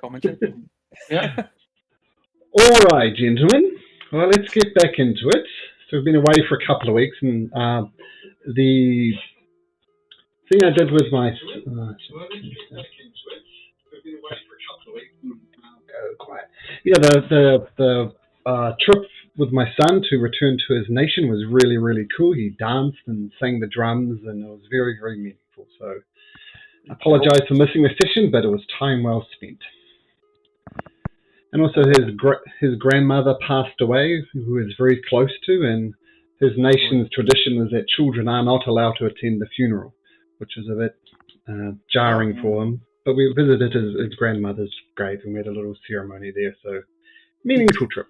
commentary. Yeah. All right, gentlemen. Well, let's get back into it. So we've been away for a couple of weeks, and the thing I did with my quiet. Yeah, the trip with my son to return to his nation was really, really cool. He danced and sang the drums, and it was very, very meaningful. So I apologize for missing the session, but it was time well spent. And also his grandmother passed away, who he was very close to, and his nation's tradition is that children are not allowed to attend the funeral, which is a bit jarring for him. But we visited his grandmother's grave, and we had a little ceremony there, so meaningful trip.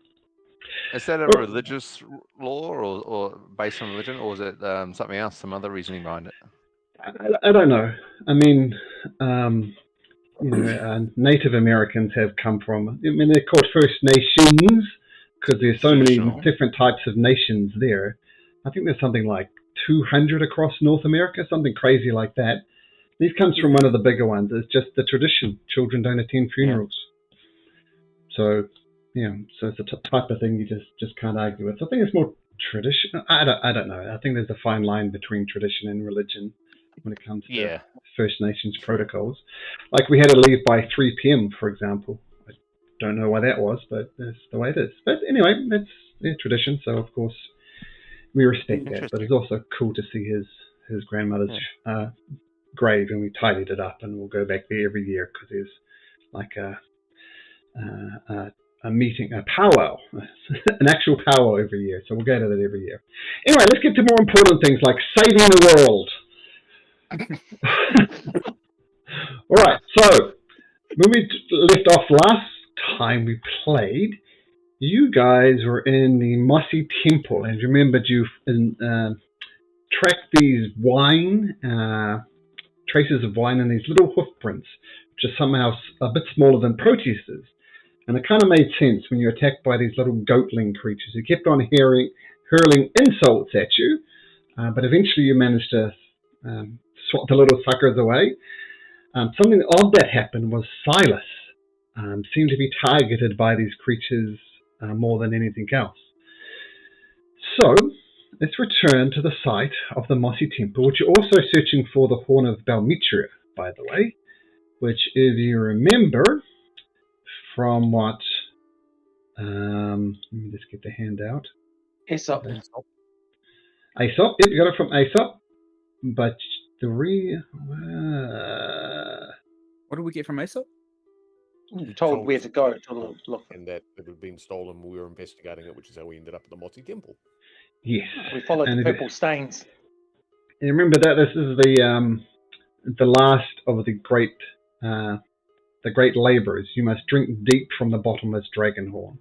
Is that a religious law or based on religion, or is it something else, some other reasoning behind it? I don't know. I mean, Native Americans have come from, I mean, they're called First Nations because there's so many different types of nations there. I think there's something like 200 across North America, something crazy like that. These comes from one of the bigger ones. It's just the tradition. Children don't attend funerals. So, so it's a type of thing you just can't argue with. I think it's more tradition. I don't know. I think there's a fine line between tradition and religion when it comes to First Nations protocols. Like we had to leave by 3 p.m., for example. I don't know why that was, but that's the way it is. But anyway, that's their tradition, so of course we respect that. But it's also cool to see his grandmother's grave, and we tidied it up, and we'll go back there every year because there's like a meeting, a powwow, an actual powwow every year. So we'll go to that every year. Anyway, let's get to more important things like saving the world. All right, so when we left off last time we played, you guys were in the Mossy Temple, and remembered you tracked these traces of wine in these little hoof prints, which are somehow a bit smaller than protesters. And it kind of made sense when you're attacked by these little goatling creatures who kept on hurling insults at you, but eventually you managed to swat the little suckers away. Something odd that happened was Silas seemed to be targeted by these creatures more than anything else. So, let's return to the site of the Mossy Temple, which you're also searching for the Horn of Balmitria, by the way, which, if you remember from what... let me just get the handout. Aesop. Aesop, yep, you got it from Aesop. But what did we get from Aesop? Told where to go to look. And that it had been stolen when we were investigating it, which is how we ended up at the Mossy Temple. Yes. We followed the purple stains. And remember that this is the last of the great labourers. You must drink deep from the bottomless dragon horn.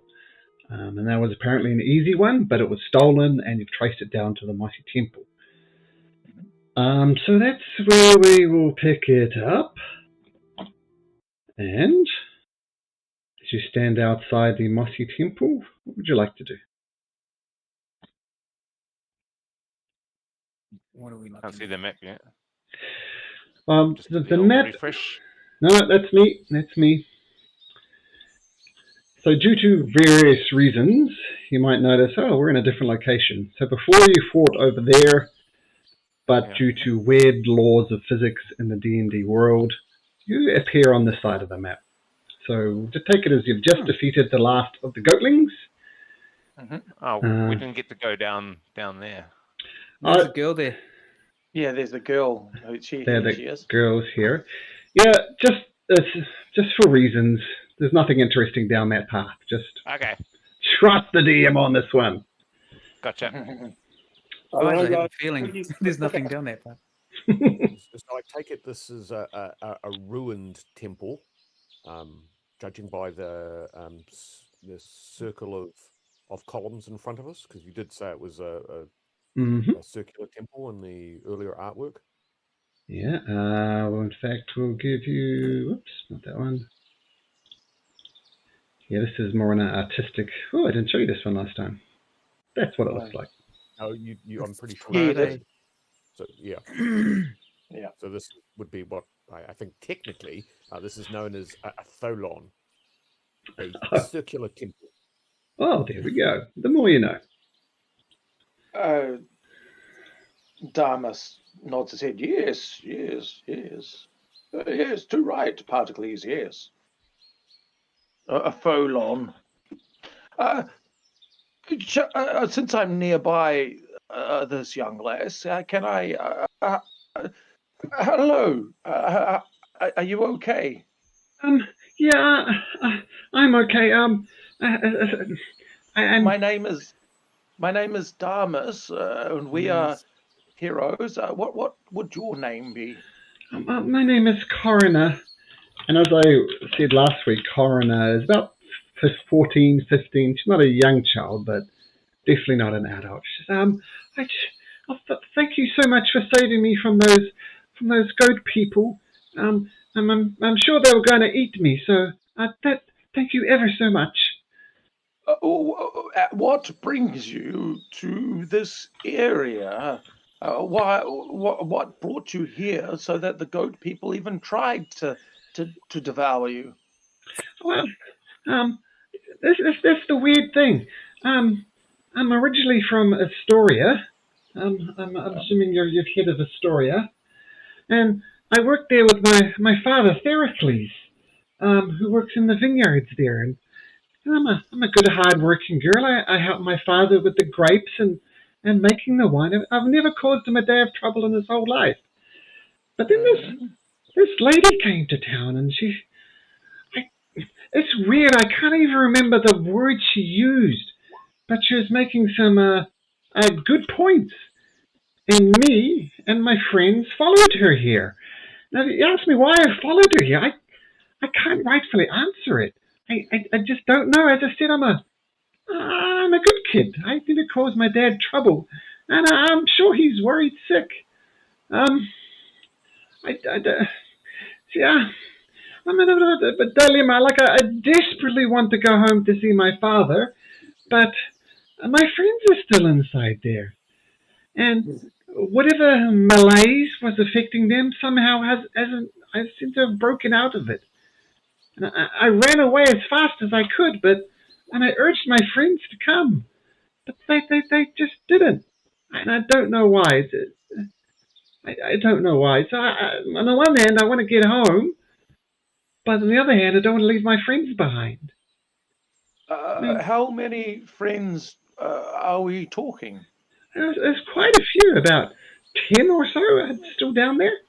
And that was apparently an easy one, but it was stolen, and you've traced it down to the Mossy Temple. So that's where we will pick it up. And as you stand outside the Mossy Temple, what would you like to do? What are we looking Can't see the map yet. The map... Refresh. No, that's me. That's me. So due to various reasons, you might notice, we're in a different location. So before you fought over there, but due to weird laws of physics in the D&D world, you appear on this side of the map. So to take it as you've just defeated the last of the goatlings. Mm-hmm. We didn't get to go down there. There's a girl there. Yeah, there's the girl. She is. Girls here. Yeah, just for reasons. There's nothing interesting down that path. Just trust the DM on this one. Gotcha. I have a feeling there's nothing down that path. So I take it this is a ruined temple, judging by the circle of columns in front of us, because you did say it was a circular temple in the earlier artwork. Yeah, well, in fact, we'll give you... Oops, not that one. Yeah, this is more an artistic... Oh, I didn't show you this one last time. That's what it looks like. Oh, I'm pretty sure. Yeah, you did. So, yeah. Yeah. So this would be what I think technically this is known as a tholon. a circular temple. Oh, there we go. The more you know. Damas nods his head. Yes. Yes, to right, Particles, yes. A Folon. Since I'm nearby this young lass, can I... hello. Are you okay? Yeah, I'm okay. My name is Damas, and we are heroes. What would your name be? My name is Coroner, and as I said last week, Coroner is about 14, 15. She's not a young child, but definitely not an adult. She says, thank you so much for saving me from those goat people. I'm sure they were going to eat me, so thank you ever so much. What brings you to this area? What brought you here so that the goat people even tried to devour you? Well, that's the weird thing. I'm originally from Astoria. I'm assuming you've heard of Astoria, and I worked there with my father, Theracles, who works in the vineyards there. And I'm a good, hard-working girl. I help my father with the grapes and making the wine. I've never caused him a day of trouble in his whole life. But then this lady came to town, and it's weird. I can't even remember the words she used, but she was making some good points. And me and my friends followed her here. Now, you asked me why I followed her here. I can't rightfully answer it. I just don't know. As I said, I'm a good kid. I didn't cause my dad trouble, and I'm sure he's worried sick. Yeah, I'm in a bit of a dilemma. Like, I desperately want to go home to see my father, but my friends are still inside there. And whatever malaise was affecting them somehow I seem to have broken out of it. And I ran away as fast as I could, and I urged my friends to come, but they just didn't. And I don't know why. I don't know why. So on the one hand, I want to get home, but on the other hand, I don't want to leave my friends behind. How many friends are we talking? There's quite a few, about 10 or so still down there.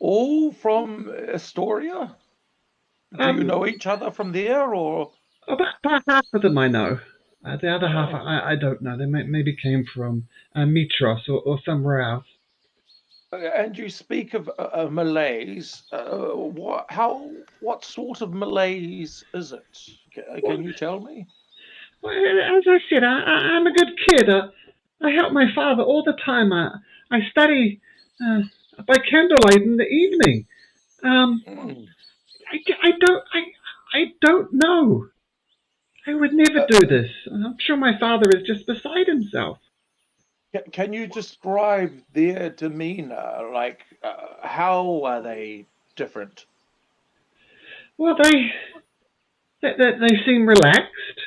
All from Astoria? Do you know each other from there, or? About half of them I know. The other half I don't know. They maybe came from Mitros or somewhere else. And you speak of malaise. What sort of malaise is it? Can you tell me? Well, as I said, I'm a good kid. I help my father all the time. I study by candlelight in the evening. I don't know. I would never do this. I'm sure my father is just beside himself. Can you describe their demeanor? Like, how are they different? Well, they seem relaxed,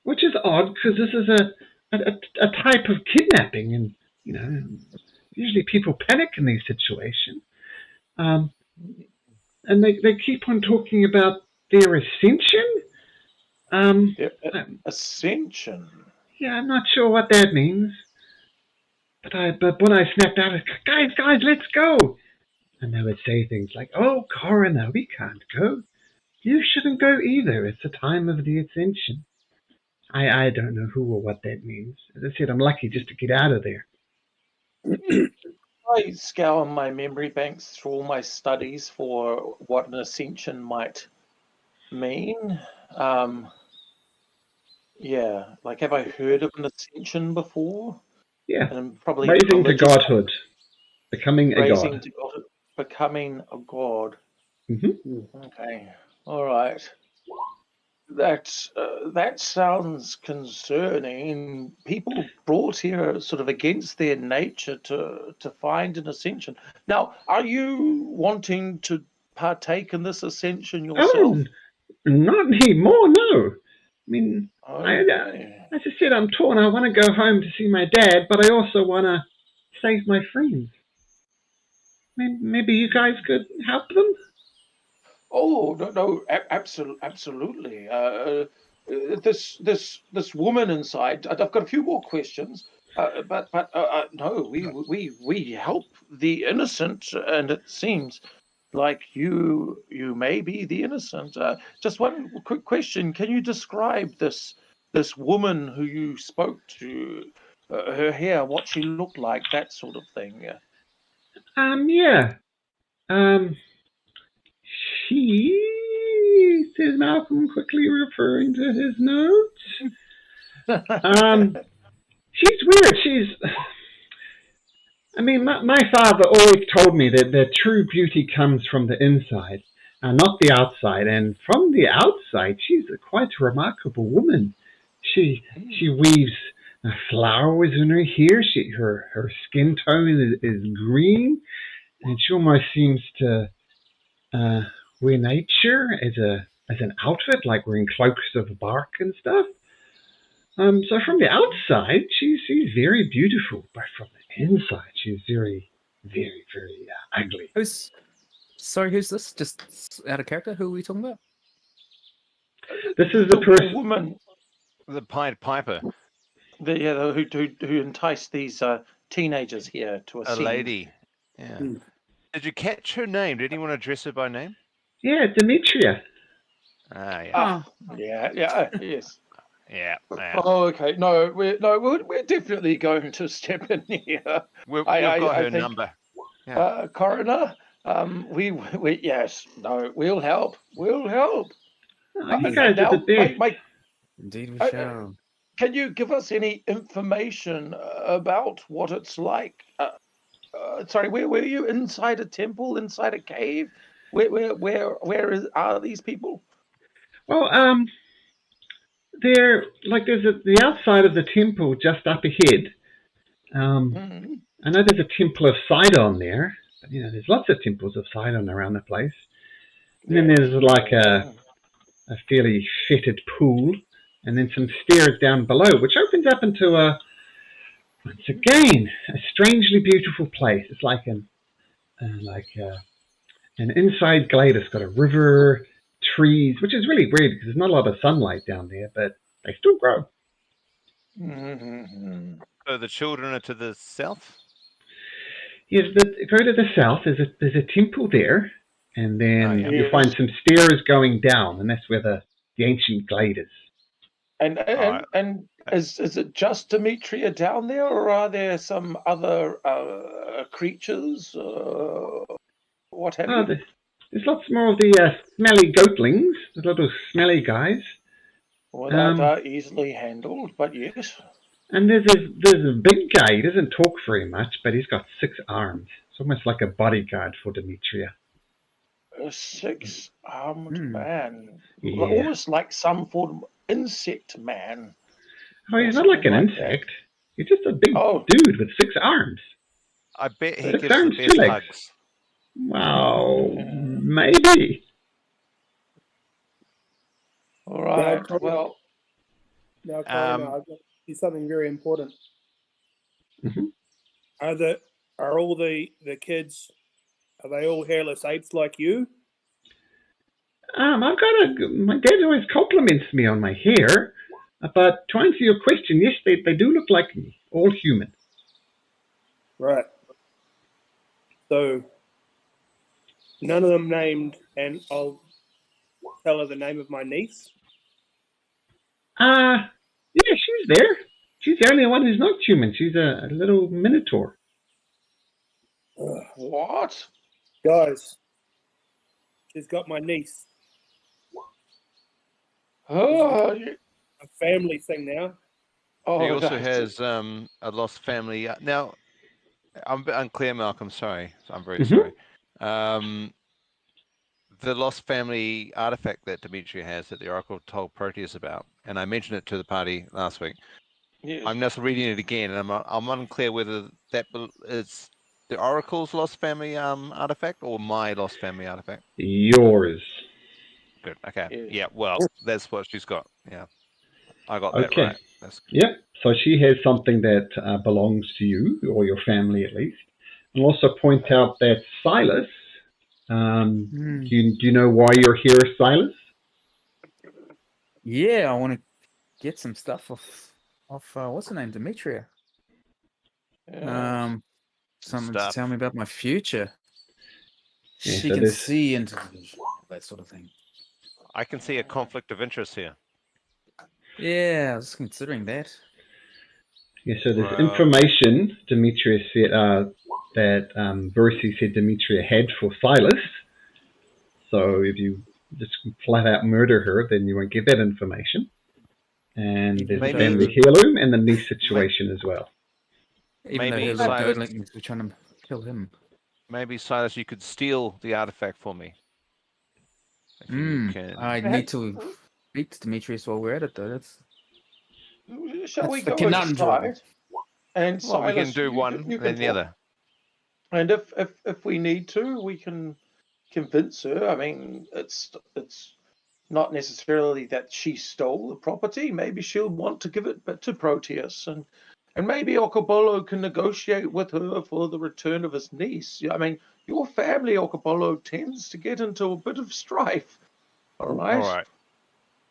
which is odd because this is a type of kidnapping, and usually people panic in these situations. And they keep on talking about their ascension. Ascension. Yeah, I'm not sure what that means. But when I snapped out, guys, let's go. And they would say things like, "Oh, Coroner, we can't go. You shouldn't go either. It's the time of the ascension." I don't know who or what that means. As I said, I'm lucky just to get out of there. I scour my memory banks through all my studies for what an ascension might mean. Yeah, like, have I heard of an ascension before? Yeah, and probably raising to godhood, becoming a god. Becoming a god. Mm-hmm. Okay, all right. That sounds concerning. People brought here sort of against their nature to find an ascension. Now, are you wanting to partake in this ascension yourself? Not anymore, no. I mean, Okay. as I said, I'm torn. I want to go home to see my dad, but I also want to save my friends. Maybe you guys could help them? Oh no, absolutely. This woman inside. I've got a few more questions, but no, we help the innocent, and it seems like you may be the innocent. Just one quick question: can you describe this woman who you spoke to, her hair, what she looked like, that sort of thing? Yeah. Um, says Malcolm, quickly referring to his notes. She's weird. I mean, my father always told me that true beauty comes from the inside, not the outside. And from the outside, she's quite a remarkable woman. She weaves flowers in her hair. Her skin tone is green, and she almost seems to wear nature as an outfit, like wearing cloaks of bark and stuff. So from the outside, she's very beautiful, but from the inside, she's very, very, very ugly. Who's this? Just out of character? Who are we talking about? This is the person. Woman, the Pied Piper. Who enticed these teenagers here to A scene. lady. Yeah. Did you catch her name? Did anyone address her by name? Yeah, Demetria. Ah, yeah. Yes. Yeah. Oh, okay. No, we're definitely going to step in here. We've got her number. Yeah. Coroner, yes, no, we'll help. We'll help. You guys are the best. Indeed, we shall. Can you give us any information about what it's like? Sorry, where were you? Inside a temple? Inside a cave? Where are these people? Well, they're like there's the outside of the temple just up ahead. I know there's a temple of Sidon there, but there's lots of temples of Sidon around the place. And then there's like a fairly fetid pool, and then some stairs down below, which opens up into once again, a strangely beautiful place. It's like an inside glade. It's got a river, trees, which is really weird because there's not a lot of sunlight down there, but they still grow. So the children are to the south? Yes, go to the south. There's a temple there, and then you'll find some stairs going down, and that's where the ancient glade is. And is it just Demetria down there, or are there some other creatures? What have you? There's lots more of the smelly goatlings, the little smelly guys. Well, that are easily handled, but yes. And there's a big guy. He doesn't talk very much, but he's got 6 arms. It's almost like a bodyguard for Demetria. A 6-armed man. Yeah. Almost like some form of insect man. Oh, he's not like an insect. He's just a big dude with 6 arms. I bet he 6 gives arms, the best 2 legs. hugs. Wow, maybe. All right. Well, now, Colin, I've got something very important. Mm-hmm. Are all the kids? Are they all hairless apes like you? My dad always compliments me on my hair, but to answer your question, yes, they do look like me, all human. Right. So, none of them named, and I'll tell her the name of my niece. Yeah, she's there. She's the only one who's not human. She's a little minotaur. what? Guys, she's got my niece. Oh, A family thing now. He also has a lost family. Now, I'm a bit unclear, Malcolm. Sorry. I'm very sorry. The lost family artifact that Demetria has that the Oracle told Proteus about, and I mentioned it to the party last week. yes. I'm just reading it again, and I'm unclear whether that is the Oracle's lost family artifact or my lost family artifact. Yours. Good. Okay. Yeah. Yeah. Well, that's what she's got. Yeah. I got that Okay. right. That's Yep. So she has something that belongs to you, or your family at least. I'll also point out that Silas, do you know why you're here, Silas? Yeah, I want to get some stuff off what's her name, Demetria. Yeah. Something Stuff. to tell me about my future. Yeah, She so can this- see into that sort of thing. I can see a conflict of interest here. Yeah, I was considering that. Yeah, so there's Right. information Demetria said that Versi said Demetria had for Silas. So if you just flat out murder her, then you won't get that information. And there's a Maybe- family heirloom and the niece situation as well. Even though Maybe her little Silas- goatlings were trying to kill him. Maybe Silas, you could steal the artifact for me. If you can. I need to speak to Demetrius while we're at it, though. Shall That's we the go conundrum. inside? And Well, we can Silas, do you one can and then the talk. other. And if we need to, we can convince her. I mean, it's not necessarily that she stole the property. Maybe she'll want to give it to Proteus, and maybe Okobolo can negotiate with her for the return of his niece. I mean, your family, Okobolo, tends to get into a bit of strife. All right. All right.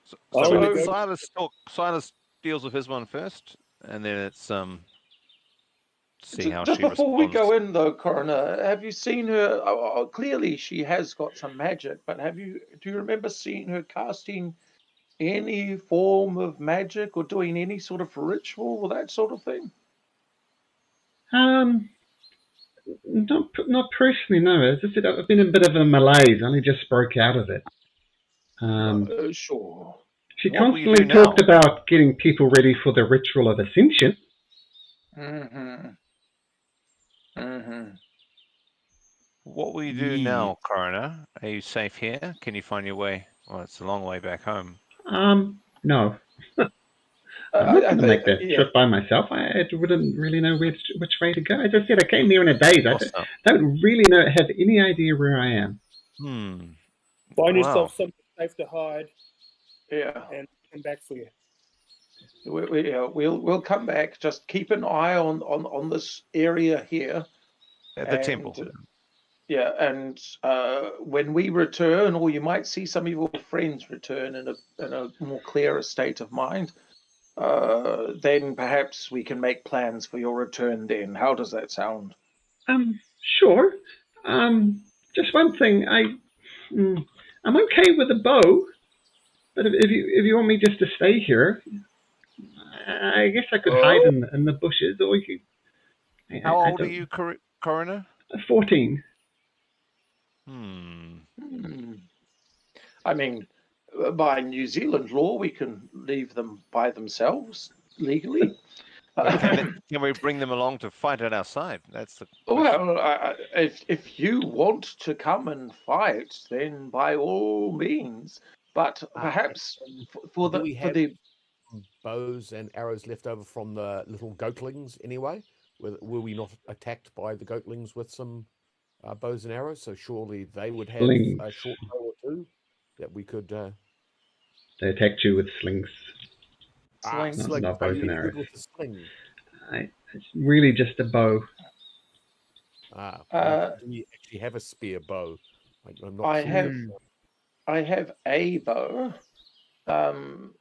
So I'll we let negotiate. Silas deals with his one first, and then it's see how Just she before we responds. go in, though, Coroner, have you seen her? Clearly, she has got some magic, but do you remember seeing her casting any form of magic or doing any sort of ritual or that sort of thing? Not personally, no. As I said, I've been in a bit of a malaise. I only just broke out of it. Sure. She What will you constantly do now? talked about getting people ready for the ritual of ascension. Mm-hmm. Mm-hmm. What will you do now, Coroner? Are you safe here? Can you find your way? Well, it's a long way back home. No. I'm not going to make that trip by myself. I wouldn't really know which way to go. As I said, I came here in a daze. I don't really have any idea where I am. Find yourself something safe to hide. Yeah. And come back for you. We'll come back. Just keep an eye on this area here. At the temple. Yeah, and when we return, or you might see some of your friends return in a more clearer state of mind, then perhaps we can make plans for your return then. How does that sound? Sure. Just one thing. I'm okay with a bow, but if you want me just to stay here, I guess I could hide in the bushes, or you could. How old are you, Coroner? 14. I mean, by New Zealand law, we can leave them by themselves legally. Can we bring them along to fight at our side? That's the question. Well, if you want to come and fight, then by all means. But perhaps for the bows and arrows left over from the little goatlings anyway. Were we not attacked by the goatlings with some bows and arrows? So surely they would have a short bow or two that we could. They attacked you with slings. Slings. Not bows and arrows. With a sling? It's really just a bow. Do we actually have a spear bow? I'm not sure. I have a bow. I'm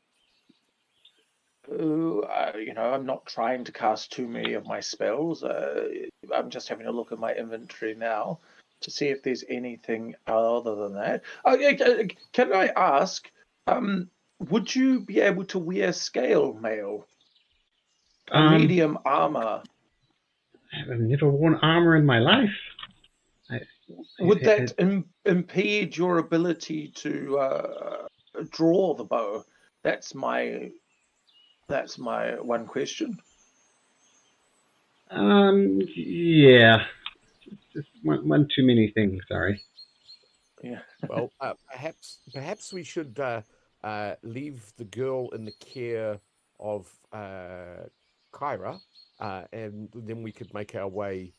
not trying to cast too many of my spells. I'm just having a look at my inventory now to see if there's anything other than that. Can I ask, would you be able to wear scale mail? Medium armor? I've never worn armor in my life. Would that impede your ability to draw the bow? That's my one question. Yeah. Just one too many things. Sorry. Yeah. Well, perhaps we should leave the girl in the care of Kyra, and then we could make our way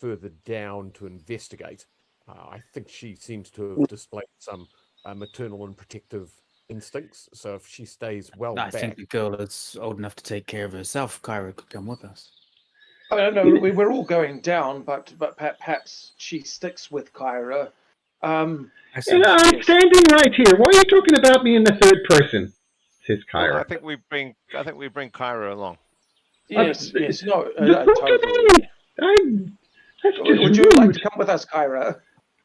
further down to investigate. I think she seems to have displayed some maternal and protective instincts. So if she stays well I back, think the girl is old enough to take care of herself. Kyra could come with us. I don't know. We're all going down, but perhaps she sticks with Kyra. I'm standing right here. Why are you talking about me in the third person? Says Kyra. Well, I think we bring Kyra along. Yes, no, Look totally. at me. That's just Would you rude. like to come with us, Kyra?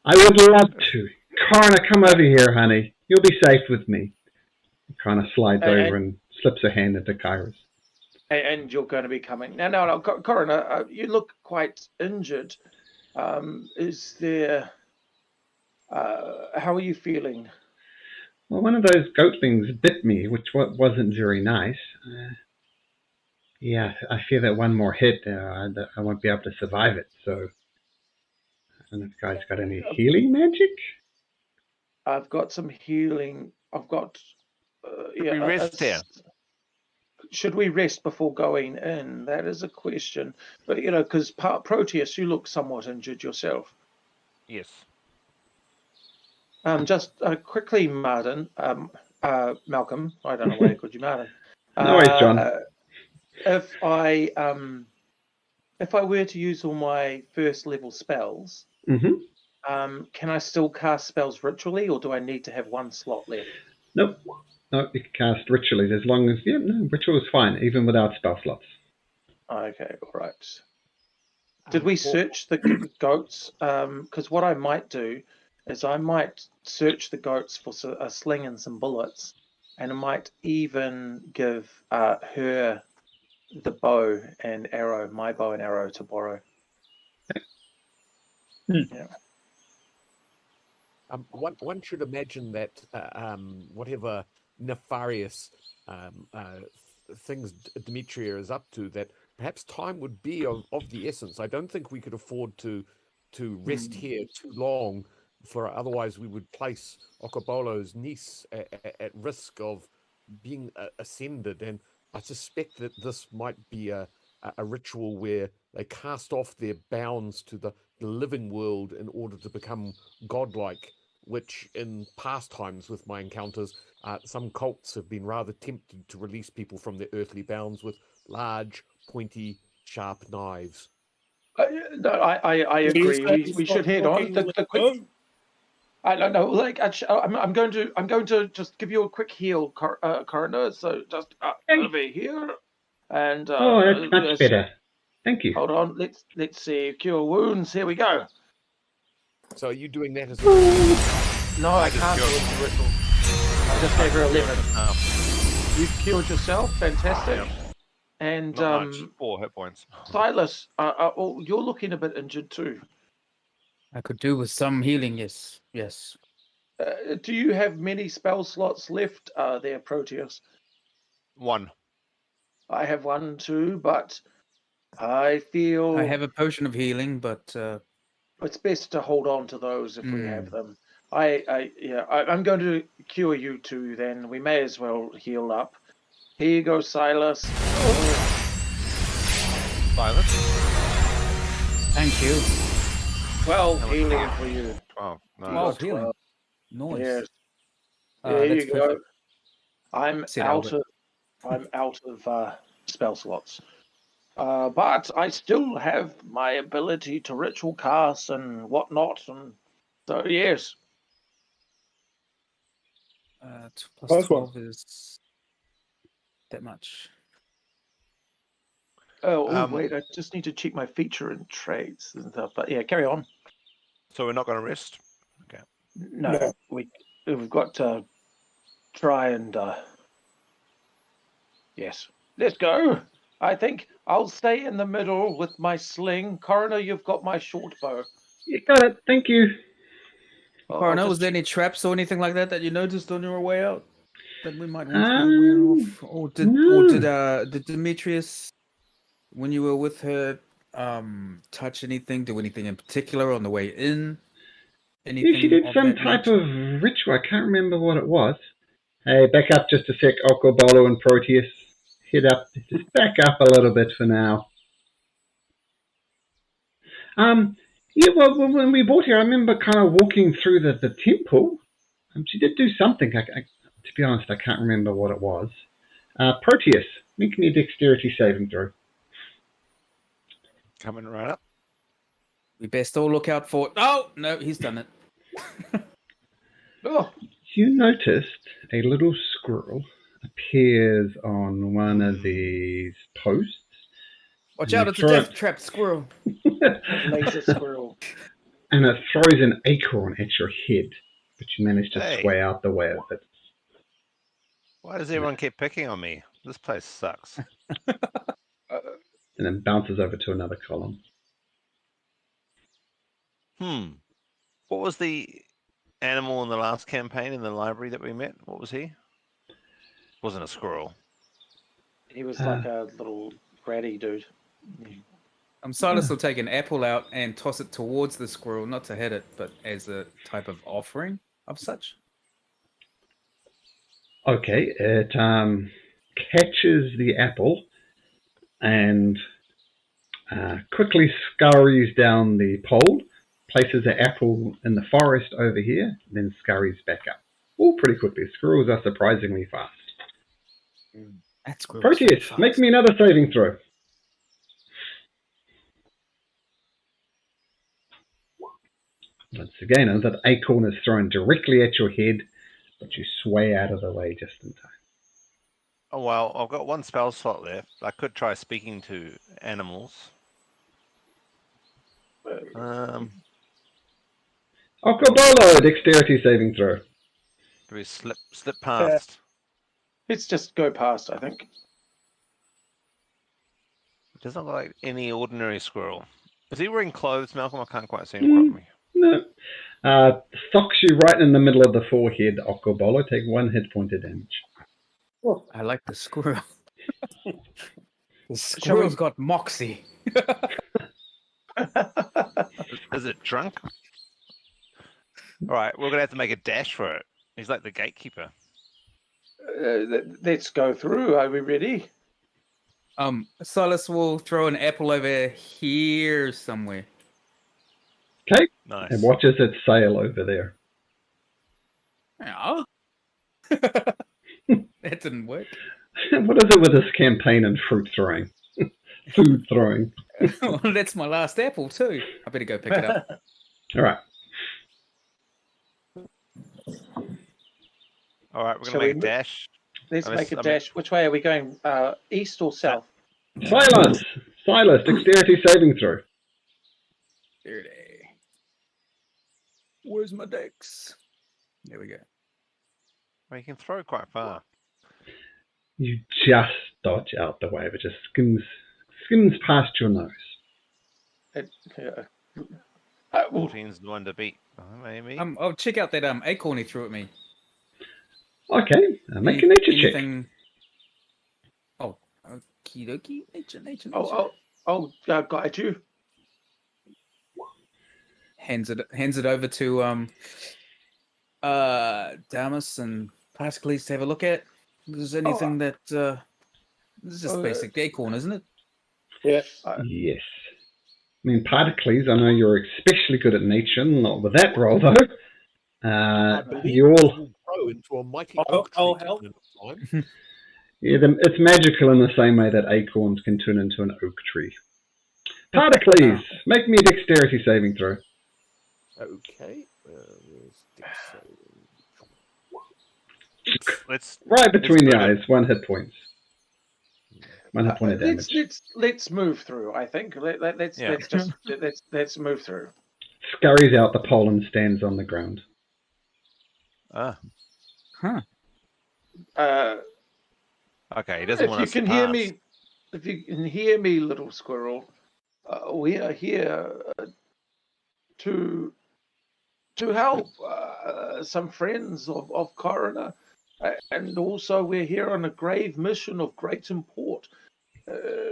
I would love to. Connor, come over here, honey. You'll be safe with me. Connor slides over and slips her hand into Kyra's. And you're going to be coming. Now, Coroner, you look quite injured. Is there... how are you feeling? Well, one of those goatlings bit me, which wasn't very nice. Yeah, I fear that one more hit, I won't be able to survive it. So, I don't know if you guys got any healing magic? I've got some healing. I've got... we rest here? Should we rest before going in? That is a question. But, because Proteus, you look somewhat injured yourself. Yes. Just quickly, Martin, Malcolm, I don't know why I called you Martin. No worries, John. If I were to use all my first level spells, can I still cast spells ritually, or do I need to have one slot left? Nope. No, you can cast ritually as long as ritual is fine, even without spell slots. Okay, all right. Did we search the goats? Because what I might do is I might search the goats for a sling and some bullets, and I might even give her the bow and arrow, my bow and arrow, to borrow. Yeah. One should imagine that whatever nefarious things Demetria is up to, that perhaps time would be of the essence. I don't think we could afford to rest here too long, for otherwise we would place Okobolo's niece at risk of being ascended. And I suspect that this might be a ritual where they cast off their bounds to the living world in order to become godlike, which in past times with my encounters, some cults have been rather tempted to release people from their earthly bounds with large, pointy, sharp knives. No, I agree. We should head on. I don't know. Like, I'm going to just give you a quick heal, Coroner. So just over here, and that's much better. Thank you. Hold on. Let's see. Cure wounds. Here we go. So are you doing that as well? No, I can't do it ritual. I just gave her 11. You've cured yourself. Fantastic. And not much. 4 hit points. Silas, you're looking a bit injured too. I could do with some healing, yes. Do you have many spell slots left there, Proteus? 1. I have 1 too, but I feel... I have a potion of healing, but... it's best to hold on to those if we have them. I'm going to cure you two then. We may as well heal up. Here you go, Silas. Silas? Thank you. 12 healing for you. 12. No. 12 healing. Nice. Yes. There you go. Perfect. I'm out of spell slots. But I still have my ability to ritual cast and whatnot, and so yes. Plus 12 is that much. Wait, I just need to check my feature and traits and stuff. But yeah, carry on. So we're not going to rest? Okay. No. We've got to try and yes. Let's go. I think I'll stay in the middle with my sling. Coroner, you've got my short bow. You got it. Thank you. Coroner, was there any traps or anything like that you noticed on your way out that we might want to be aware of? Or did Demetrius, when you were with her, touch anything, do anything in particular on the way in? Anything? Yeah, she did some type of ritual. I can't remember what it was. Hey, back up just a sec, Okobolo and Proteus. Head up, just back up a little bit for now. Yeah, well, when we bought here, I remember kind of walking through the temple. She did do something. To be honest, I can't remember what it was. Proteus, make me a dexterity saving throw. Coming right up. We best all look out for. Oh no, he's done it. Oh, You noticed a little squirrel appears on one of these posts. Watch And out! they It's a throw death it- trap squirrel. laser squirrel. And it throws an acorn at your head, but you manage to Hey. sway out the way of it. Why does everyone keep picking on me? This place sucks. And then bounces over to another column. What was the animal in the last campaign in the library that we met? What was he? Wasn't a squirrel. He was like a little ratty dude. Silas will take an apple out and toss it towards the squirrel, not to hit it, but as a type of offering of such. Okay, it catches the apple and quickly scurries down the pole, places the apple in the forest over here, then scurries back up. All pretty quickly. Squirrels are surprisingly fast. That's squirrel. Proteus, make me another saving throw. Once again, that acorn is thrown directly at your head, but you sway out of the way just in time. Oh, well, I've got one spell slot left. I could try speaking to animals. Okobolo, dexterity saving throw. Do we slip past? Let's just go past, I think. It doesn't look like any ordinary squirrel. Is he wearing clothes, Malcolm? I can't quite see him properly. No. Socks you right in the middle of the forehead, Okobolo. Take 1 hit point of damage. I like the squirrel. The squirrel's got moxie. Is it drunk? All right, we're going to have to make a dash for it. He's like the gatekeeper. Let's go through. Are we ready? Silas will throw an apple over here somewhere. Okay. Nice. And watches it sail over there. Oh. That didn't work. What is it with this campaign and fruit throwing? Food throwing. Well, that's my last apple too. I better go pick it up. All right. All right, we're Shall going to make we a dash. Let's make a dash. Which way are we going? East or south? Silas, dexterity saving throw. There it is. Where's my dex? There we go. Well, you can throw quite far. You just dodge out the way, but just skims past your nose. 14's the one to beat. Maybe. I'll check out that acorn he threw at me. Okay, make a nature check. Oh, okie dokie. Nature. Got you. Hands it over to Damus and Particles to have a look at. If there's anything that this is just basic acorn, isn't it? Yeah. Yes. I mean, Particles, I know you're especially good at nature, not with that roll though. You all will grow into a mighty I'll help. Yeah, it's magical in the same way that acorns can turn into an oak tree. Particles, make me a dexterity saving throw. Okay. Where's dex saving? Right between the eyes, 1 hit point. 1 hit point of damage. Let's move through. I think let's move through. Scurries out the pole and stands on the ground. Huh. Okay, he doesn't want us to pass. If you can hear me, little squirrel, we are here to help some friends of Coroner, and also we're here on a grave mission of great import.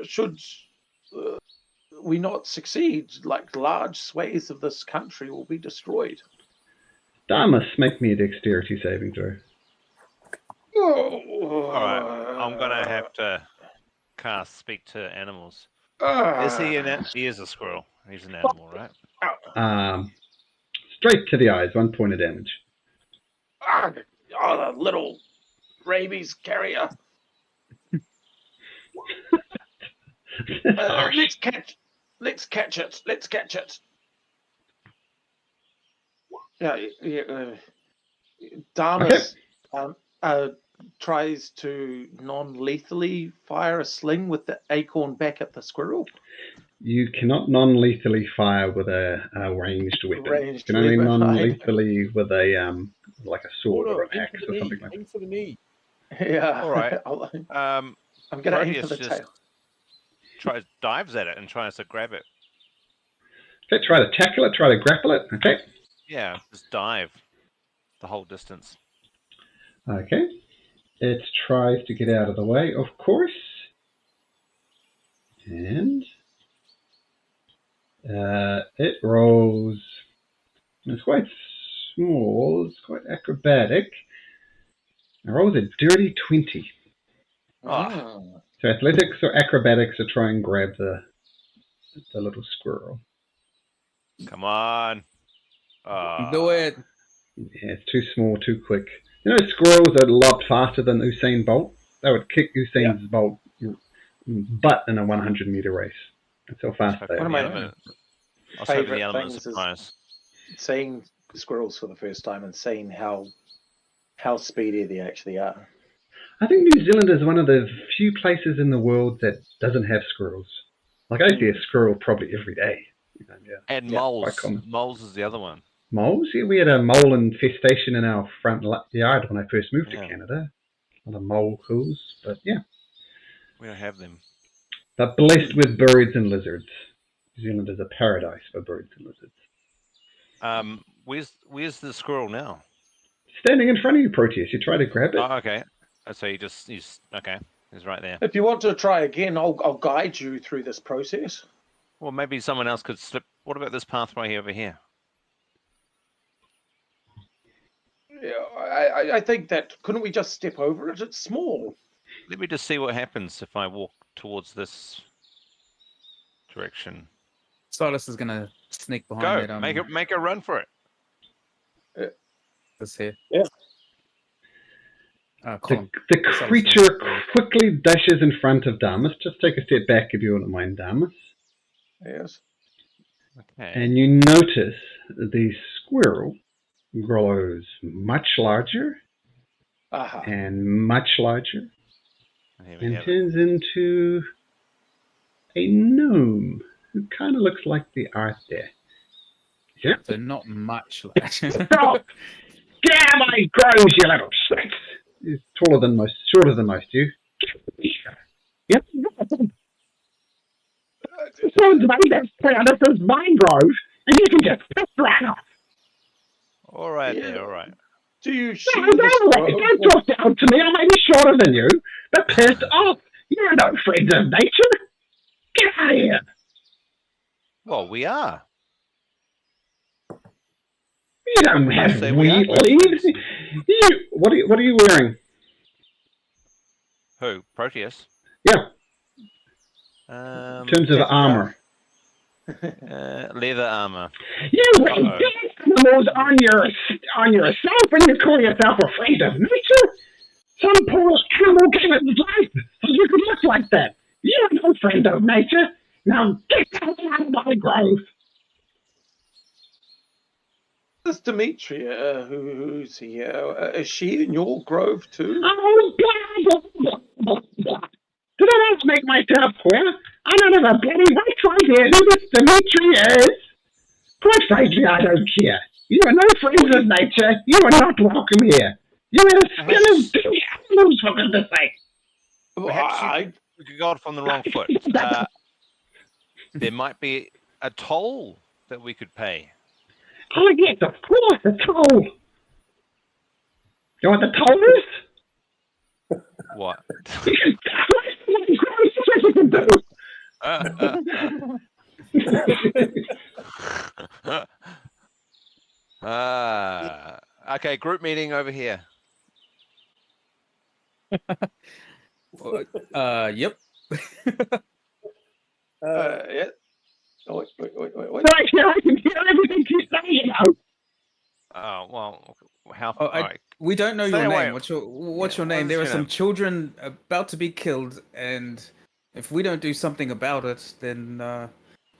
Should we not succeed, like large swathes of this country will be destroyed. Damus, make me a dexterity saving throw. All right, I'm gonna have to cast Speak to Animals. Is he he is a squirrel. He's an animal, right? Straight to the eyes, 1 point of damage. the little rabies carrier. Let's catch it. Let's catch it. Yeah. Damas tries to non-lethally fire a sling with the acorn back at the squirrel. You cannot non-lethally fire with a ranged weapon. You can only non-lethally with a like a sword or an axe or something like that. Aim for the knee. Yeah. All right. I'm going to aim for the tail. Dives at it and tries to grab it. Okay, try to tackle it, try to grapple it. Okay. Yeah, just dive the whole distance. Okay. It tries to get out of the way, of course. And it rolls. It's quite small. It's quite acrobatic. It rolls a dirty 20. Oh. So athletics or acrobatics to try and grab the little squirrel. Come on. Do it. Yeah, it's too small, too quick. You know, squirrels are a lot faster than Usain Bolt. They would kick Usain Bolt butt in a 100-meter race. That's how fast they are. One of my favorite things is seeing squirrels for the first time and seeing how speedy they actually are. I think New Zealand is one of the few places in the world that doesn't have squirrels. Like, I see a squirrel probably every day. And moles. Moles is the other one. Moles? Yeah, we had a mole infestation in our front yard when I first moved to Canada. A lot of mole hills, but yeah. We don't have them. But blessed with birds and lizards. New Zealand is a paradise for birds and lizards. Where's the squirrel now? Standing in front of you, Proteus. You try to grab it. Oh, okay. So he's okay. He's right there. If you want to try again, I'll guide you through this process. Well, maybe someone else could slip. What about this pathway over here? Yeah, I think that couldn't we just step over it? It's small. Let me just see what happens if I walk towards this direction. Silas is gonna sneak behind Go, it. make a run for it. This here. Yeah. The creature quickly dashes in front of Damas. Just take a step back if you wouldn't mind, Damas. Yes. Okay. And you notice the squirrel grows much larger and much larger and turns into a gnome who kind of looks like the art there. Yeah. So not much larger. Stop! Get out of my grows, you little snakes! He's taller than most, shorter than most, you. Yep. Someone's made that sound. This is my grove, and you can just piss right off. All right, there, all right. Do you don't talk down to me. I may be shorter than you, but piss off. You're no friends of nature. Get out of here. Well, we are. You don't have leaves. What are you wearing? Who? Proteus? Yeah. In terms of armor. Leather armor. You wear animals on yourself and you call yourself a friend of nature? Some poor animal gave it life so you could look like that. You're no friend of nature. Now get out of my grove. This Demetria, who's here, is she in your grove too? Oh, did I not make myself clear? I don't have a bloody right idea who this Demetria is. Precisely, I don't care. You are no friends of nature. You are not welcome here. You are the skin of dirty animals, for goodness sake. Perhaps you got off on the wrong foot. There might be a toll that we could pay. Oh, yes, of course, a toll. You know what the toll is? What? Okay, group meeting over here. Yep. Yeah. Oh, wait. Right here, I can hear everything you say, you know. Oh, well, how Oh, right. We don't know Stay your away. name. What's your name? There are some children about to be killed, and if we don't do something about it, then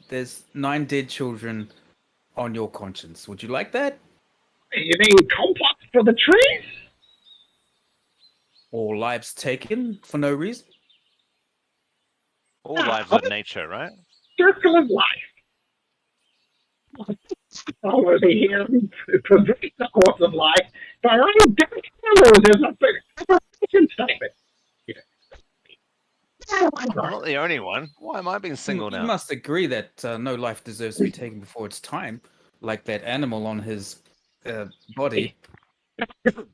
there's 9 dead children on your conscience. Would you like that? You mean compost for the trees? Or lives taken for no reason? All lives are nature, right? Circle of life. Follow the him who prevents the course of life by all different colors as a mission statement. I'm not the only one. Why am I being singled You out? must agree that no life deserves to be taken before its time, like that animal on his body.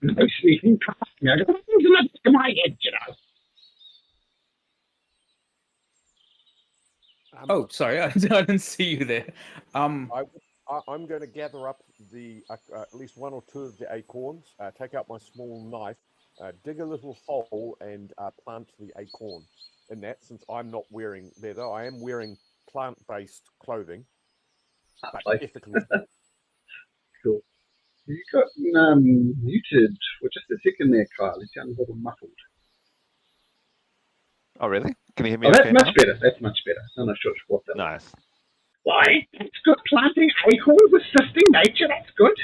No sleeping past me. I got things in the back of my head, you know. Oh, sorry, I didn't see you there. I'm going to gather up the at least 1 or 2 of the acorns, take out my small knife, dig a little hole, and plant the acorn in that. Since I'm not wearing leather, I am wearing plant-based clothing, but ethically. Cool. You got muted for just a second there, Kyle. You sound a little muffled. Oh, really? Can you hear me? Oh, that's okay much now? better. That's much better. I'm not sure what that was. Nice. Why? That's good. Planting acorns, assisting nature. That's good.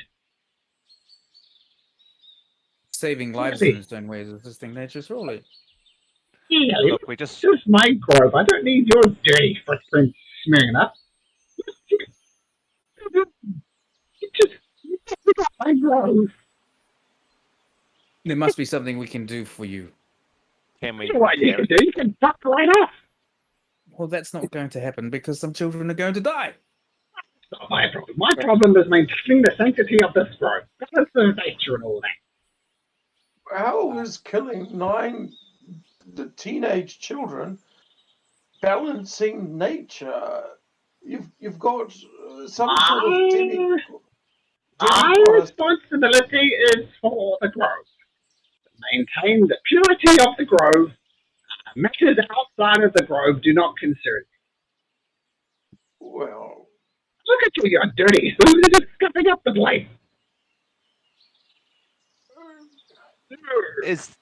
Saving lives in its own ways, assisting nature, surely. Yeah, Look, we just my grove. I don't need your dirty footprint smearing up. Just my grove. There must be something we can do for you. can we? You know what you can do? You can fuck right off. Well, that's not going to happen because some children are going to die. That's not my problem. My problem is maintaining the sanctity of this grove. That's the nature and all that. How is killing 9 teenage children balancing nature? You've got some sort of my responsibility is for the grove. Maintain the purity of the grove. Matters outside of the grove do not concern me. Well, look at you, you're dirty. Who's just scuffing up the place? Is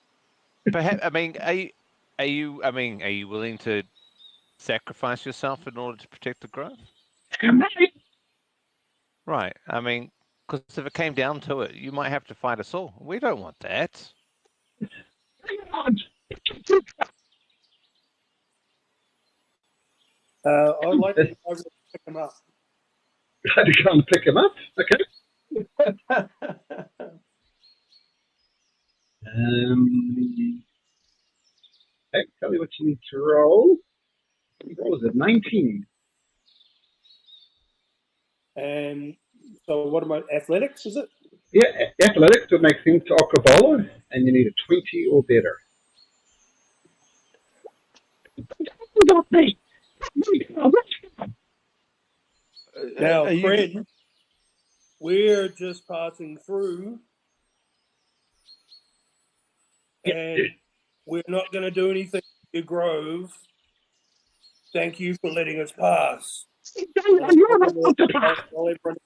perhaps? I mean, are you willing to sacrifice yourself in order to protect the grove? Right. I mean, because if it came down to it, you might have to fight us all. We don't want that. I'd like to go pick him up. Had to go and pick him up? Okay. Okay, tell me what you need to roll. What was it? 19. And so what am I, athletics, is it? Yeah, athletics would make sense to Okabolo, and you need a 20 or better. Not me. Now, Fred, we're just passing through, and we're not going to do anything to your grove. Thank you for letting us pass. I'll everyone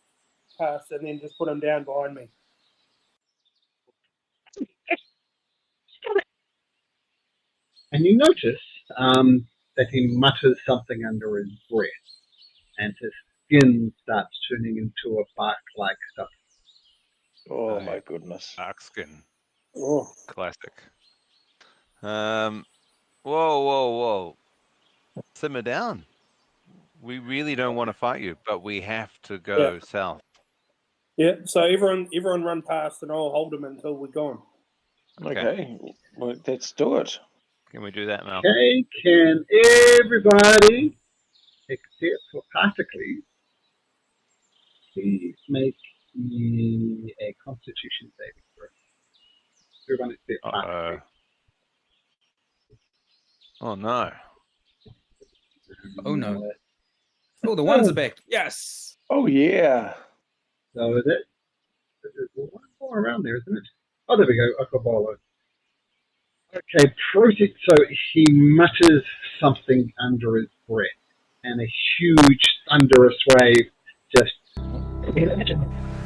pass and then just put them down behind me. And you notice that he mutters something under his breath, and his skin starts turning into a bark-like stuff. Oh my goodness! Dark skin. Oh, classic. Whoa! Simmer down. We really don't want to fight you, but we have to go south. Yeah. So everyone run past, and I'll hold them until we're gone. Okay. Well, let's do it. Can we do that now? Okay, can everybody, except for Pericles, please make me a Constitution saving throw? Everyone except Pericles. Oh no. Oh no. Oh, the ones are back. Yes. Oh yeah. So is it? There's one more around there, isn't it? Oh, there we go. Okabolo. Okay, Protic. So he mutters something under his breath, and a huge thunderous wave just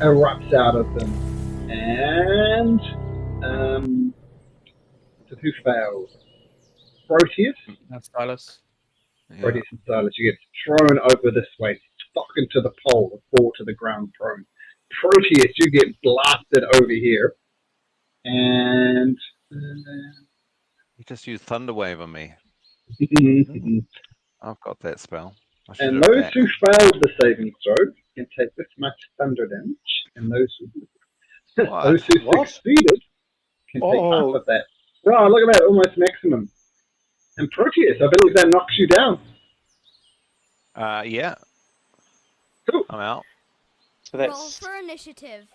erupts out of them, and So who failed? Proteus? That's Silas. Yeah. Proteus and Silas. You get thrown over this way, stuck into the pole, fall to the ground prone. Proteus, you get blasted over here. And... You just used Thunderwave on me. I've got that spell. and those who failed the saving throw can take this much thunder damage, and those who succeeded can take half of that. Wow, look at that, almost maximum. And Proteus, I believe that knocks you down. Yeah. Cool. I'm out. So Roll that's for initiative.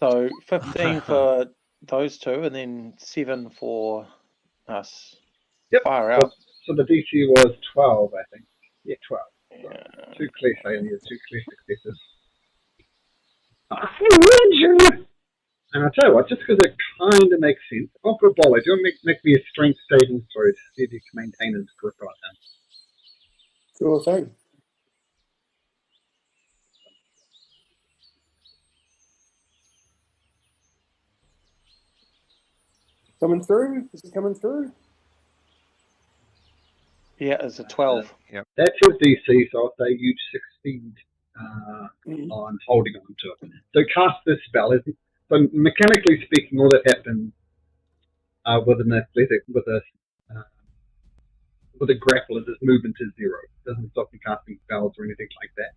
so 15 for those two, and then 7 for us. Yep. Fire out. So the DC was 12, I think. Yeah, 12. Yeah. 2 clear failures, 2 clear successes. I need you! And I'll tell you what, just because it kind of makes sense. Oh, good boy, do you want to make me a strength saving throw to see if you can maintain his grip right now? Sure thing. Coming through? Is it coming through? Yeah, it's a 12. Yep. That's his DC, so I'll say you succeed on holding on to it. So cast this spell. So mechanically speaking, all that happens with an athletic, with a grapple is his movement is 0. It doesn't stop you casting spells or anything like that.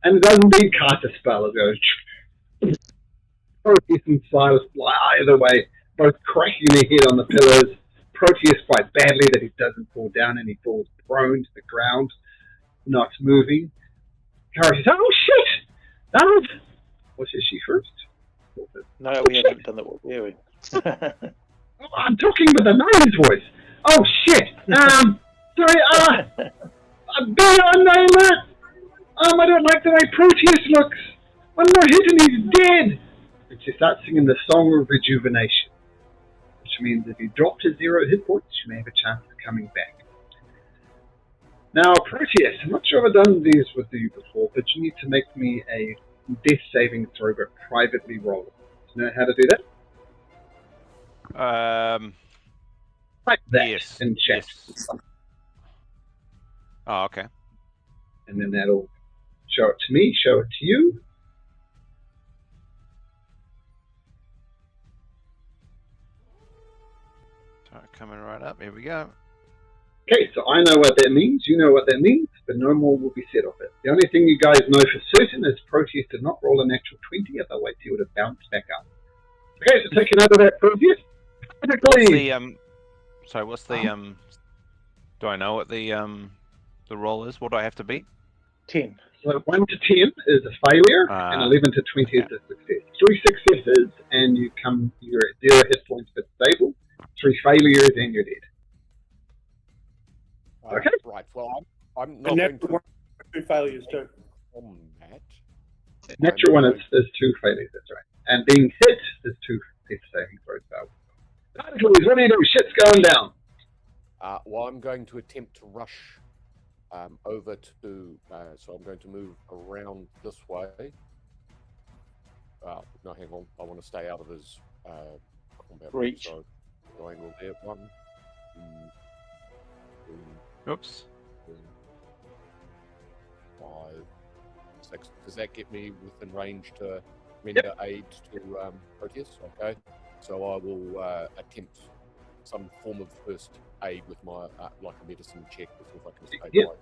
And it does indeed cast a spell. It goes... Proteus and Silas fly either way, both cracking their head on the pillars. Proteus quite badly that he doesn't fall down, and he falls prone to the ground, not moving. Kara says, "Oh shit! That was... What is she first?" No, we haven't done that. Yeah, we. I'm talking with a man's voice. Oh shit! Sorry. Be on my alert. I don't like the way Proteus looks. One more hit and he's dead. And she starts singing the Song of Rejuvenation, which means if you drop to 0 hit points, you may have a chance of coming back. Now, Proteus, I'm not sure if I've done these with you before, but you need to make me a death saving throw, but privately roll it. Do you know how to do that? Like that Yes. in chat. Yes. Oh, okay. And then that'll show it to me, show it to you. Coming right up. Here we go. Okay, so I know what that means, you know what that means, but no more will be said of it. The only thing you guys know for certain is Proteus did not roll a natural 20, otherwise he would have bounced back up. Okay, so taking out of that Proteus. What's the sorry, what's the do I know what the roll is? What do I have to beat? 10. So 1 to 10 is a failure, and 11 to 20 is a success. 3 successes, and you're at 0 hit points but stable. 3 failures, and you're dead. Okay. Right. Well, I'm not And going to 2 failures too. combat. Natural one is 2 failures, that's right. And being hit is 2 death saving throws. Please, what do you do? Shit's going down. Well, I'm going to attempt to rush over to. So I'm going to move around this way. No, hang on. I want to stay out of his combat Reach. So triangle there. 1, 2, Oops. 3, 5, 6. Does that get me within range to render aid to Proteus? Okay. So I will attempt some form of first aid with my like a medicine check to see if I can stabilize. Yep.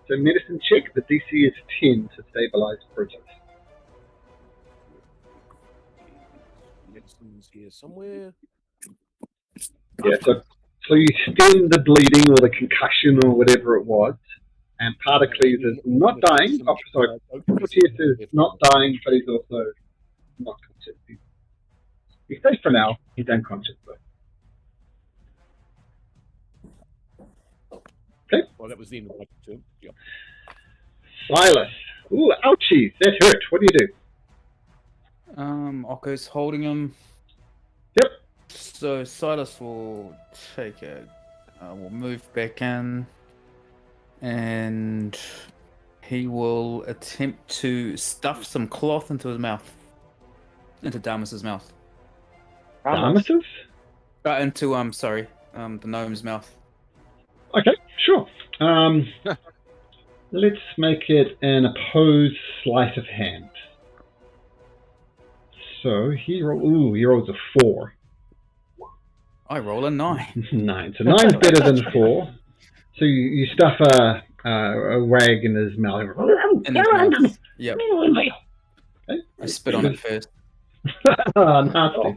So medicine check, the DC is 10 to stabilize Proteus. Medicine's here somewhere. Yeah, so you stem the bleeding or the concussion or whatever it was, and Partacles is not dying. Oh, sorry, Proteus is not dying, but he's also not conscious. He's safe for now. He's unconscious though. Okay. Well, that was the end of my turn. Yep. Silas. Ooh, ouchies. That hurt. What do you do? Okko's holding him. Yep. So Silas will take it. We'll move back in, and he will attempt to stuff some cloth into his mouth. Into Damas's mouth. Damas's? Into the gnome's mouth. Okay, sure. Let's make it an opposed sleight of hand. So he rolls a 4. I roll a 9. 9. So 9's better than 4. So you stuff a rag in his mouth. In his mouth. Yep. Okay. I spit on it first. Nasty.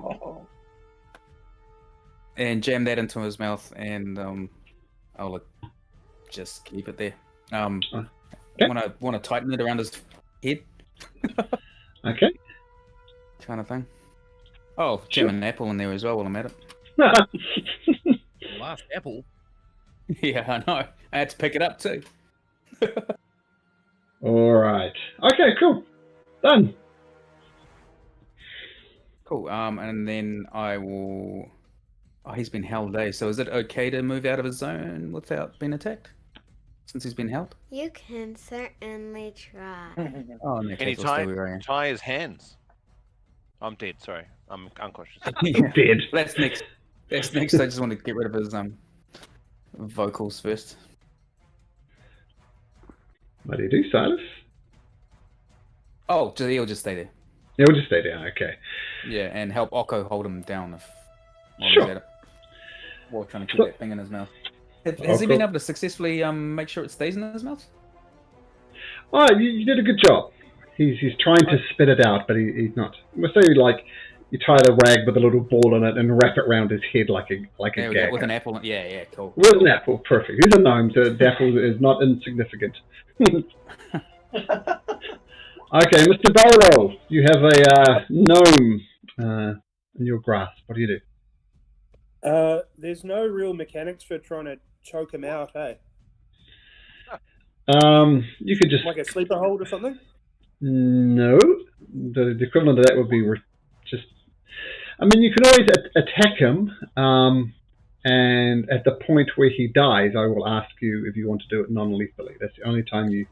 And jam that into his mouth, and I'll just keep it there. Okay. Want to tighten it around his head. Okay. Kind of thing. Oh, jam an apple in there as well while I'm at it. Last apple. Yeah, I know. I had to pick it up too. All right. Okay, cool. Done. Cool. And then I will. Oh, he's been held, eh? So is it okay to move out of his zone without being attacked? Since he's been held? You can certainly try. Oh, in that Can you case, I'll stay where I am. tie his hands? I'm dead. Sorry, I'm unconscious. Yeah. Dead. That's next. That's next. I just want to get rid of his vocals first. What do you do, Silas? Oh, he'll just stay there. Yeah, we'll just stay down. Okay. Yeah, and help Okko hold him down while Sure. he's at it. While trying to keep that thing in his mouth. Has he been able to successfully make sure it stays in his mouth? Oh, you did a good job. He's trying to spit it out, but he's not. We'll say like you tie a rag with a little ball in it and wrap it around his head like a There we gag. go, with an apple. Yeah, cool. With an apple, perfect. He's a gnome, so the apple is not insignificant. Okay, Mr. Bolo, you have a gnome in your grasp. What do you do? There's no real mechanics for trying to choke him out, hey? You could just... Like a sleeper hold or something? No. The equivalent of that would be just... I mean, you can always attack him, and at the point where he dies, I will ask you if you want to do it non-lethally. That's the only time you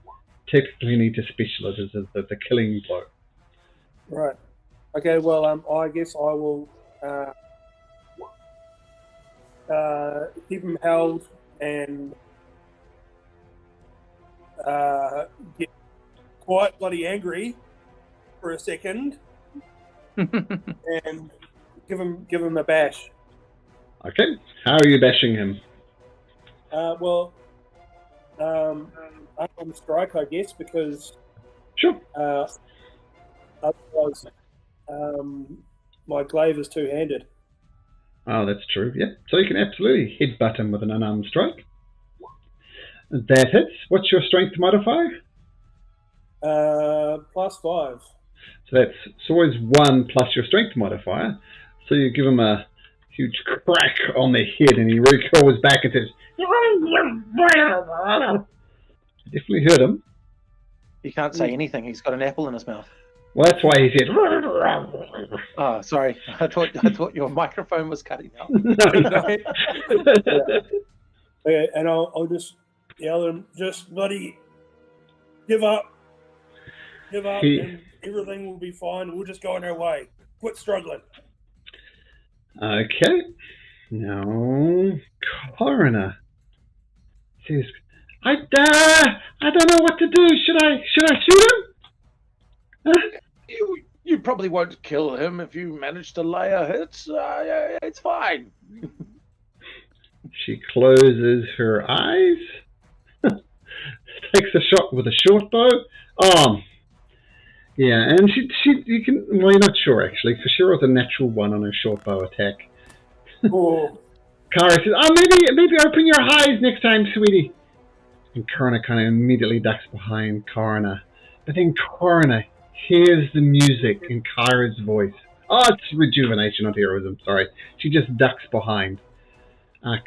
technically need to specialize is the killing blow. Right. Okay, well, I guess I will keep him held and get quite bloody angry for a second and give him a bash. Okay. How are you bashing him? I'm strike, I guess, because Sure. otherwise my glaive is two-handed. Oh, that's true. Yeah. So you can absolutely headbutt him with an unarmed strike. That hits. What's your strength modifier? +5. So it's always 1 plus your strength modifier. So you give him a huge crack on the head and he recoils back and says, definitely hurt him. He can't say anything. He's got an apple in his mouth. Well, that's why he said, Oh, sorry. I thought your microphone was cutting out. Okay, and I'll just yell at him, just bloody give up, and everything will be fine. We'll just go on our way. Quit struggling. Okay. Now, Coroner says, I don't know what to do. Should I shoot him? You probably won't kill him if you manage to lay a hit. It's fine. She closes her eyes, takes a shot with a short bow. Yeah, and you can. Well, you're not sure actually, because she rolls a natural 1 on her short bow attack. Oh. Kara says, maybe open your eyes next time, sweetie. And Coroner kind of immediately ducks behind Coroner. But then Coroner hears the music in Kyra's voice. Oh, it's rejuvenation, not heroism, sorry. She just ducks behind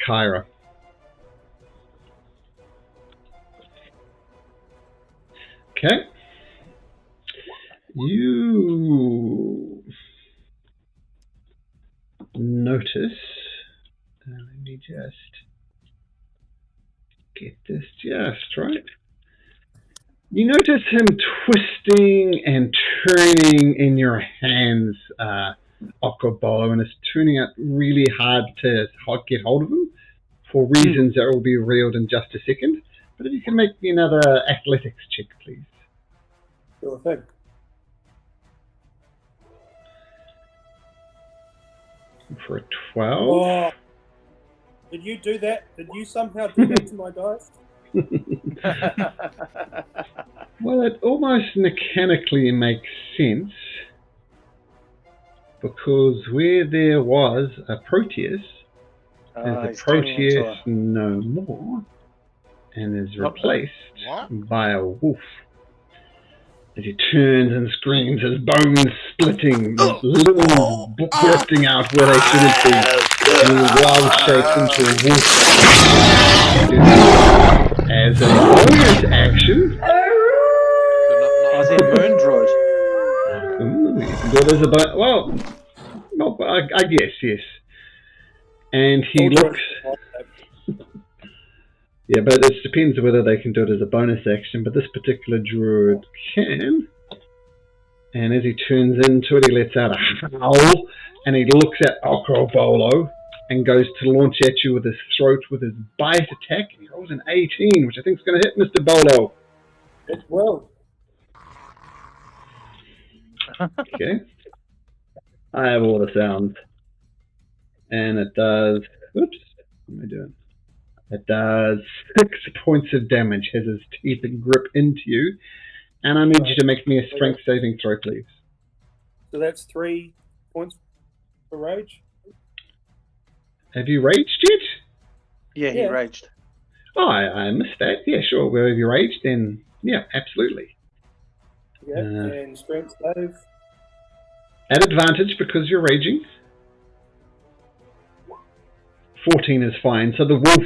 Kyra. Okay. You notice, let me just get this just right. You notice him twisting and turning in your hands, Okobolo, and it's turning out really hard to get hold of him for reasons that will be revealed in just a second. But if you can make me another athletics check, please. Sure thing. For a 12. Oh, did you do that? Did you somehow do that to my dice? Well, it almost mechanically makes sense, because where there was a Proteus, there's a Proteus no more, and is replaced by a wolf. As he turns and screams, his bones splitting, his limbs bursting out where they shouldn't be, and he wild shapes into a wolf. As a bonus action, I said Moondroid. you can do it as a well, no, I guess, yes. And he looks... Yeah, but it depends whether they can do it as a bonus action, but this particular druid can. And as he turns into it, he lets out a howl, and he looks at Okobolo and goes to launch at you with his throat with his bite attack. He rolls an 18, which I think is going to hit Mr. Bolo. It will. Okay. I have all the sounds. And it does... Oops. What am I doing? It does 6 points of damage as his teeth grip into you. And I need you to make me a strength saving throw, please. So that's 3 points for rage? Have you raged yet? Yeah, he raged. Oh, I missed that. Yeah, sure. Well, if you raged, then yeah, absolutely. Yeah, and strength save? At advantage because you're raging. 14 is fine. So the wolf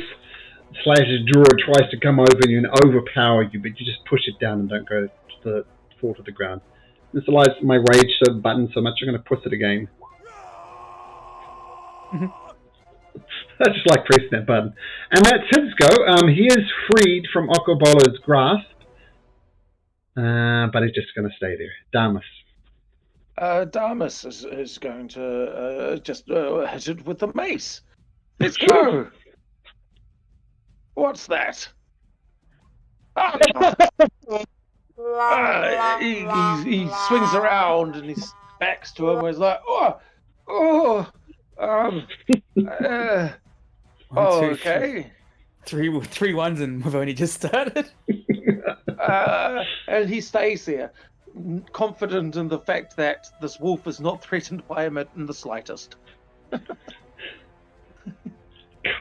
/ druid tries to come over you and overpower you, but you just push it down and don't go to fall to the ground. This allows my rage button so much I'm going to push it again. I just like pressing that button. And that's his go. He is freed from Okobolo's grasp, but he's just going to stay there. Damus. Damus is going to just hit it with the mace. Let's go. What's that? He swings around and he backs to him. He's like, okay. Three ones and we've only just started. And he stays there, confident in the fact that this wolf is not threatened by him in the slightest.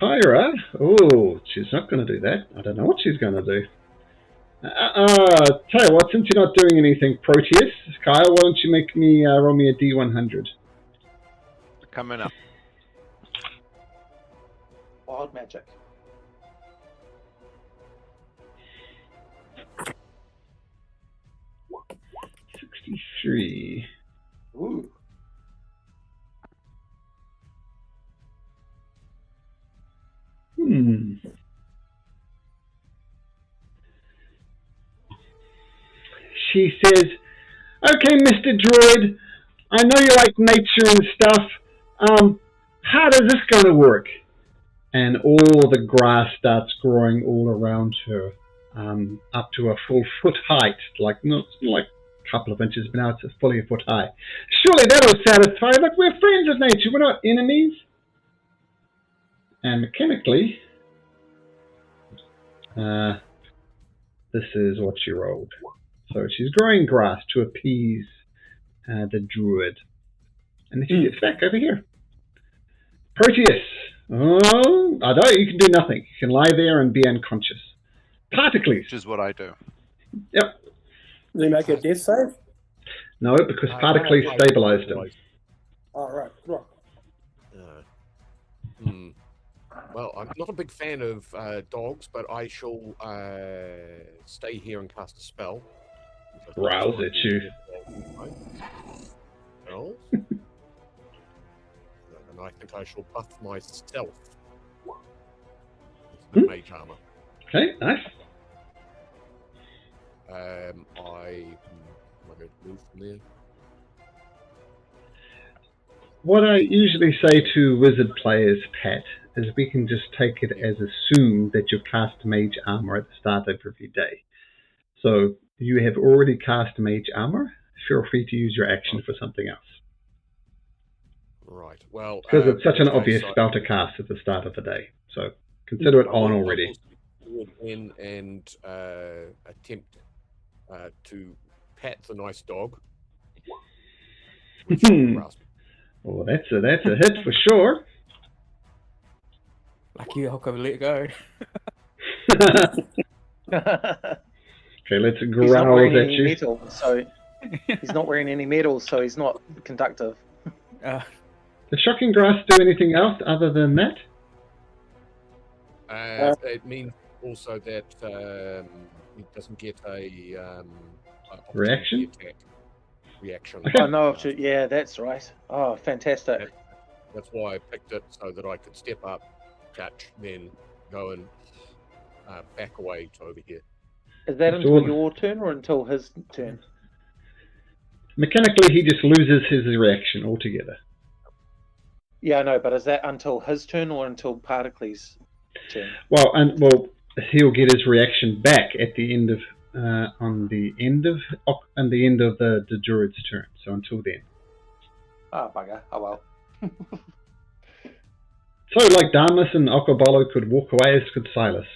Kyra? Oh, she's not going to do that. I don't know what she's going to do. Tell you what, since you're not doing anything, Proteus, Kyra, why don't you make me roll me a D100? Coming up. Wild magic. $63. Ooh. She says, okay, Mr. Droid, I know you like nature and stuff. How does this going to work? And all the grass starts growing all around her, up to a full foot height, like not like a couple of inches, but now it's fully a foot high. Surely that'll satisfy. Look, we're friends of nature, we're not enemies. And mechanically, this is what she rolled. So she's growing grass to appease the druid. And then she gets back over here. Proteus! Oh, I don't. You can do nothing. You can lie there and be unconscious. Particles. Which is what I do. Yep. Does he make a death save? No, because Particles stabilized him. Oh, right. Well, I'm not a big fan of dogs, but I shall stay here and cast a spell. Rouse at you. Well, and I think I shall buff myself. Mage armor. Okay, nice. am I going to move from there? What I usually say to wizard players, Pat, is we can just take it as assumed that you cast mage armor at the start of every day. So you have already cast mage armor. Feel free to use your action for something else. Right. Well, because it's such an obvious spell to cast at the start of the day. So consider it on already. In and attempt to pat the nice dog. Well, that's a hit for sure. Lucky I'll go let it go. Okay, let's He's not growl wearing at any you. metal, so he's not wearing any metal, so he's not conductive. Does shocking grass do anything else other than that? It means also that it doesn't get a reaction. Reaction. Okay. Oh no! Yeah, that's right. Oh, fantastic. That's why I picked it, so that I could step up, touch, then go and back away to over here. Is that until your turn or until his turn? Mechanically, he just loses his reaction altogether. Yeah, I know, but is that until his turn or until Particles' turn? Well, he'll get his reaction back at the end of the end of the druid's turn. So until then. Oh bugger! Oh well. So, like Damus and Okobolo could walk away, as could Silas.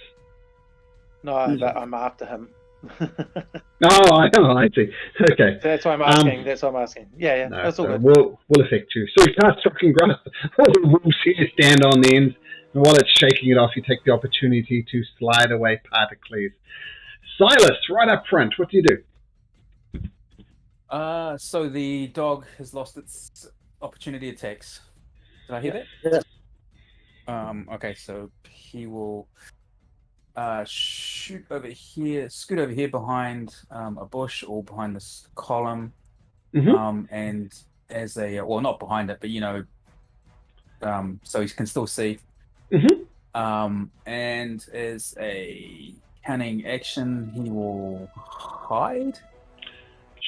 No, but I'm after him. Oh, I know. I see. Okay. That's why I'm asking. That's why I'm asking. Yeah. No, That's all good. Will affect you. So you cast shocking grasp. All the wolves here stand on the end, and while it's shaking it off, you take the opportunity to slide away Particles. Silas, right up front. What do you do? So the dog has lost its opportunity attacks. Did I hear that? Yeah. Okay, so he will scoot over here behind a bush or behind this column, and as a not behind it, but so he can still see. And as a cunning action, he will hide.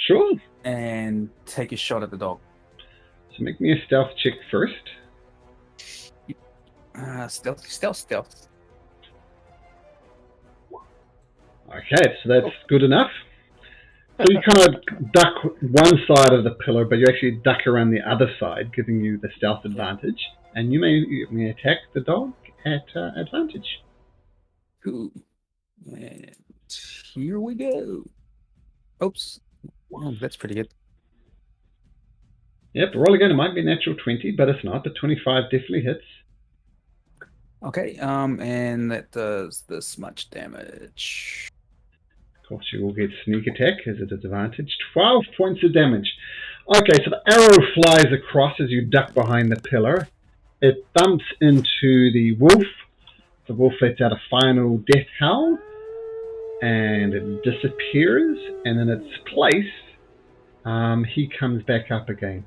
Sure. And take a shot at the dog. So make me a stealth check first. Stealth. Okay, so that's good enough. So you kind of duck one side of the pillar, but you actually duck around the other side, giving you the stealth advantage. And you may attack the dog at advantage. Cool. And here we go. Oops. Oh, that's pretty good. Yep, roll again. It might be natural 20, but it's not. The 25 definitely hits. Okay, and that does this much damage. Of course, you will get sneak attack as a disadvantage. 12 points of damage. Okay, so the arrow flies across as you duck behind the pillar. It bumps into the wolf. The wolf lets out a final death howl, and it disappears. And in its place, he comes back up again.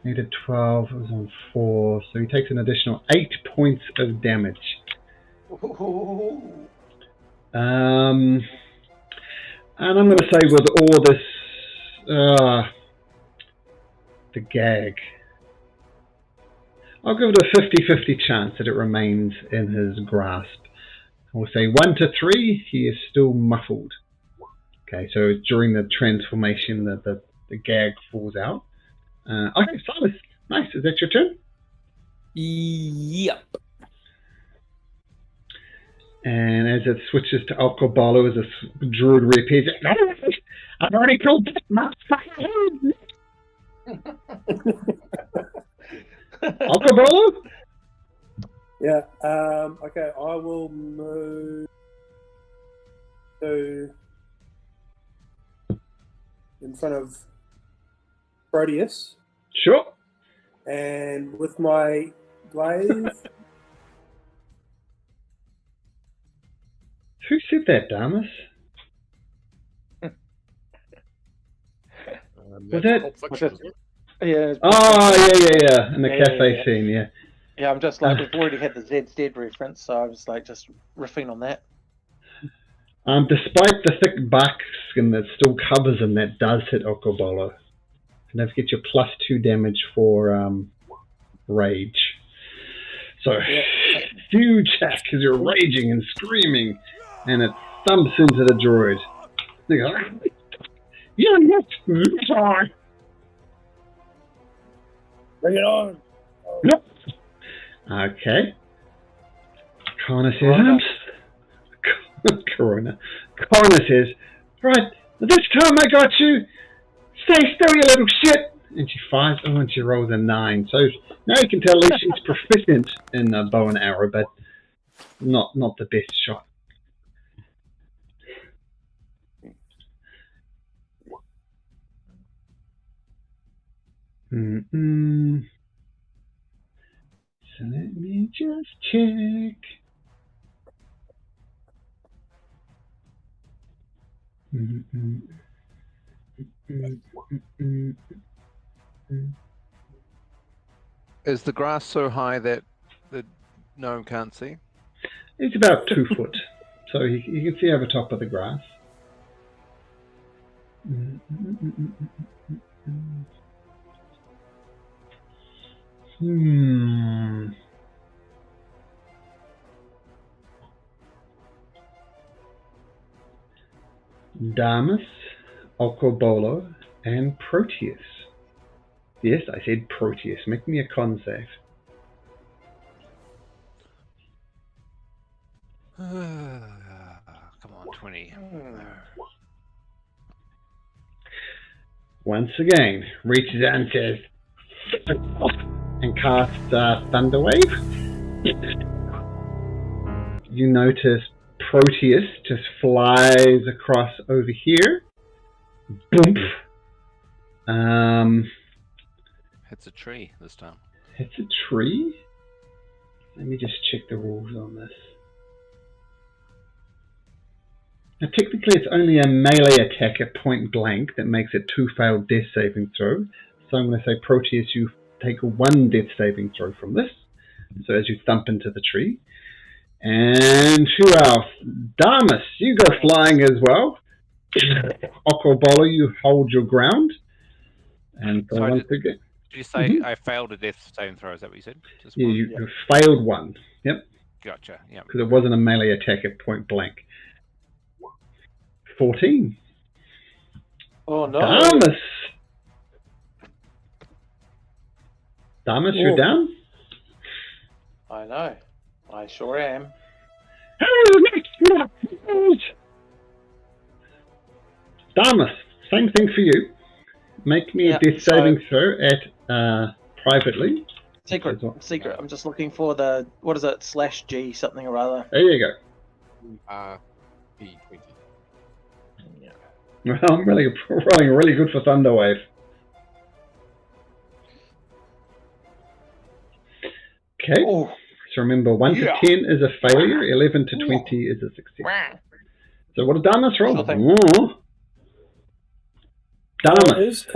He did 12, it was on 4, so he takes an additional 8 points of damage. And I'm going to say with all this, the gag, I'll give it a 50-50 chance that it remains in his grasp. I will say 1 to 3, he is still muffled. Okay, so during the transformation, the gag falls out. Okay, Silas, nice. Is that your turn? Yep. And as it switches to Alcobalo, as a druid reappears, I've already killed that motherfucker. Alcobalo? Yeah. Okay, I will move to in front of Proteus. Sure. And with my glaive. Who said that, Damus? Was that? Yeah. Oh, yeah. In the cafe scene, yeah. Yeah, I'm just like, we've already had the ZZ reference, so I was like just riffing on that. Despite the thick bark skin that still covers him, that does hit Okobolo. And don't forget your +2 damage for rage. So, huge attack as you're raging and screaming, and it thumps into the droid. They go, you're not sorry. Bring it on. Nope. Okay. Connor says, Corona. Connor says, right, this time I got you. Stay still, you little shit. And she fires, and she rolls a 9. So now you can tell at least she's proficient in bow and arrow, but not the best shot. So let me just check. Is the grass so high that the gnome can't see? It's about 2 foot, so you can see over top of the grass. Damus, Okobolo, and Proteus. Yes, I said Proteus. Make me a con save. Come on, 20. Once again, reaches out and says, and casts Thunderwave. You notice Proteus just flies across over here. Boom. Hits a tree this time. Hits a tree? Let me just check the rules on this. Now, technically, it's only a melee attack at point blank that makes it 2 failed death saving throw. So I'm going to say, Proteus, you take 1 death saving throw from this. So as you thump into the tree. And who else? Damus, you go flying as well. Okobolo, you hold your ground. And so once again. Did you say I failed a death saving throw? Is that what you said? Just yeah, you failed 1. Yep. Gotcha. Yeah. Because it wasn't a melee attack at point blank. 14. Oh no. Damus, you're down? I know. I sure am. Damus, same thing for you. Make me a death saving throw at privately. Secret. I'm just looking for the, what is it, /G something or other. There you go. P20. Well, I'm rolling really good for Thunderwave. Okay. Oh. So remember, 1 to 10 is a failure, 11 to 20 is a success. So what did Damus roll? Damus,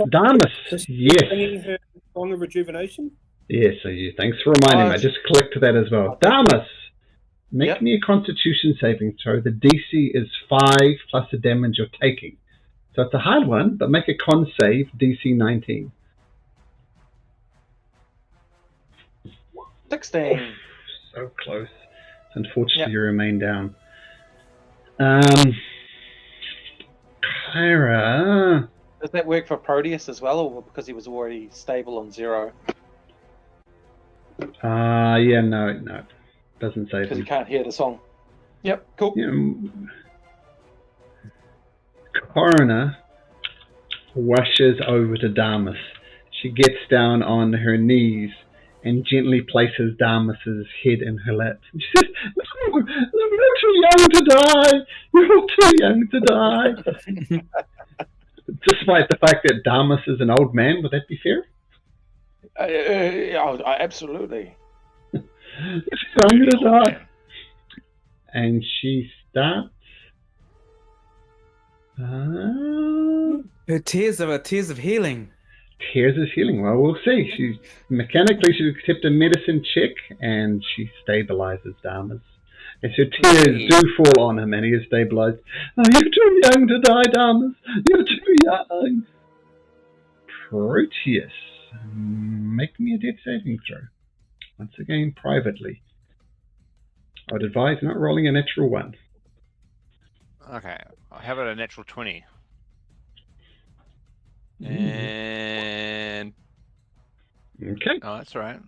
yes. Her Song of Rejuvenation? Yes, so thanks for reminding me. I just clicked that as well. Damus, make me a Constitution saving throw. The DC is 5 plus the damage you're taking. So it's a hard one, but make a con save, DC 19. 16. So close. Unfortunately, you remain down. Kyra. Does that work for Proteus as well, or because he was already stable on 0? Yeah, no. Doesn't save Because him. he can't hear the song. Yep, cool. Yeah. Coroner rushes over to Damus. She gets down on her knees and gently places Damus's head in her lap. She says, "No, you're too young to die. You're too young to die." Despite the fact that Damus is an old man, would that be fair? Absolutely. You're too young to die. And she starts. Her tears of healing. Tears is healing. Well, we'll see. She's accepted a medicine check, and she stabilizes Damus. Yes, your tears do fall on him, and he is stabilized. Oh, you're too young to die, Damas. You're too young. Proteus, make me a death saving throw. Once again, privately. I would advise not rolling a natural 1. Okay. How about a natural 20? And okay. Oh, that's all right.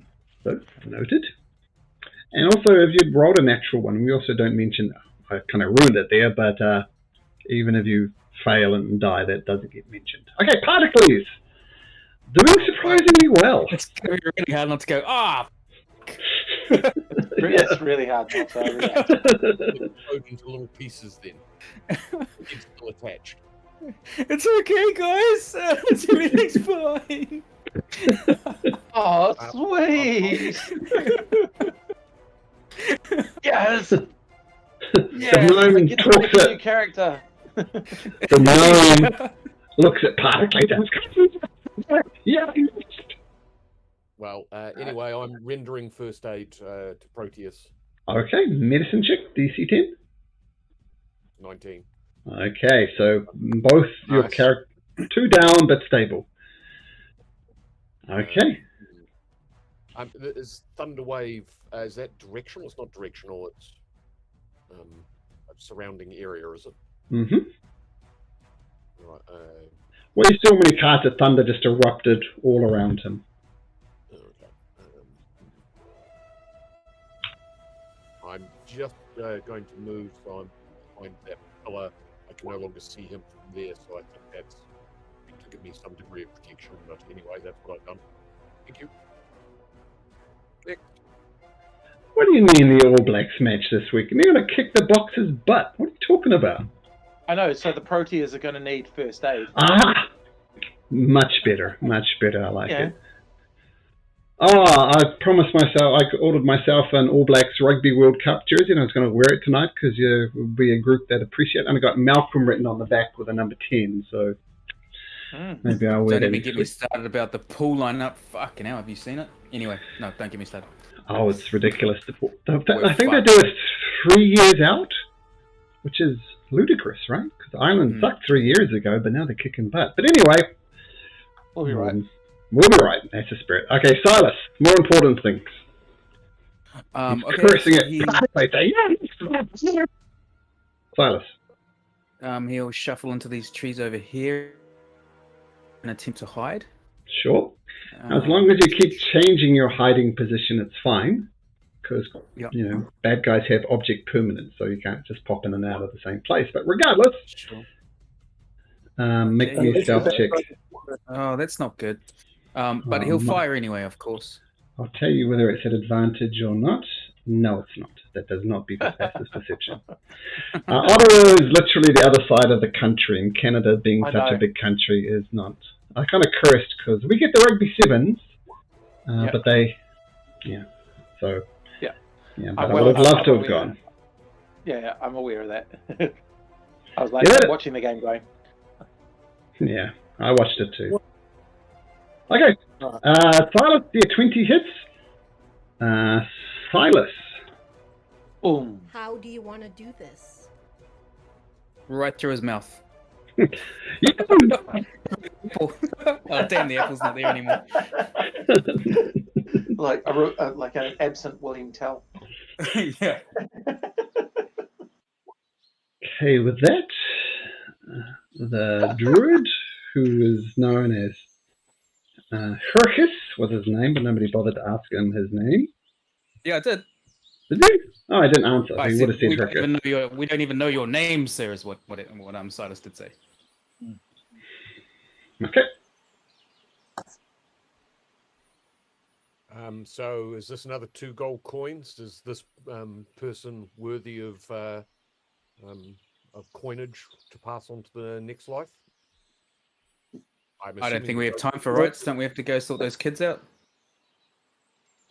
So noted. And also, if you'd rolled a natural 1, we also don't mention. I kind of ruined it there, but even if you fail and die, that doesn't get mentioned. Okay, Particles, doing surprisingly well. It's gonna be really hard not to go. It's really hard not to react. Broken into little pieces then. It's still attached. It's okay, guys. Everything's fine. Oh, sweet. Yes. Yeah, I get to make a new character. The gnome looks at Particles and goes, yeah. Well, anyway, I'm rendering first aid to Proteus. Okay, medicine check, DC 10. 19. Okay, so both your Nice. character 2 down but stable. Okay. Is Thunderwave, is that directional? It's not directional, it's a surrounding area, is it? Mm-hmm. Right, Well, you saw many cards of thunder just erupted all around him. okay. I'm just going to move, so I'm behind that pillar. I can no longer see him from there, so I think that's to give me some degree of protection. But anyway, that's what I've done. Thank you. Next. What do you mean the All Blacks match this week? And they're going to kick the Boxers' butt. What are you talking about? I know, so the Proteas are going to need first aid. Ah! Much better. Much better. I like Yeah. it. I promised myself, I ordered myself an All Blacks Rugby World Cup jersey, and I was going to wear it tonight because you would be a group that appreciate it. And I got Malcolm written on the back with a number 10, so maybe I'll wear Don't that. even get me started about the pool lineup. Fucking hell, have you seen it? Anyway, no, don't get me started. Oh, it's ridiculous. I think they do it 3 years out, which is ludicrous, right? Because Ireland sucked 3 years ago, but now they're kicking butt. But anyway, We'll be right. We'll be right. That's the spirit. Okay, Silas. More important things. Okay, Cursing so it. Silas. He'll shuffle into these trees over here and attempt to hide. Sure. As long as you keep changing your hiding position, it's fine. Because, you know, bad guys have object permanence, so you can't just pop in and out of the same place. But regardless, make me a stealth check. Oh, that's not good. But he'll fire anyway, of course. I'll tell you whether it's at advantage or not. No, it's not. That does not beat the fastest perception. Ottawa is literally the other side of the country, and Canada, being such a big country, is not. I kind of cursed because we get the rugby sevens, but they, so. Yeah, but I would have loved to have gone. Yeah, I'm aware of that. I was like watching the game going. Yeah, I watched it too. Okay, Silas, 20 hits. Silas. Boom. How do you want to do this? Right through his mouth. Yeah. Oh, damn, the apple's not there anymore. like an absent William Tell. Yeah. Okay, with that, the druid, who is known as Hercus, was his name, but nobody bothered to ask him his name. Yeah, I did. Did you? Oh, I didn't answer. He would have said Hercus. We don't even know your name, sir, is what Silas did say. Okay. So is this another 2 gold coins? Is this person worthy of coinage to pass on to the next life? I don't think we have time for rights. Don't we have to go sort those kids out?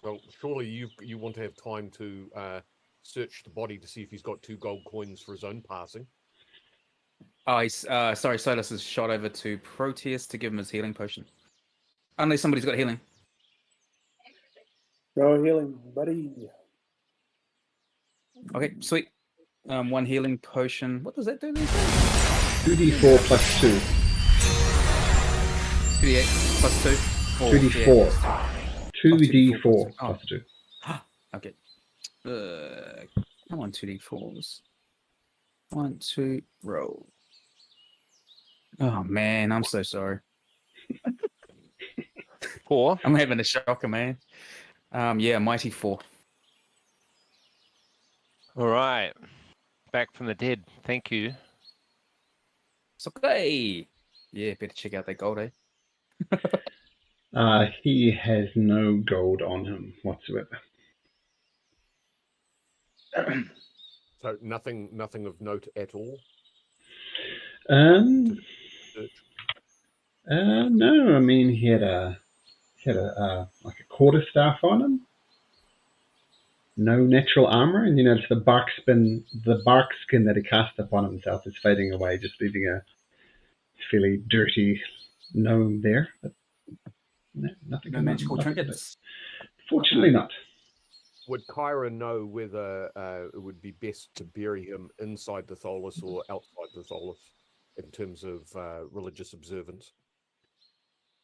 Well, surely you want to have time to search the body to see if he's got 2 gold coins for his own passing. Oh, he's sorry. Silas has shot over to Proteus to give him his healing potion. Unless somebody's got healing. No healing, buddy. Okay, sweet. 1 healing potion. What does that do? 2d4 plus 2. 2d8 plus 2. 2d4. 2d4 Oh. plus 2. Okay. Come on, 2d4s. 1, 2, roll. Oh man, I'm so sorry. 4. I'm having a shocker, man. Yeah, mighty 4. All right. Back from the dead. Thank you. It's okay. Yeah, better check out that gold, eh? He has no gold on him whatsoever. So nothing of note at all. No, I mean he had a like a quarterstaff on him. No natural armor, and you notice the bark skin that he cast upon himself is fading away, just leaving a fairly dirty gnome there. But no, nothing. No magical trinkets. Fortunately, not. Would Kyra know whether it would be best to bury him inside the Tholus or outside the Tholus in terms of religious observance?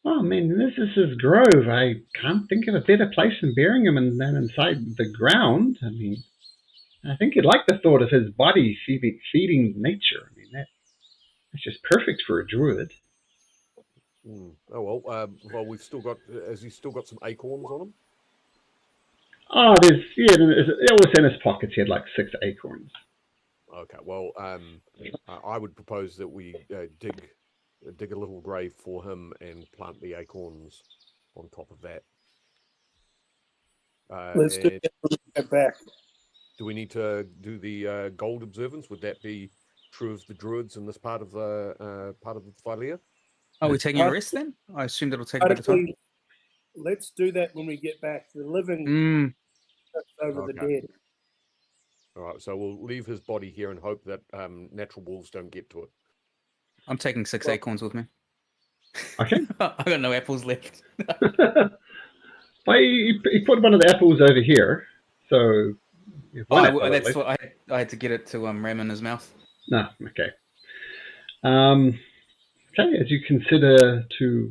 Oh, man, this is his grove. I can't think of a better place than burying him than inside the ground. I mean, I think he'd like the thought of his body feeding nature. I mean, that's just perfect for a druid. Oh, well, we've still got... Has he still got some acorns on him? Oh, it was in his pockets. He had like 6 acorns. Okay, well, I would propose that we dig a little grave for him and plant the acorns on top of that. Let's do that when we get back. Do we need to do the gold observance? Would that be true of the druids in this part of the Thylia? Are we taking a rest then? I assume that'll take a bit of time. Let's do that when we get back. The living over the dead. All right, so we'll leave his body here and hope that natural wolves don't get to it. I'm taking 6 acorns with me. Okay. I got no apples left. Well, he put one of the apples over here, so that's what I had to get it to ram in his mouth. No, okay. Okay, as you consider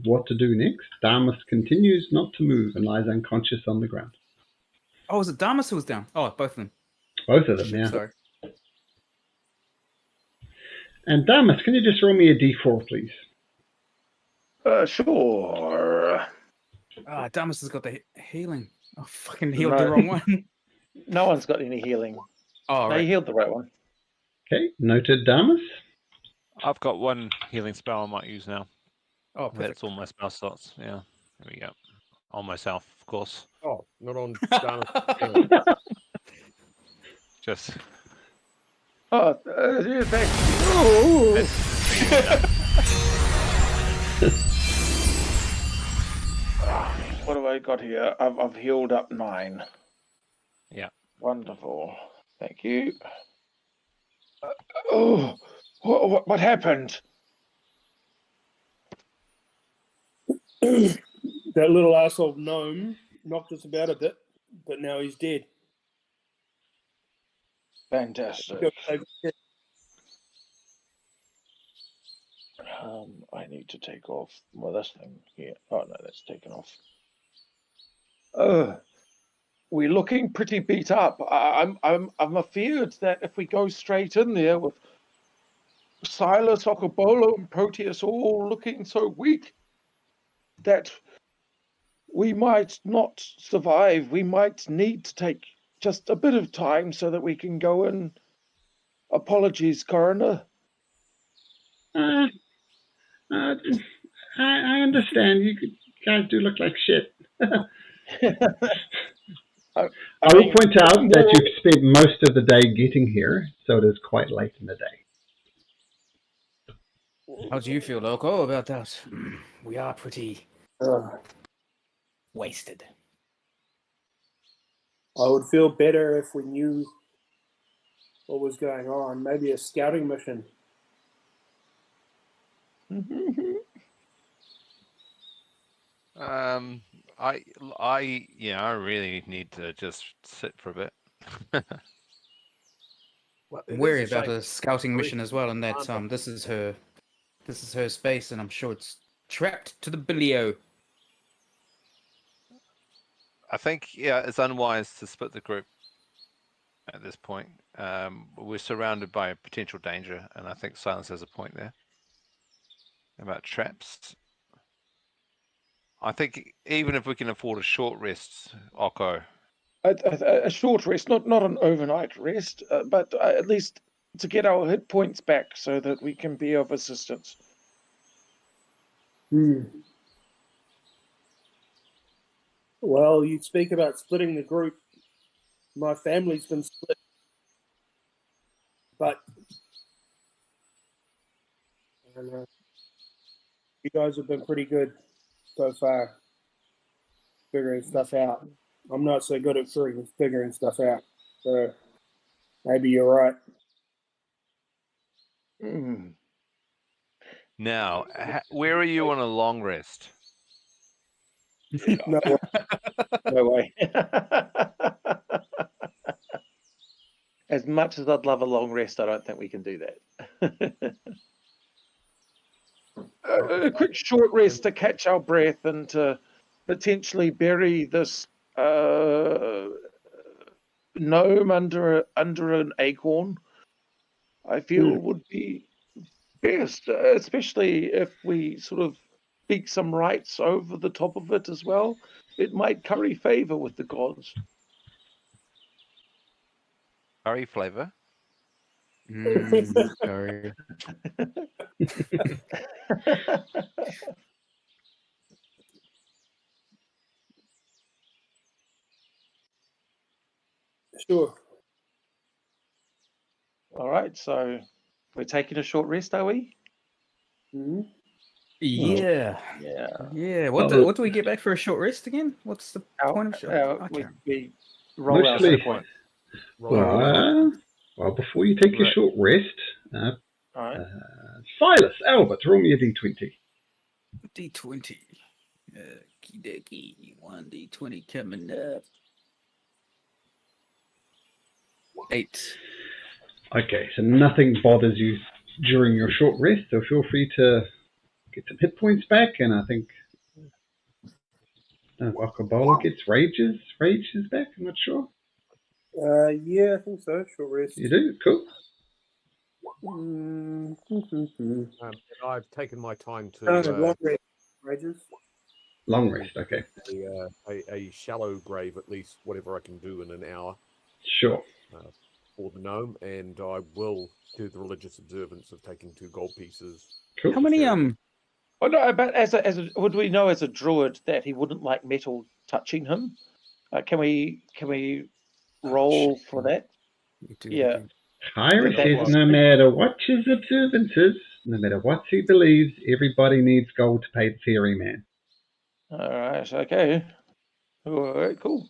what to do next, Damas continues not to move and lies unconscious on the ground. Oh, was it Damas who was down? Oh, both of them. Both of them, yeah. Sorry. And Damas, can you just roll me a d4, please? Sure. Damas has got the healing. Oh, fucking healed the wrong one. No one's got any healing. Oh, no, right. You healed the right one. Okay, noted, Damas. I've got 1 healing spell I might use now. Oh, perfect. That's all my spell slots. Yeah, there we go. On myself, of course. Oh, not on Damas. Just. Oh, yeah, thanks. What have I got here? I've healed up 9. Yeah. Wonderful. Thank you. What happened? That little asshole gnome knocked us about a bit, but now he's dead. Fantastic. I need to take off this thing here. Oh no, that's taken off. We're looking pretty beat up. I'm afeared that if we go straight in there with Silas, Okobolo, and Proteus all looking so weak, that we might not survive. We might need to take just a bit of time so that we can go in. Apologies, Coroner. I understand. You guys do look like shit. I will point out that you've spent most of the day getting here, so it is quite late in the day. How do you feel, Loco, about that? We are pretty wasted. I would feel better if we knew what was going on. Maybe a scouting mission. I really need to just sit for a bit. Well, I'm it wary is a about shame. a scouting mission as well, and that Commander. this is her space, and I'm sure it's trapped to the billio. I think it's unwise to split the group at this point. We're surrounded by potential danger, and I think Silence has a point there about traps. I think even if we can afford a short rest, Oko. A short rest, not an overnight rest, but at least to get our hit points back so that we can be of assistance. Well, you speak about splitting the group. My family's been split, but I don't know. You guys have been pretty good so far, figuring stuff out. I'm not so good at figuring stuff out, so maybe you're right. Now, where are you on a long rest? No, No way. As much as I'd love a long rest, I don't think we can do that. A quick short rest to catch our breath and to potentially bury this gnome under an acorn, I feel would be best, especially if we sort of speak some rights over the top of it as well. It might curry favor with the gods. Curry flavor? Sorry. sure. All right, so we're taking a short rest, are we? Mm-hmm. Yeah. What do we get back for a short rest again? What's the point of short? We roll our Mostly. set point. Well, before you take your short rest, All right. Silas, Albert, roll me a d20. D20. Kideki, 1d20 coming up. 8. Okay, so nothing bothers you during your short rest, so feel free to get some hit points back, and I think Wakabolo gets rages back, I'm not sure. Yeah, I think so. Short rest. You do? Cool. I've taken my time to long rest. Rages. Long rest, okay. A shallow grave, at least, whatever I can do in an hour. Sure. For the gnome, and I will do the religious observance of taking 2 gold pieces. Cool. How many Oh no, but as a would we know as a druid that he wouldn't like metal touching him? Can we roll for that? Yeah. Hyrus says no matter what his observances, no matter what he believes, everybody needs gold to pay the ferryman. All right. Okay. All right. Cool.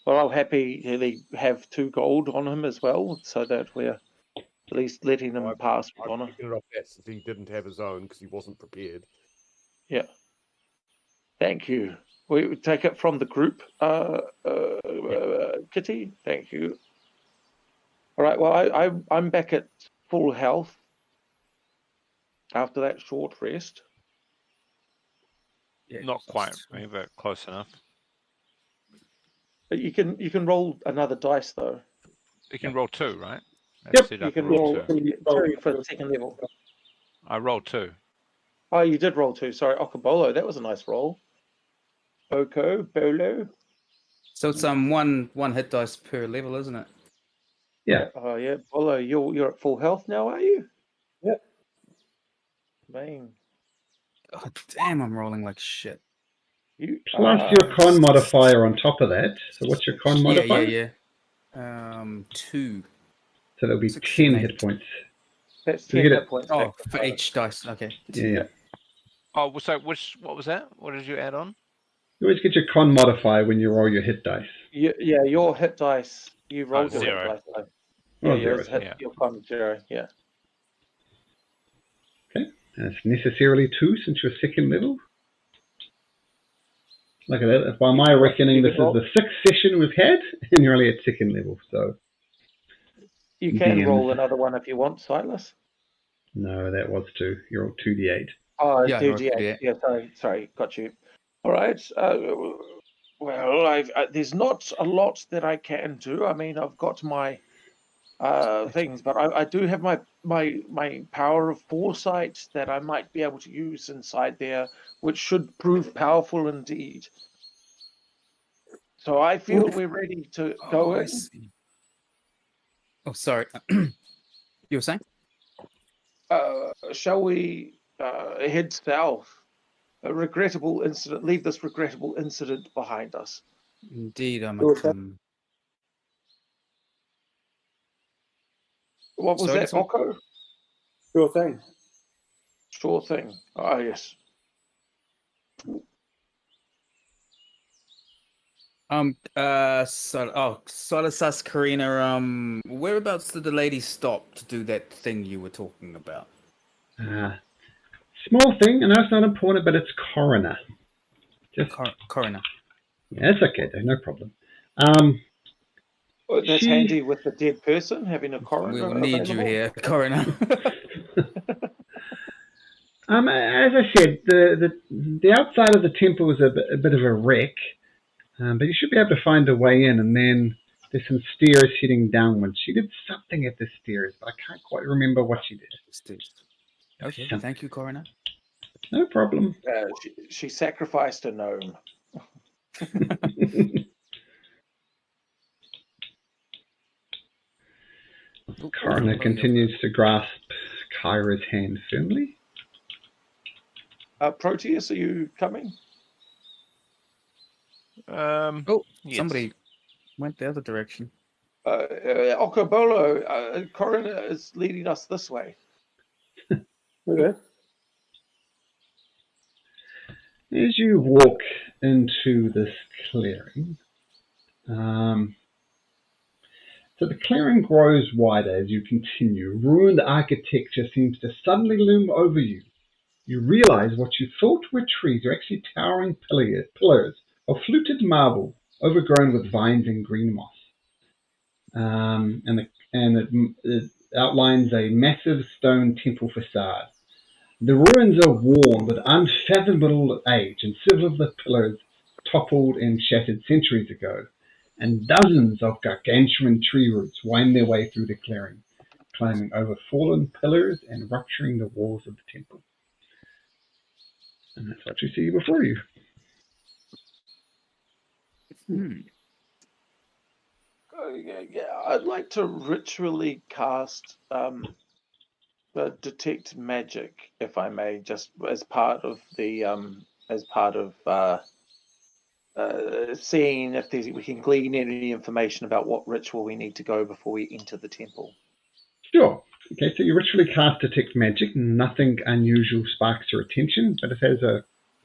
Well, I'll happily have 2 gold on him as well, so that we're at least letting him pass with honor. It off that since he didn't have his own because he wasn't prepared. Yeah. Thank you. We take it from the group, Kitty. Thank you. All right. Well, I'm back at full health after that short rest. Yeah, Not quite, but close enough. But you can roll another dice though. You can roll 2, right? Yep. You can roll 2 for the second level. I rolled 2. Oh, you did roll 2. Sorry, Okabolo. That was a nice roll. Bolo. So it's one hit dice per level, isn't it? Yeah. Oh yeah, Bolo. You're at full health now, are you? Yep. Man. Oh, damn, I'm rolling like shit. Plus your con modifier on top of that. So what's your con modifier? Yeah. 2. So that'll be 6, 10 7, hit points. That's 10 hit points. Oh, for each dice. Okay. Yeah. Oh, so what was that? What did you add on? You always get your con modifier when you roll your hit dice. Yeah, your hit dice. You rolled your 0. hit dice. Your con 0. Yeah. Okay. That's necessarily 2 since you're second level. Look at that. By my reckoning, this is the 6th session we've had, and you're only at second level. So You can DM. roll another one if you want, Silas. No, that was 2. You rolled 2d8. Oh, Yeah, 2d8. Yeah, sorry, got you. All right. Well, there's not a lot that I can do. I mean, I've got my things, but I do have my power of foresight that I might be able to use inside there, which should prove powerful indeed. So I feel we're ready to go in. I see. Oh, sorry. You were saying? Shall we head south? A regrettable incident. Leave this regrettable incident behind us. Indeed, I'm Sure a thing. What was Sorry, that, Oko? Sure thing. Sure thing. Ah, yes. Solasas Karina, whereabouts did the lady stop to do that thing you were talking about? Small thing, I know it's not important, but it's coroner. Just Coroner. Yeah, it's okay though, no problem. That's handy with the dead person, having a coroner We'll need available. you here, coroner. As I said, the outside of the temple is a bit of a wreck, but you should be able to find a way in, and then there's some stairs heading downwards. She did something at the stairs, but I can't quite remember what she did. Okay, thank you, coroner. No problem. She sacrificed a gnome. Coroner continues to grasp Kyra's hand firmly. Proteus, are you coming? Yes. Somebody went the other direction. Okobolo, coroner is leading us this way. Okay. As you walk into this clearing, so the clearing grows wider as you continue. Ruined architecture seems to suddenly loom over you. You realize what you thought were trees are actually towering pillars of fluted marble, overgrown with vines and green moss. And it outlines a massive stone temple facade. The ruins are worn with unfathomable age, and several of the pillars toppled and shattered centuries ago, and dozens of gargantuan tree roots wind their way through the clearing, climbing over fallen pillars and rupturing the walls of the temple. And that's what you see before you. Yeah, I'd like to ritually cast the detect magic, if I may, just as part of the seeing if we can glean any information about what ritual we need to go before we enter the temple. Sure. Okay, so you ritually cast detect magic. Nothing unusual sparks your attention, but it has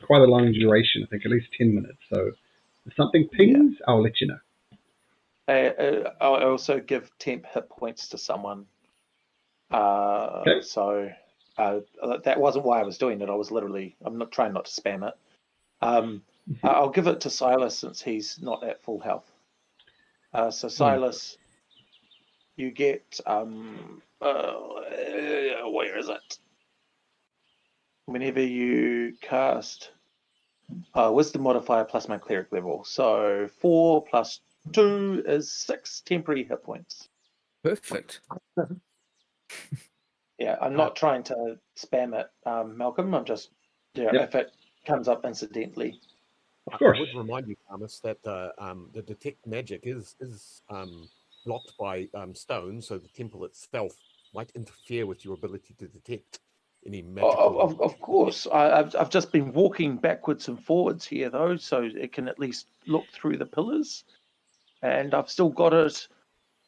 quite a long duration. I think at least 10 minutes. So if something pings, I'll let you know. I also give temp hit points to someone. Okay. So that wasn't why I was doing it. I'm not trying not to spam it. I'll give it to Silas since he's not at full health. So Silas, you get where is it? Whenever you cast wisdom modifier plus my cleric level. So 4 plus 2 is 6 temporary hit points. Perfect. Yeah, I'm not trying to spam it, Malcolm. I'm just if it comes up incidentally. Of course. I would remind you, Thomas, that the detect magic is blocked by stone, so the temple itself might interfere with your ability to detect any magical. Of course, I've just been walking backwards and forwards here though, so it can at least look through the pillars, and I've still got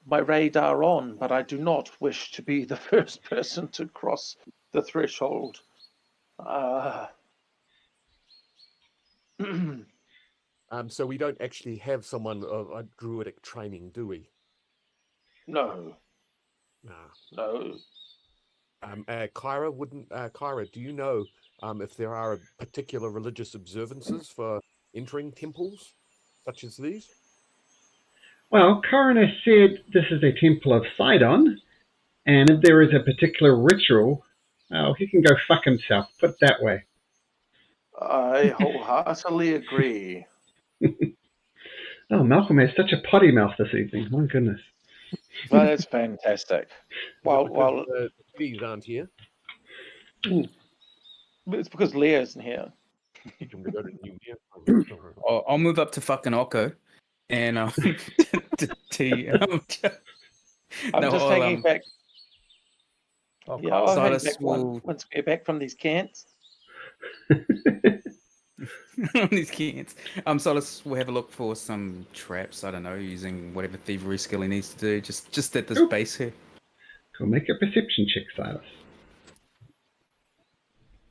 my radar on, but I do not wish to be the first person to cross the threshold. So we don't actually have someone of a druidic training, do we? No. No. Kyra, do you know if there are particular religious observances for entering temples such as these? Well, Coroner said this is a temple of Sidon, and if there is a particular ritual, well, he can go fuck himself, put it that way. I wholeheartedly agree. Oh, Malcolm has such a potty mouth this evening. My goodness. Well, that's fantastic. Well, the kiddies aren't here. It's because Leah isn't here. I'll move up to fucking Occo, and I'm just hanging back. Oh, Yeah, I'll hang Silas back will... once we get back from these cants. On these cans. Silas will have a look for some traps. I don't know, using whatever thievery skill he needs to do. Just at this base here. Go make a perception check, Silas.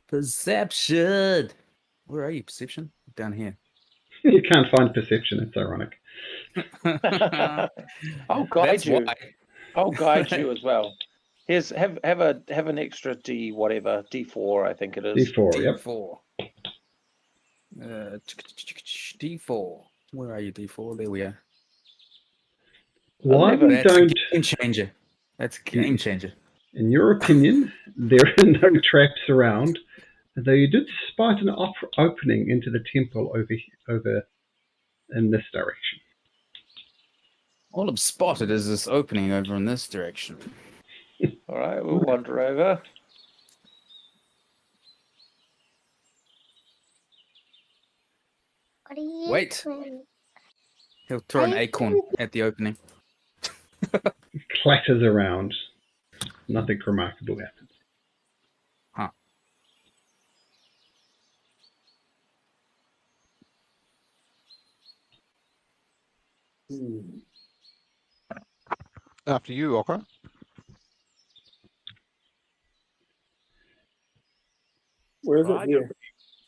Perception. Where are you, perception? Down here. You can't find perception. It's ironic. I'll guide you. Why. I'll guide you as well. Here's have an extra D4, I think it is. D4, yep. D4. D4. Where are you, D4? There we are. Why That's don't... a game changer. That's a game changer. In your opinion, there are no traps around, though you did spot an opening into the temple over in this direction. All I've spotted is this opening over in this direction. All right, we'll wander over. What are you Wait. doing? He'll throw an acorn at the opening. Clatters around. Nothing remarkable happens. Huh. After you, Okra. Where is it here?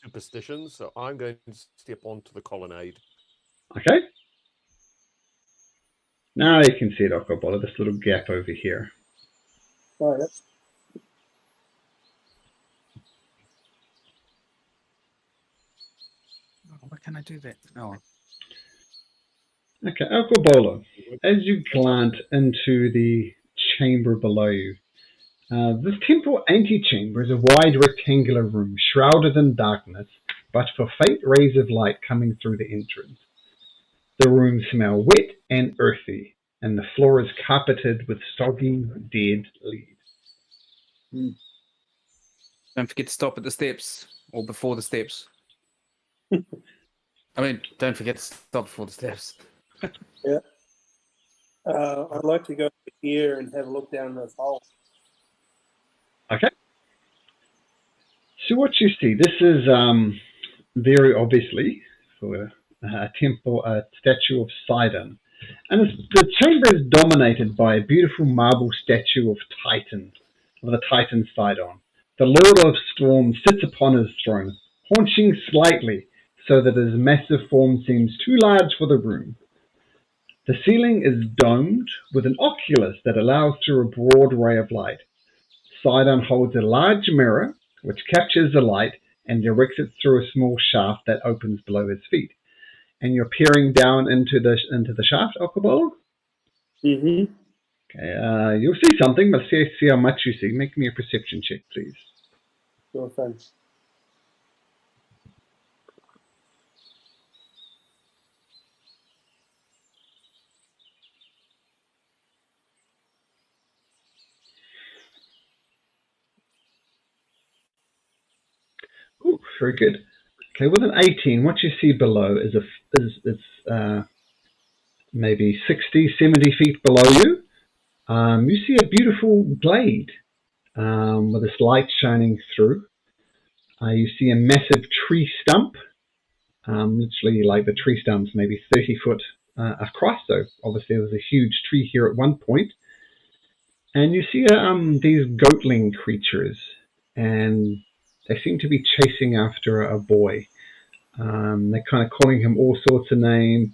Superstitions, so I'm going to step onto the colonnade. Okay. Now you can see it, Okabola, this little gap over here. Oh, that's... Why can't I do that? Oh. Okay, Okabola, as you glance into the chamber below you, this temple antechamber is a wide rectangular room shrouded in darkness, but for faint rays of light coming through the entrance. The room smells wet and earthy, and the floor is carpeted with soggy, dead leaves. Don't forget to stop at the steps, or before the steps. I mean, don't forget to stop before the steps. Yeah. I'd like to go here and have a look down those holes. Okay. So what you see, this is very obviously for a temple, a statue of Sidon. And the chamber is dominated by a beautiful marble statue of Titan, of the Titan Sidon. The Lord of Storm sits upon his throne, haunching slightly so that his massive form seems too large for the room. The ceiling is domed with an oculus that allows through a broad ray of light. Sidon holds a large mirror which captures the light and directs it through a small shaft that opens below his feet. And you're peering down into the shaft, Okabola? Mm-hmm. Okay, you'll see something, but see how much you see. Make me a perception check, please. Sure thing. Ooh, very good. Okay, with an 18, what you see below is maybe 60, 70 feet below you. You see a beautiful glade with this light shining through. You see a massive tree stump, literally like the tree stump's maybe 30 foot across. So obviously there was a huge tree here at one point. And you see these goatling creatures, and they seem to be chasing after a boy. They're kind of calling him all sorts of names,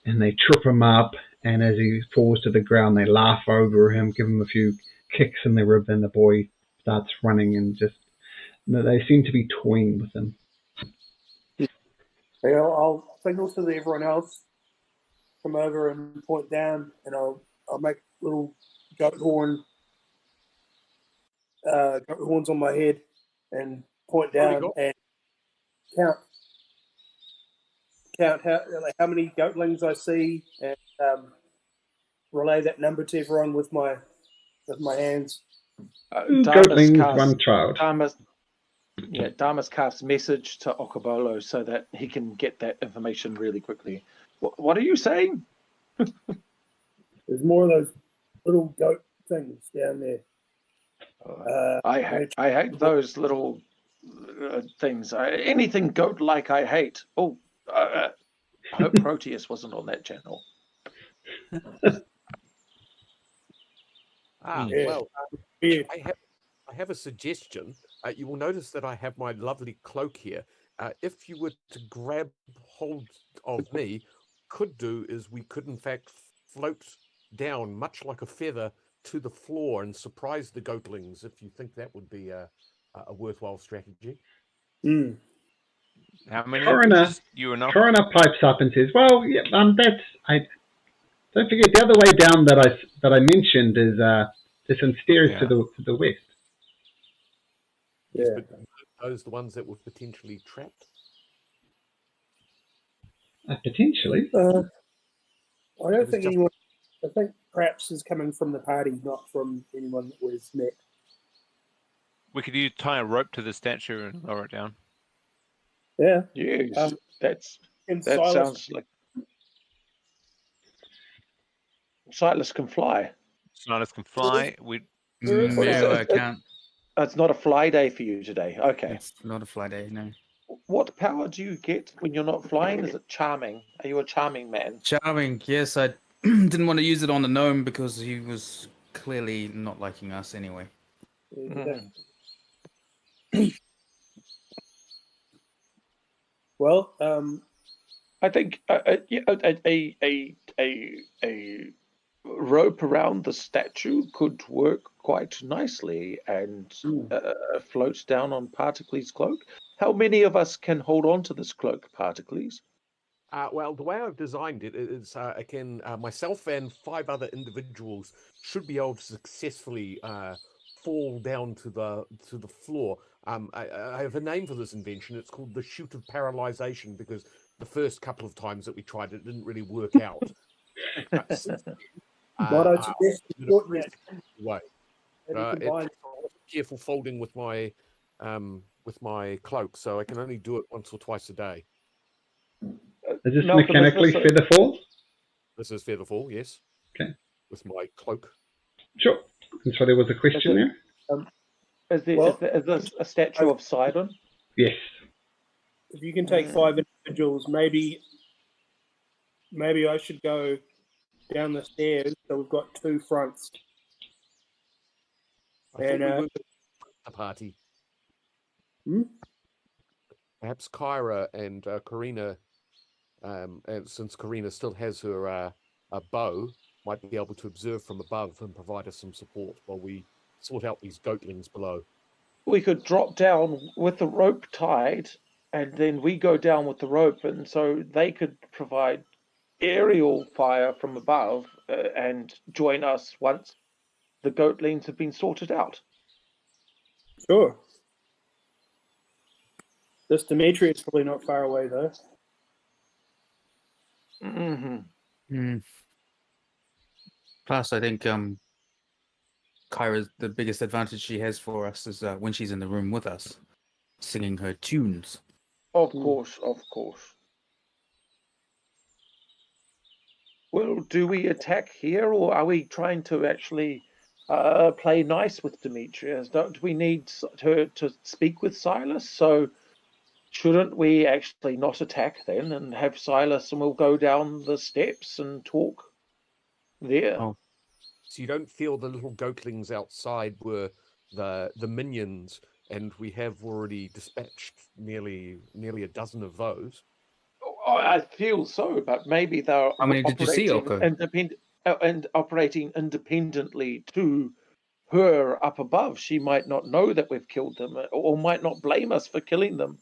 and they trip him up, and as he falls to the ground, they laugh over him, give him a few kicks in the rib, and the boy starts running, and they seem to be toying with him. I'll signal to everyone else come over and point down, and I'll make little goat horns on my head and point down and count how many goatlings I see, and relay that number to everyone with my hands. Goatlings, one child. Damas casts message to Okobolo so that he can get that information really quickly. What are you saying? There's more of those little goat things down there. I hate those little things. Anything goat-like, I hate. Oh, I hope Proteus wasn't on that channel. Well, I have a suggestion. You will notice that I have my lovely cloak here. If you were to grab hold of me, we could in fact float down much like a feather to the floor and surprise the goatlings. If you think that would be a worthwhile strategy. How many? Coroner pipes up and says, "Well, yeah, don't forget the other way down that I mentioned is there's some stairs to the west." Yes, but those the ones that were potentially trapped? Potentially. I don't think anyone. I think perhaps is coming from the party, not from anyone that was met. We could tie a rope to the statue and lower it down. Yeah. Yes, that sounds like Silas can fly. Silas can fly. No, I can't. It's not a fly day for you today. Okay. It's not a fly day, no. What power do you get when you're not flying? Is it charming? Are you a charming man? Charming, yes. I didn't want to use it on the gnome because he was clearly not liking us anyway. Well, I think a rope around the statue could work quite nicely and float down on Particles' cloak. How many of us can hold on to this cloak, Particles? Well, the way I've designed it is myself and 5 other individuals should be able to successfully fall down to the floor. I have a name for this invention. It's called the chute of paralyzation, because the first couple of times that we tried it didn't really work out. What I suggest careful folding with my cloak, so I can only do it once or twice a day. Is this mechanically featherfall? This is featherfall, yes. Okay. With my cloak. Sure. And so there was a question there? Is this a statue of Sidon? Yes. If you can take 5 individuals, maybe I should go down the stairs, so we've got 2 fronts. I think the party. Perhaps Kyra and Karina, and since Karina still has her bow, might be able to observe from above and provide us some support while we sort out these goatlings below. We could drop down with the rope tied, and then we go down with the rope, and so they could provide aerial fire from above and join us once the goatlings have been sorted out. Sure. This Demetrius is probably not far away, though. Plus, I think Kyra's the biggest advantage she has for us is when she's in the room with us, singing her tunes. Of course. Well, do we attack here, or are we trying to actually play nice with Demetrius? Don't we need her to speak with Silas? So shouldn't we actually not attack then and have Silas, and we'll go down the steps and talk there? Oh. So you don't feel the little goatlings outside were the minions, and we have already dispatched nearly a dozen of those. Oh, I feel so, but maybe they're operating independently to her up above. She might not know that we've killed them, or might not blame us for killing them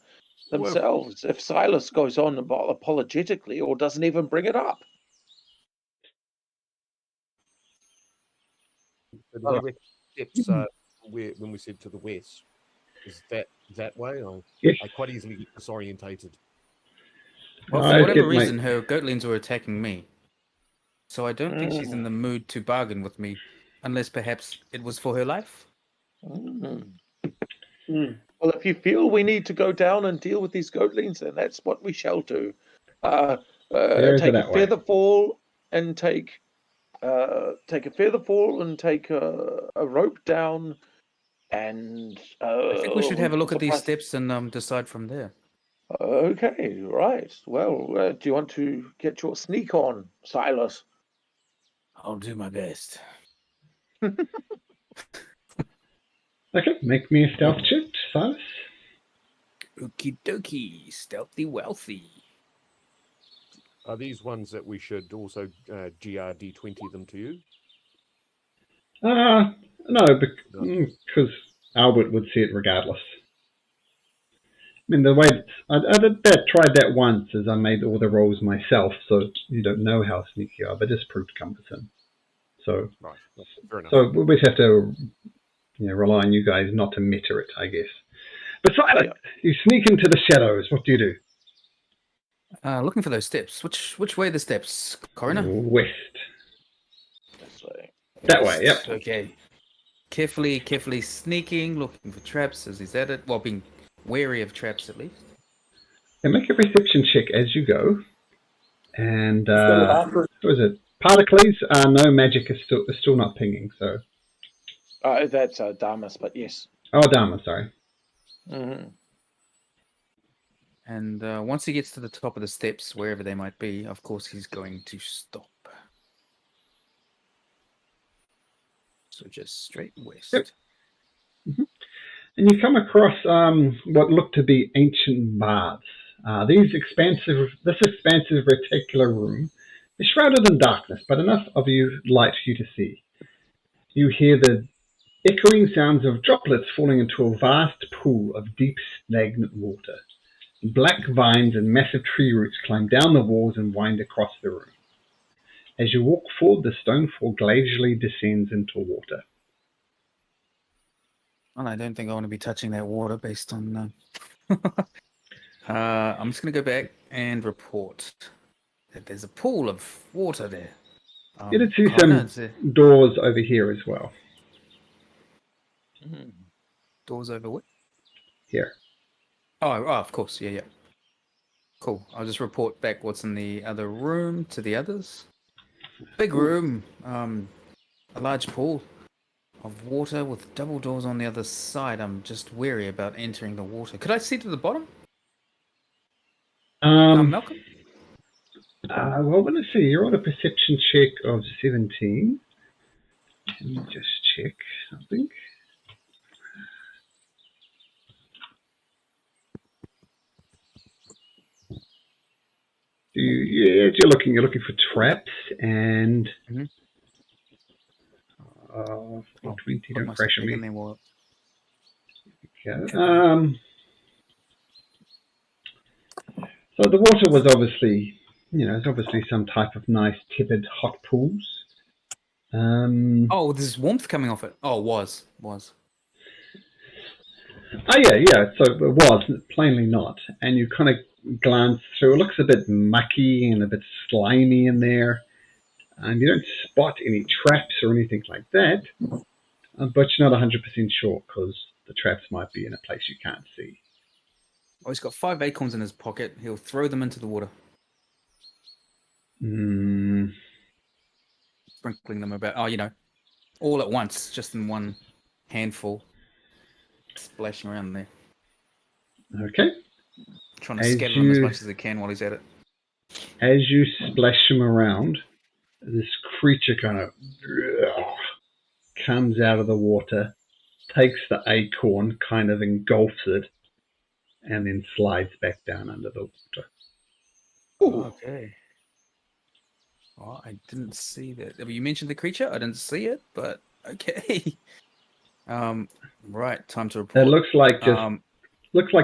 themselves. If Silas goes on apologetically or doesn't even bring it up. So do you reckon steps when we said to the west? Is that way? Yes. I quite easily get disorientated. Well, for whatever reason, her goatlings were attacking me. So I don't think she's in the mood to bargain with me, unless perhaps it was for her life. Well, if you feel we need to go down and deal with these goatlings, then that's what we shall do. Take a feather fall and take a rope down, and I think we should have a look at these steps and decide from there. Okay, right. Well, do you want to get your sneak on, Silas? I'll do my best. Okay, make me a stealth check, Silas. Okie dokie, stealthy wealthy. Are these ones that we should also GRD20 them to you? No, because Albert would see it regardless. I mean, the way I tried that once, as I made all the rolls myself, so you don't know how sneaky you are, but this proved cumbersome. So, right, fair enough. So we just have to, rely on you guys not to mitter it, I guess. But Silas, you sneak into the shadows. What do you do? Looking for those steps. Which way are the steps, Coroner? West. This way. That way, yep. Okay. Carefully sneaking, looking for traps as he's at it. Well, being wary of traps at least. And make a perception check as you go. And what was it? Particles? No, magic is still not pinging. So. That's Damas, but yes. Oh, Damas, sorry. Mm-hmm. And once he gets to the top of the steps, wherever they might be, of course he's going to stop. So just straight west. Yep. Mm-hmm. And you come across what look to be ancient baths. This expansive reticular room is shrouded in darkness, but enough of light for you to see. You hear the echoing sounds of droplets falling into a vast pool of deep, stagnant water. Black vines and massive tree roots climb down the walls and wind across the room. As you walk forward, the stone floor glacially descends into water. Well, I don't think I want to be touching that water based on... I'm just going to go back and report that there's a pool of water there. You did see some doors over here as well. Doors over what? Here. Oh, of course. Yeah. Cool. I'll just report back what's in the other room to the others. Big room. A large pool of water with double doors on the other side. I'm just wary about entering the water. Could I see to the bottom? Malcolm? Well, let's see. You're on a perception check of 17. Let me just check something. You're looking for traps and 20. Don't pressure me. Okay. So the water was obviously, it's obviously some type of nice tepid hot pools. There's warmth coming off it. Oh, was. Oh yeah. So it was plainly not, and you kind of glance through. It looks a bit mucky and a bit slimy in there, and you don't spot any traps or anything like that. But you're not 100% sure because the traps might be in a place you can't see. Oh, he's got 5 acorns in his pocket. He'll throw them into the water. Sprinkling them about. All at once, just in one handful. Splashing around there. Okay. Trying to scatter them as much as he can while he's at it. As you splash him around, this creature kind of comes out of the water, takes the acorn, kind of engulfs it, and then slides back down under the water. Ooh. Okay. Oh, I didn't see that. You mentioned the creature. I didn't see it, but okay. Right. Time to report. It looks like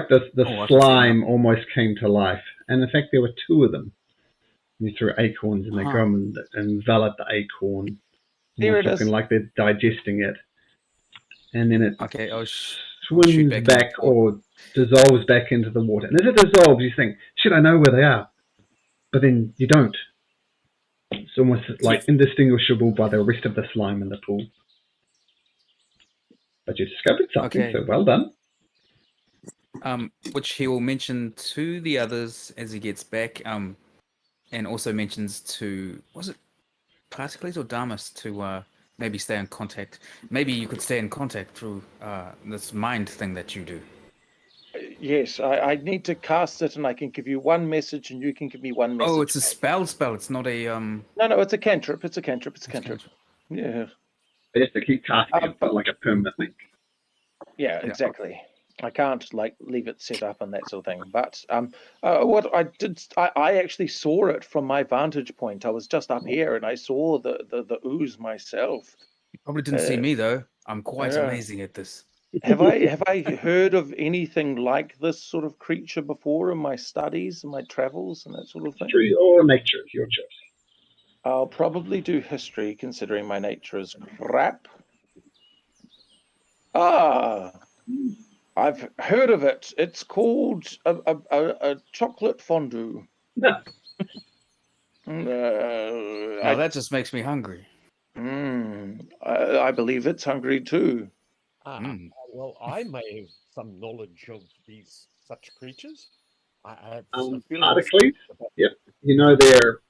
the slime almost came to life, and in fact there were 2 of them. You threw acorns in the ground and enveloped the acorn, almost looking like they're digesting it. And then it swims back or dissolves back into the water. And as it dissolves, you think, shit, I know where they are. But then you don't. It's almost like indistinguishable by the rest of the slime in the pool. But you discovered something, so well done. Which he will mention to the others as he gets back, and also mentions to, was it Particles or Damas to maybe stay in contact. Maybe you could stay in contact through this mind thing that you do. Yes, I need to cast it, and I can give you one message, and you can give me one message. Oh, it's a spell. It's not a No, it's a cantrip. It's a cantrip. Yeah. They have to keep casting it, but like a permanent thing. Yeah, exactly. I can't like leave it set up and that sort of thing. But what I did, I actually saw it from my vantage point. I was just up here, and I saw the ooze myself. You probably didn't see me though. I'm quite amazing at this. Have I heard of anything like this sort of creature before in my studies and my travels and that sort of thing? History or nature, your choice. I'll probably do history, considering my nature is crap. I've heard of it. It's called a chocolate fondue. No. That just makes me hungry. I believe it's hungry too. Well, I may have some knowledge of these such creatures. I have Particles. Yep. You know they're.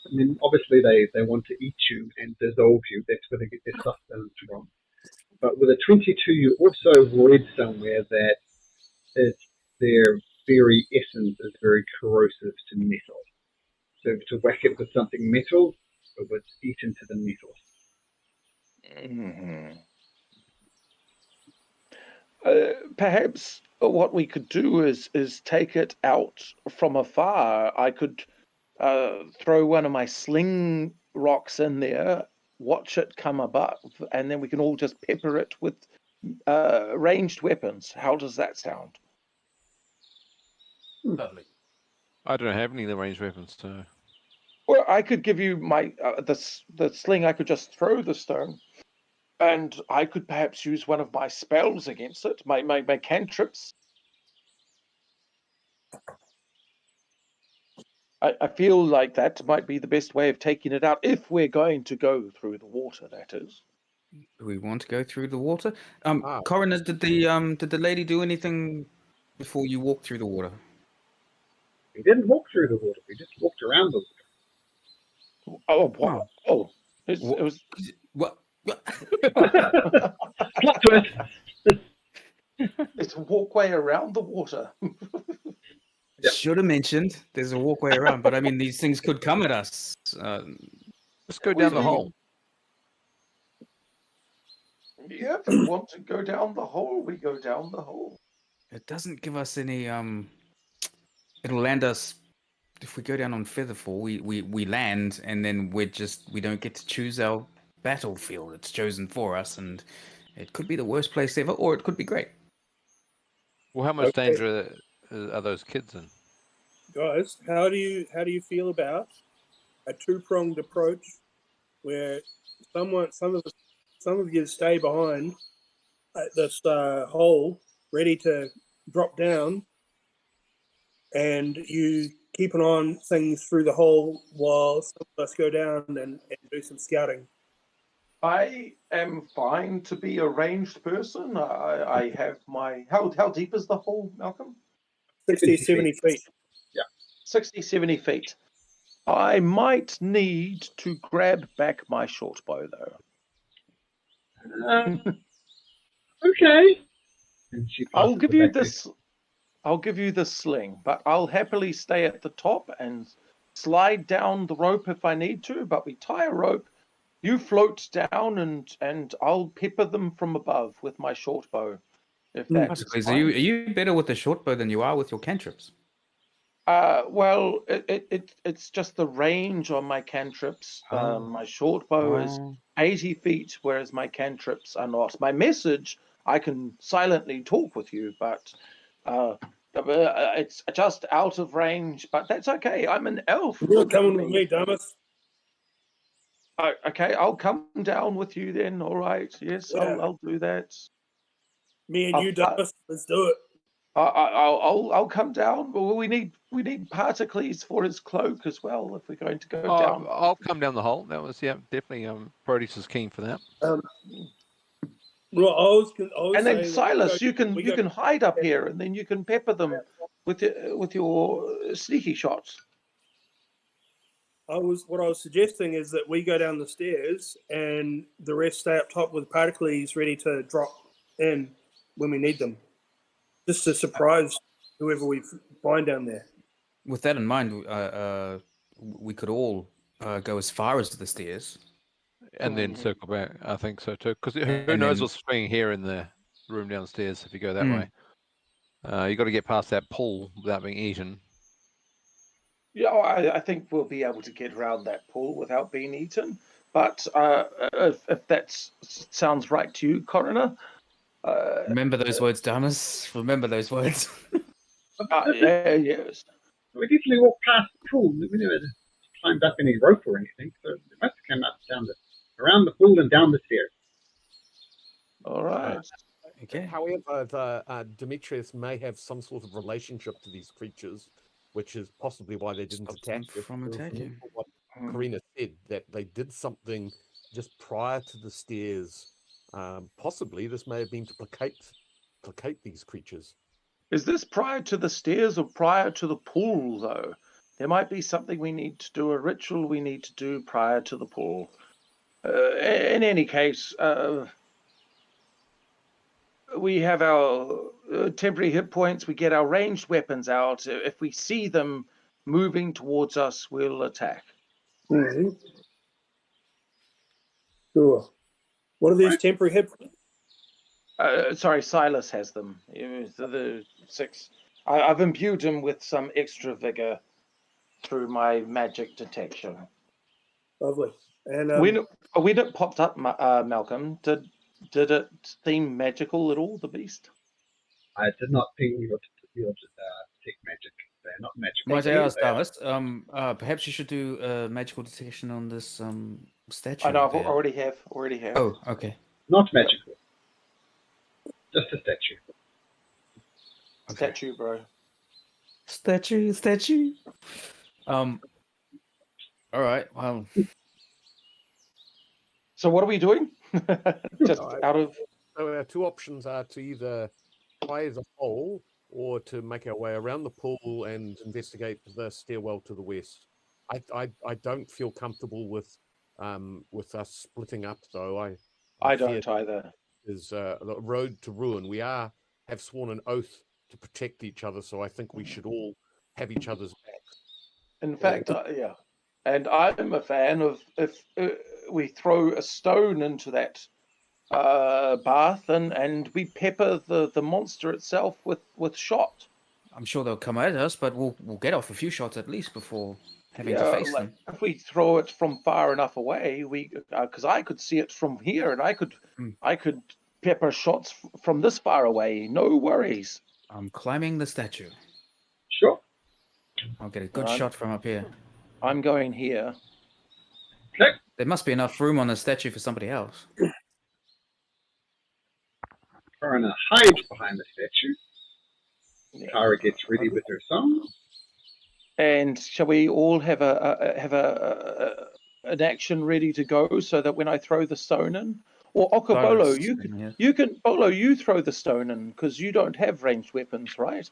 I mean, obviously they want to eat you and dissolve you. That's where they get their sustenance from. But with a 22, you also read somewhere that their very essence is very corrosive to metal. So to whack it with something metal, it would eat into the metal. Perhaps what we could do is take it out from afar. I could throw one of my sling rocks in there, watch it come above, and then we can all just pepper it with ranged weapons. How does that sound? Lovely. I don't have any of the ranged weapons, so. Well, I could give you my the sling. I could just throw the stone, and I could perhaps use one of my spells against it. My cantrips. I feel like that might be the best way of taking it out if we're going to go through the water. That is. Do we want to go through the water? Coroner, did the lady do anything before you walked through the water? We didn't walk through the water. We just walked around the water. Oh, wow. Oh, it was. What? Plot twist. It's a walkway around the water. Yep. Should have mentioned there's a walkway around, but I mean these things could come at us. Let's go down the hole. Yeah, if we want to go down the hole, we go down the hole. It doesn't give us any. It'll land us. If we go down on Featherfall, we land, and then we don't get to choose our battlefield. It's chosen for us, and it could be the worst place ever, or it could be great. Well, how much danger are those kids in? Guys, how do you feel about a two-pronged approach where some of you stay behind at this hole, ready to drop down, and you keep an eye on things through the hole while some of us go down and do some scouting? I am fine to be a ranged person. I have my... How deep is the hole, Malcolm? 60, 70 feet. Yeah. 60, 70 feet. I might need to grab back my short bow, though. Okay. I'll give you this. I'll give you the sling, but I'll happily stay at the top and slide down the rope if I need to. But we tie a rope. You float down, and I'll pepper them from above with my short bow. If that's are you better with the short bow than you are with your cantrips? Well, it's just the range on my cantrips. My short bow is 80 feet, whereas my cantrips are not. My message, I can silently talk with you, but it's just out of range. But that's okay. I'm an elf. You're not coming with me, Damas. Okay, I'll come down with you then. All right. Yes, Yeah. I'll do that. Me and you, Douglas. Let's do it. I'll come down. Well, we need particles for his cloak as well if we're going to go down. I'll come down the hole. That was definitely. Proteus is keen for that. Well, I was and then saying Silas, you can hide up here, and then you can pepper them with your sneaky shots. What I was suggesting is that we go down the stairs and the rest stay up top with particles ready to drop in when we need them, just to surprise whoever we find down there. With that in mind, we could all go as far as the stairs and then circle back. I think so too, because who knows what's swinging here in the room downstairs if you go that way. You got to get past that pool without being eaten. Yeah, I think we'll be able to get around that pool without being eaten. But if that sounds right to you, Coroner. Remember those words, Damas. Remember those words. Yes. We easily walked past the pool. We never climbed up any rope or anything, so we must have come up around the pool and down the stairs. All right. Okay. However, Demetrius may have some sort of relationship to these creatures, which is possibly why they didn't attack from attacking. What Karina said, that they did something just prior to the stairs. Possibly this may have been to placate these creatures. Is this prior to the stairs or prior to the pool, though? There might be something we need to do, a ritual we need to do prior to the pool. In any case, we have our temporary hit points. We get our ranged weapons out. If we see them moving towards us, we'll attack. Mm-hmm. Sure. What are these temporary hit points? Sorry, Silas has them. The 6. I've imbued him with some extra vigor through my magic detection. Lovely. And when it popped up, Malcolm, did it seem magical at all, the beast? I did not think you would take magic. They're not magical. Might I ask, Damas, perhaps you should do magical detection on this statue. I know, I already have. Oh, okay. Not magical. Just a statue. Okay. Statue, bro. Statue. All right. Well. So what are we doing? Just out of. So our two options are to either try the hole or to make our way around the pool and investigate the stairwell to the west. I don't feel comfortable with us splitting up, though. I don't either. Is the road to ruin. We have sworn an oath to protect each other, so I think we should all have each other's backs. In fact, yeah. And I'm a fan of if we throw a stone into that bath and we pepper the monster itself with shot. I'm sure they'll come at us, but we'll get off a few shots at least before having to face them. If we throw it from far enough away, because I could see it from here, and I could pepper shots from this far away. No worries. I'm climbing the statue. Sure. I'll get a good shot from up here. I'm going here. Okay. There must be enough room on the statue for somebody else. Karina hides behind the statue. Kara gets ready with her song. And shall we all have an action ready to go so that when I throw the stone in, or Okabolo, you throw the stone in because you don't have ranged weapons, right?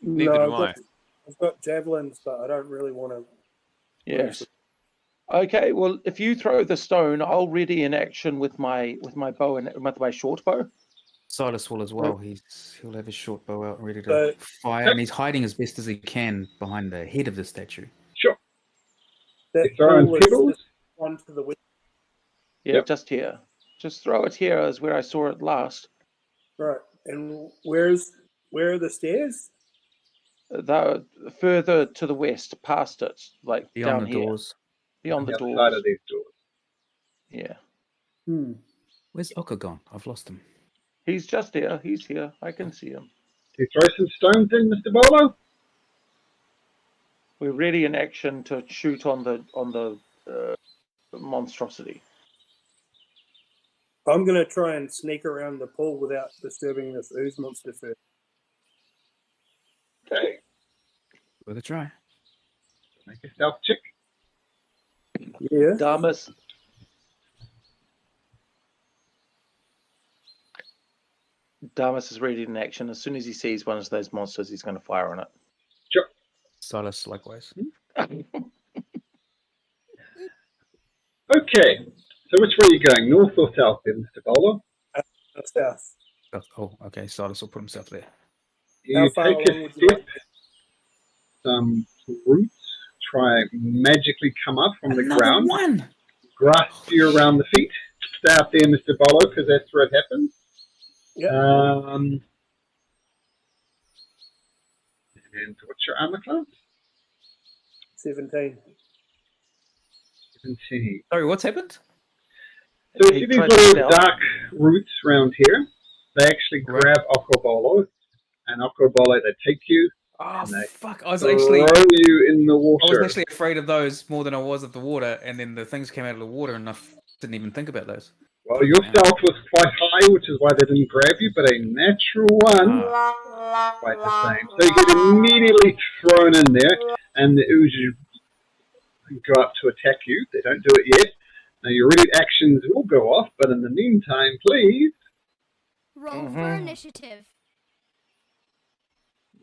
Neither do I. I've got javelins, but I don't really want to. Yes. Okay. Well, if you throw the stone, I'll ready in action with my bow and with my short bow. Silas will as well. He'll have his short bow out ready to fire, and he's hiding as best as he can behind the head of the statue. Sure. That one to the west. Yeah, just here. Just throw it here is where I saw it last. Right. And where are the stairs? The further to the west, past it, like beyond down the here. doors. Beyond the doors. Side of these doors. Yeah. Where's Oka gone? I've lost him. He's just here. He's here. I can see him. Do you throw some stones in, Mr. Bolo? We're ready in action to shoot on the monstrosity? I'm going to try and sneak around the pool without disturbing this ooze monster first. Okay. With a try. Make a stealth check. Yeah. Damas is ready in action. As soon as he sees one of those monsters, he's going to fire on it. Sure. Silas, likewise. Okay. So which way are you going? North or south then, Mr. Bowler? South. Oh, okay. Silas will put himself there. You take a step. Some roots try magically come up from the ground. One! Grasp you around the feet. Stay out there, Mr. Bowler, because that's where it happens. Yep. And what's your armor class? 17. 17. Sorry, what's happened? So you see these little dark roots around here? They actually grab Okrobolo, and Okrobolo, they take you. Oh, and they fuck. I was throw actually you in the water. I was actually afraid of those more than I was of the water, and then the things came out of the water, and I didn't even think about those. Well, your stealth was quite high, which is why they didn't grab you, but a natural one, quite the same. So you get immediately thrown in there, and the ooze go up to attack you. They don't do it yet. Now your ready actions will go off, but in the meantime, please roll for initiative.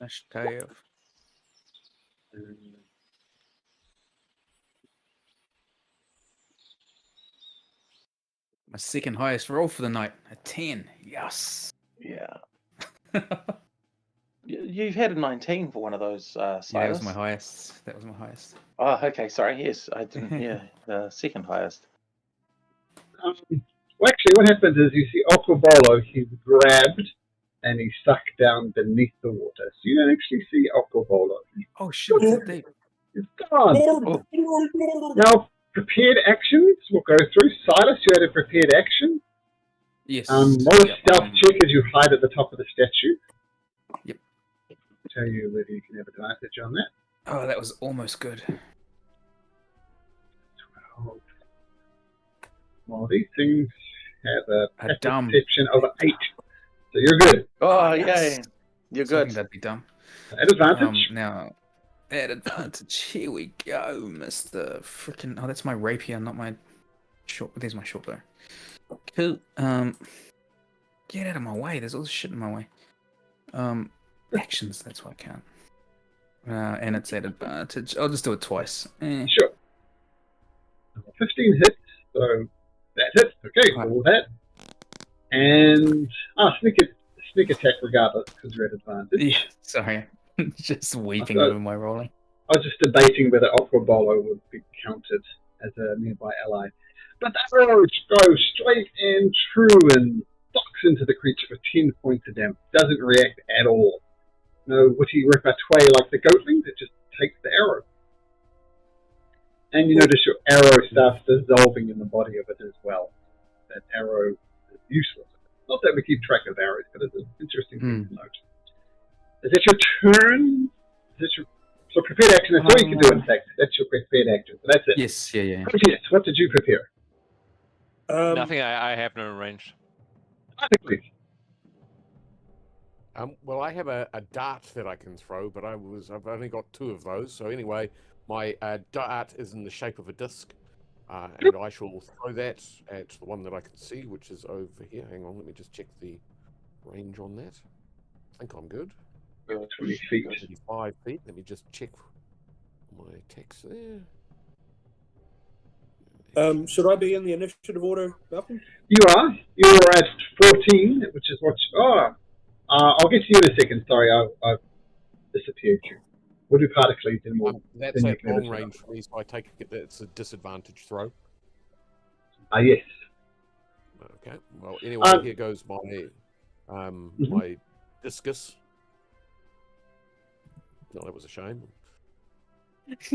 Initiative. My second highest roll for the night, a 10. Yes. Yeah. You've had a 19 for one of those, Silas. Yeah, that was my highest. That was my highest. Oh, okay. Sorry. Yes, I didn't. Yeah, second highest. well, actually, what happens is you see Okrobolo, he's grabbed and he's sucked down beneath the water. So you don't actually see Okrobolo. Oh, shit. It's deep. He's gone. Now, prepared actions we'll go through. Silas, you had a prepared action. Yes. Roll a stealth check as you hide at the top of the statue. Yep. Tell you whether you can have advantage on that. Oh, that was almost good. 12. Well, these things have a perception of 8. So you're good. Oh, yeah. You're good. I think that'd be dumb. At advantage? Now, at advantage. Here we go, Mr. Frickin'. Oh, that's my rapier, not my short. There's my short bow. Cool. Get out of my way. There's all this shit in my way. Actions. That's why I can't. And it's at advantage. I'll just do it twice. Sure. 15 hits, so that hits. Okay, roll that. And sneak attack regardless because you're at advantage. Yeah, sorry. Just weeping over my rolling. I was just debating whether Okrobolo would be counted as a nearby ally. But that arrow goes straight and true and sucks into the creature for 10 points of damage. Doesn't react at all. No witty repartee like the goatling that just takes the arrow. And you notice your arrow starts dissolving in the body of it as well. That arrow is useless. Not that we keep track of arrows, but it's an interesting thing to note. Is that your turn? So prepared action, that's all you can do, in fact. That's your prepared action. So that's it. Yes, yeah. Yes, what did you prepare? Nothing. I have no arranged. Please. Well, I have a dart that I can throw, but I've only got 2 of those. So anyway, my dart is in the shape of a disc, and I shall throw that at the one that I can see, which is over here. Hang on, let me just check the range on that. I think I'm good. 20 feet. 25 feet. Let me just check my text there. Should I be in the initiative order, Malcolm? You are. You're at 14, which is what... I'll get to you in a second. Sorry, I've disappeared you. We'll do particles in more. That's at long range for me, so I take it that's a disadvantage throw. Yes. Okay. Well, anyway, here goes my my discus. No, that was a shame.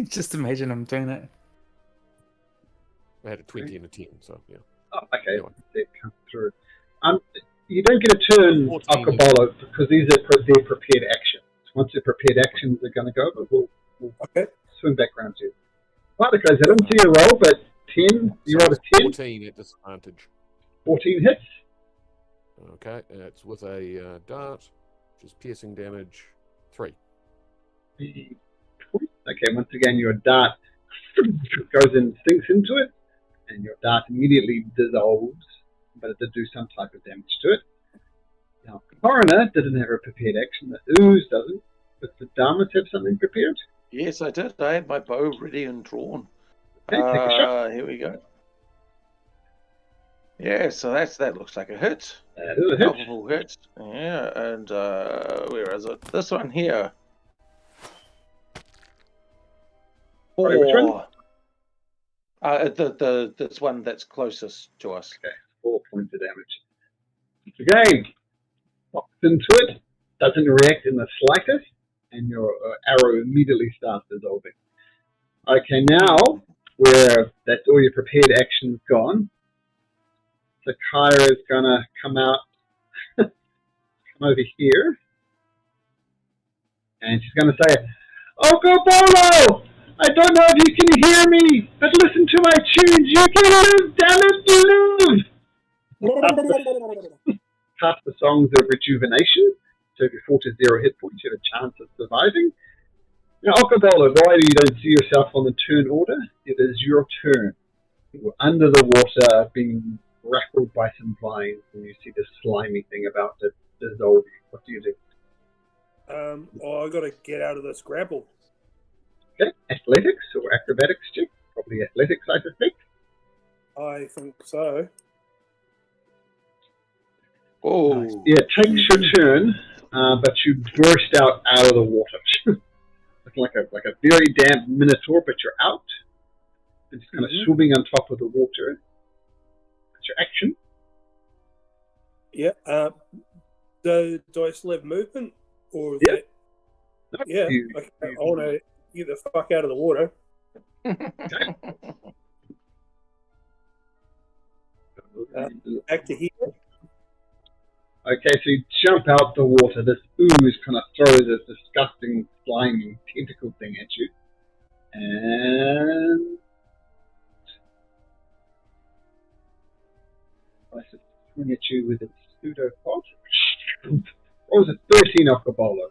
Just imagine I'm doing that. I had a 20 and a 10, so yeah. Oh, okay. Anyway. That comes through. You don't get a turn, Okrobolo, because these are their prepared actions. Once their prepared actions are going to go, but we'll swing back around to you. Particles, I didn't see a roll, but 10. You rolled a 10. 14 at disadvantage. 14 hits. Okay, it's with a dart, which is piercing damage 3. Okay, once again, your dart goes and sinks into it, and your dart immediately dissolves, but it did do some type of damage to it. Now, Coroner didn't have a prepared action. The Ooze doesn't. But the Damas have something prepared? Yes, I did. I had my bow ready and drawn. Okay, take a shot. Here we go. Yeah, so that looks like a hit. That is a hit. Palpable hit. Yeah, and where is it? This one here. Sorry, which one? This one that's closest to us. Okay, 4 points of damage. Again, locks into it, doesn't react in the slightest, and your arrow immediately starts dissolving. Okay, now, where that's all your prepared actions gone, Sakaya is going to come out, come over here, and she's going to say, Okobolo! I don't know if you can hear me, but listen to my tunes. You can live, damn it, live! Cast the songs of rejuvenation. So if you fall to 0 hit points, you have a chance of surviving. Now, Okobolo, why you don't see yourself on the turn order? It is your turn. You're under the water, being rattled by some vines, and you see this slimy thing about to dissolve you. What do you do? I got to get out of this grapple. Okay, athletics or acrobatics check. Probably athletics, I suspect. I think so. Oh, Nice. Yeah, it takes your turn, but you burst out of the water. Looking like a very damp minotaur, but you're out. And just kind of swimming on top of the water. That's your action. Yeah. Do I still have movement? Or Yeah. That... Yeah. Okay. I want to get the fuck out of the water. Okay. Back to here. Okay, so you jump out the water. This ooze kind of throws this disgusting, slimy tentacle thing at you. And tries to swing at you with its pseudopod. Rolls a 13 off the bowler.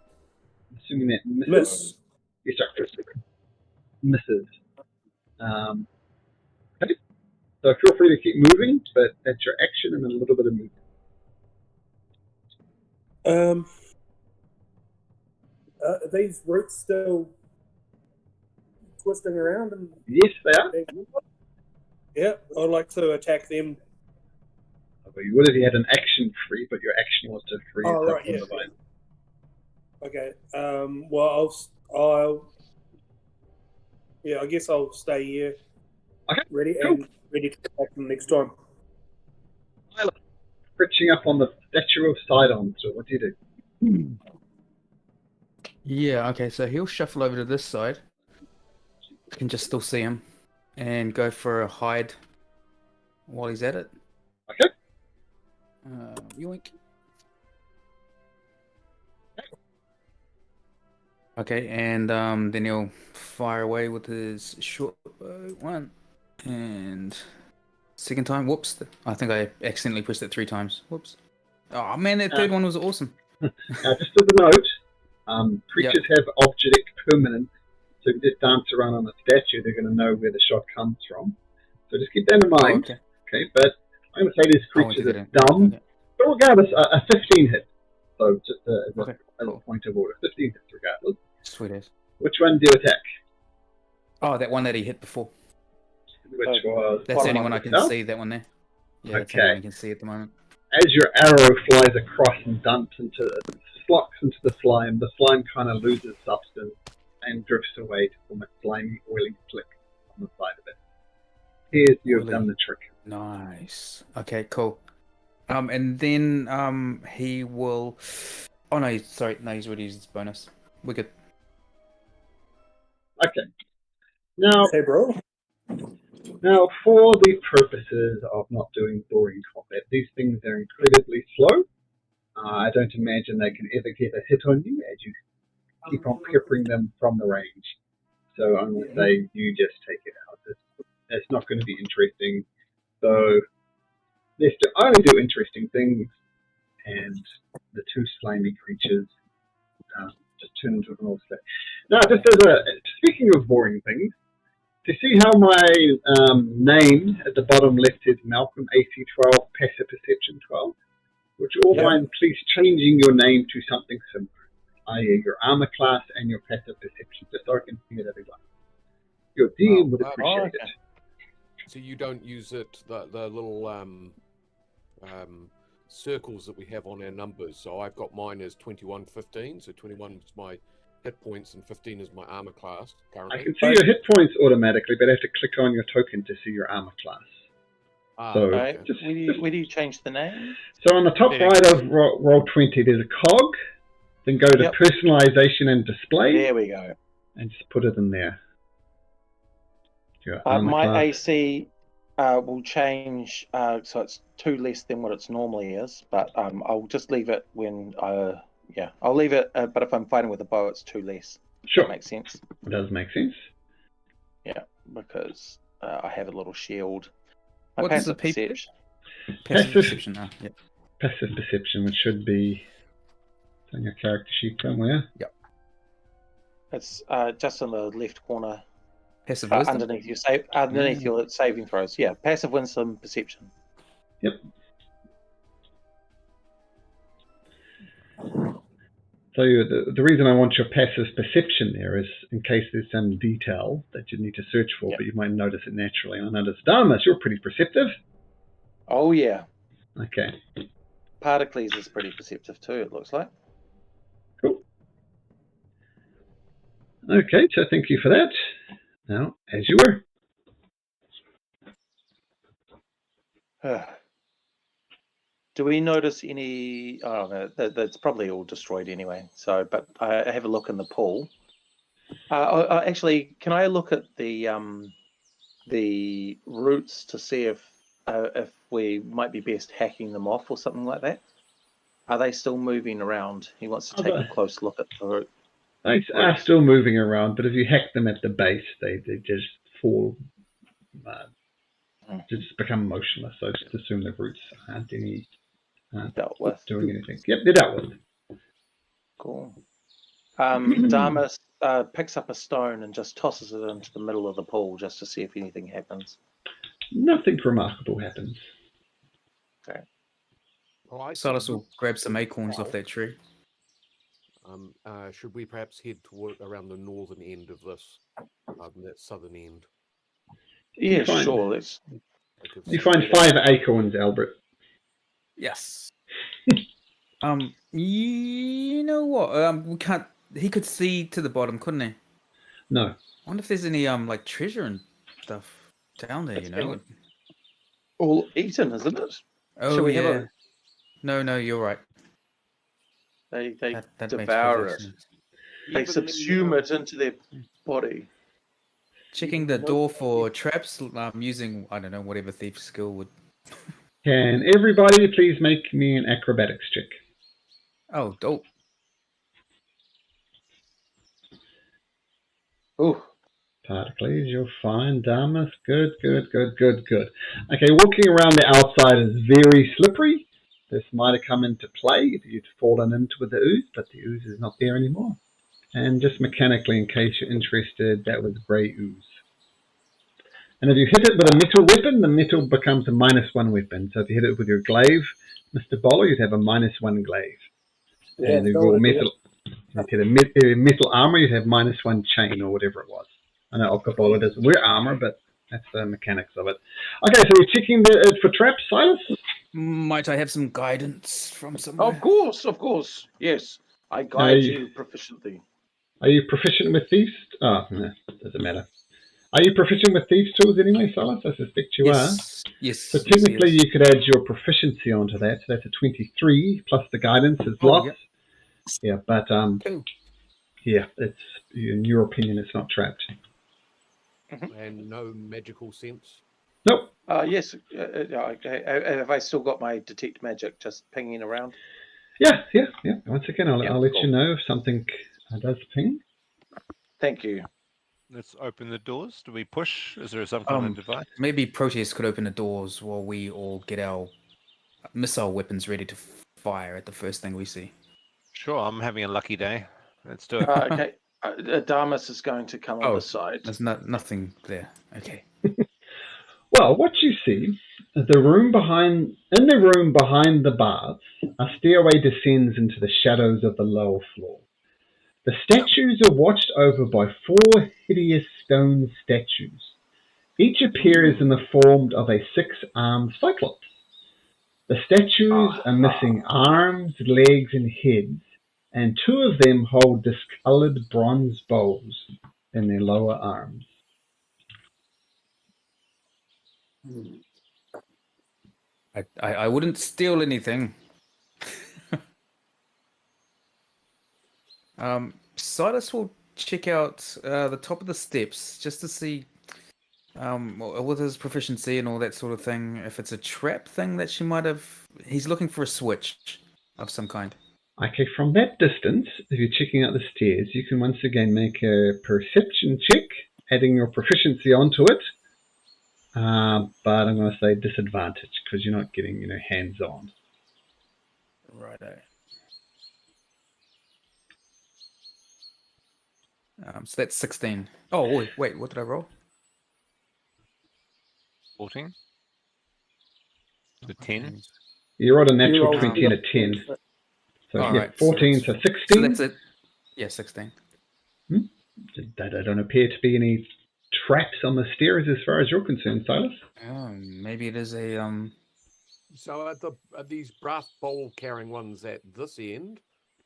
Assuming that misses. Miss. Yes, sir. Misses. Okay. So feel free to keep moving, but that's your action and a little bit of movement. Are these roots still twisting around? And Yes, they are. Yeah, I'd like to attack them. Well, you would if you had an action free, but your action was to free yourself from the vine. Okay. Well, I guess I'll stay here. Okay. Ready Cool. and ready to attack them next time. Fritching up on the statue of Sidon. So what do you do? Yeah, okay, so he'll shuffle over to this side. You can just still see him. And go for a hide while he's at it. Okay. Yoink. Okay, and then he'll fire away with his short bow. 1. And... second time, whoops. I think I accidentally pressed it 3 times. Whoops. Oh man, that third one was awesome. Just as a note, creatures have object permanence, so if you just dance around on a statue, they're going to know where the shot comes from. So just keep that in mind. Okay, but I'm going to say this creature is dumb, but regardless, a 15 hit. So just as a point of order, 15 hits regardless. Sweet as. Which one do you attack? Oh, that one that he hit before. Which was that's the only one I can see, that one there. Yeah, that's the only one I can see at the moment. As your arrow flies across and slots into the slime kind of loses substance and drifts away to form a slimy, oily flick on the side of it. Here's you have done the trick. Nice. Okay, cool. And then he will... Oh no, sorry, no, he's already used his bonus. We're good. Okay. Now, hey, bro. Now, for the purposes of not doing boring combat, these things are incredibly slow. I don't imagine they can ever get a hit on you as you keep on peppering them from the range. So I'm going to say you just take it out. It's not going to be interesting. So let's only do interesting things, and the two slimy creatures just turn into an all set. Now, just speaking of boring things, to see how my name at the bottom left is Malcolm AC12 Passive Perception 12, would you all mind please changing your name to something similar, i.e. your armor class and your passive perception, just so I can see it everyone. Your DM would appreciate it. So you don't use it, the little circles that we have on our numbers. So I've got mine as 2115, so 21 is my hit points and 15 is my armor class currently. I can see your hit points automatically, but I have to click on your token to see your armor class. Okay. Where do you change the name? So on the top right of Roll20, there's a cog. Then go to personalization and display. There we go. And just put it in there. My AC will change, so it's 2 less than what it normally is. But I'll just leave it when I'll leave it. But if I'm fighting with a bow, it's 2 less. Sure, that makes sense. It does make sense. Yeah, because I have a little shield. What's the perception? Passive perception. Passive perception, which should be on your character sheet somewhere. Yep. It's just in the left corner. Passive wisdom? Underneath your saving throws. Yeah, passive wisdom perception. Yep. So the reason I want your passive perception there is in case there's some detail that you need to search for, but you might notice it naturally. I noticed, Damas, you're pretty perceptive. Oh, yeah. Okay. Particles is pretty perceptive too, it looks like. Cool. Okay, so thank you for that. Now, as you were. Do we notice any? Oh no, that's probably all destroyed anyway. So, but I have a look in the pool. Actually, can I look at the roots to see if we might be best hacking them off or something like that? Are they still moving around? He wants to take a close look at the root. They are still moving around, but if you hack them at the base, they just fall, just become motionless. So just assume the roots aren't any. Dealt with. Doing anything. Yep, they're dealt with. Cool. Damas picks up a stone and just tosses it into the middle of the pool just to see if anything happens. Nothing remarkable happens. Okay. Silas will grab some acorns off that tree. Should we perhaps head toward around the northern end of this, that southern end? Yeah, sure. You find 5 acorns, Albert. Yes. You know what? We can't. He could see to the bottom, couldn't he? No. I wonder if there's any like treasure and stuff down there. All eaten, isn't it? Oh, shall we have a? No, you're right. They devour it. They subsume it into their body. Checking the door for traps. Using I don't know whatever thief skill would. Can everybody please make me an acrobatics check? Oh, dope. Ooh. Particles, you're fine. Damas, good. Okay, walking around the outside is very slippery. This might have come into play if you'd fallen into the ooze, but the ooze is not there anymore. And just mechanically, in case you're interested, that was grey ooze. And if you hit it with a metal weapon, the metal becomes a -1 weapon. So if you hit it with your glaive, Mr. Bowler, you'd have a -1 glaive. Yeah, and if you hit a metal armor, you'd have -1 chain or whatever it was. I know Alka Bowler doesn't wear armor, but that's the mechanics of it. Okay, so you're checking for traps, Silas? Might I have some guidance from somewhere? Of course. Yes, I guide you proficiently. Are you proficient with thieves? Oh, no, doesn't matter. Are you proficient with thieves tools anyway, Silas? I suspect you are. Yes. So technically you could add your proficiency onto that. So that's a 23 plus the guidance is lost. Yeah, but yeah, it's in your opinion, it's not trapped. And no magical sense? Nope. Yes. Have I still got my detect magic just pinging around? Yeah. Once again, I'll let you know if something does ping. Thank you. Let's open the doors. Do we push? Is there some kind of device? Maybe Proteus could open the doors while we all get our missile weapons ready to fire at the first thing we see. Sure, I'm having a lucky day. Let's do it. Okay. Damas is going to come on the side. There's nothing there. Okay. Well, what you see, in the room behind the baths, a stairway descends into the shadows of the lower floor. The statues are watched over by 4 hideous stone statues. Each appears in the form of a 6-armed cyclops. The statues are missing arms, legs, and heads, and 2 of them hold discolored bronze bowls in their lower arms. I wouldn't steal anything. Silas will check out the top of the steps just to see, with his proficiency and all that sort of thing, if it's a trap thing that she might have. He's looking for a switch of some kind. Okay, from that distance, if you're checking out the stairs, you can once again make a perception check, adding your proficiency onto it. But I'm going to say disadvantage because you're not getting, hands-on. Righto. So that's 16. Oh, wait, what did I roll? 14. The 10. You rolled a natural 20 and a 10. So right, 14, so 16. So that's it. Yeah, 16. There don't appear to be any traps on the stairs as far as you're concerned, Silas. Oh, maybe it is a So are these brass bowl carrying ones at this end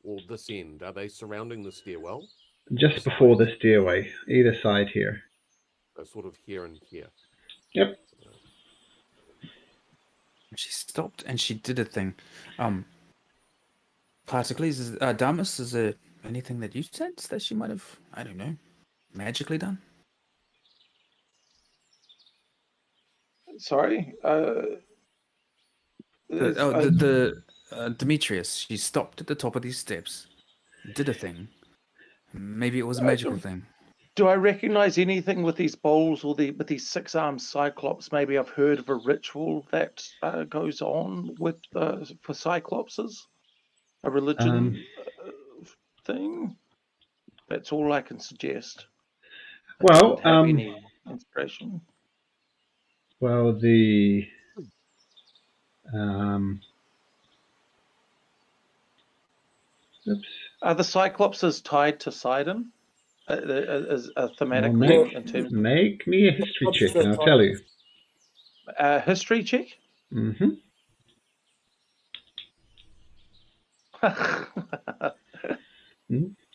or this end? Are they surrounding the stairwell? Just before the stairway, either side here. So sort of here and here. Yep. She stopped and she did a thing. Particles, Damas, is there anything that you sense that she might have, I don't know, magically done? Sorry? Demetrius, she stopped at the top of these steps, did a thing. Maybe it was a magical thing. Do I recognize anything with these bowls or with these 6-armed cyclops? Maybe I've heard of a ritual that goes on with for cyclopses, a religion thing. That's all I can suggest. Well, any inspiration. Well, the Are the cyclopses tied to Sidon? As a thematic thing in terms. Make me a history check, and I'll tell you. A history check? Mm-hmm.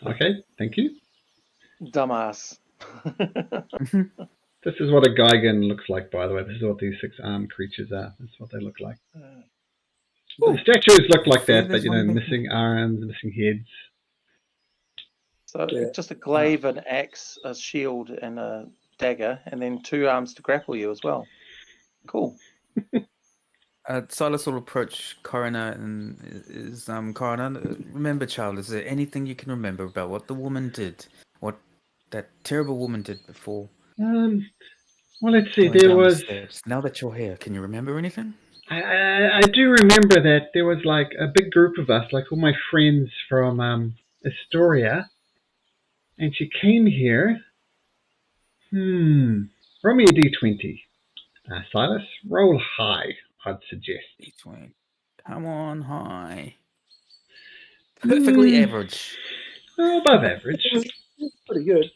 Okay, thank you. Dumbass. This is what a Gigan looks like, by the way. This is what these 6-armed creatures are. This is what they look like. The statues look like that, but, missing arms, missing heads. So just a glaive, an axe, a shield, and a dagger, and then 2 arms to grapple you as well. Cool. Silas will approach Coroner and is Coroner, remember, child, is there anything you can remember about what the woman did? What that terrible woman did before? Well, let's see. There was. Now that you're here, can you remember anything? I do remember that there was like a big group of us, like all my friends from Astoria, and she came here. Roll me a d20. Silas, roll high, I'd suggest. D20. Come on, high. Perfectly average. Above average. Pretty good.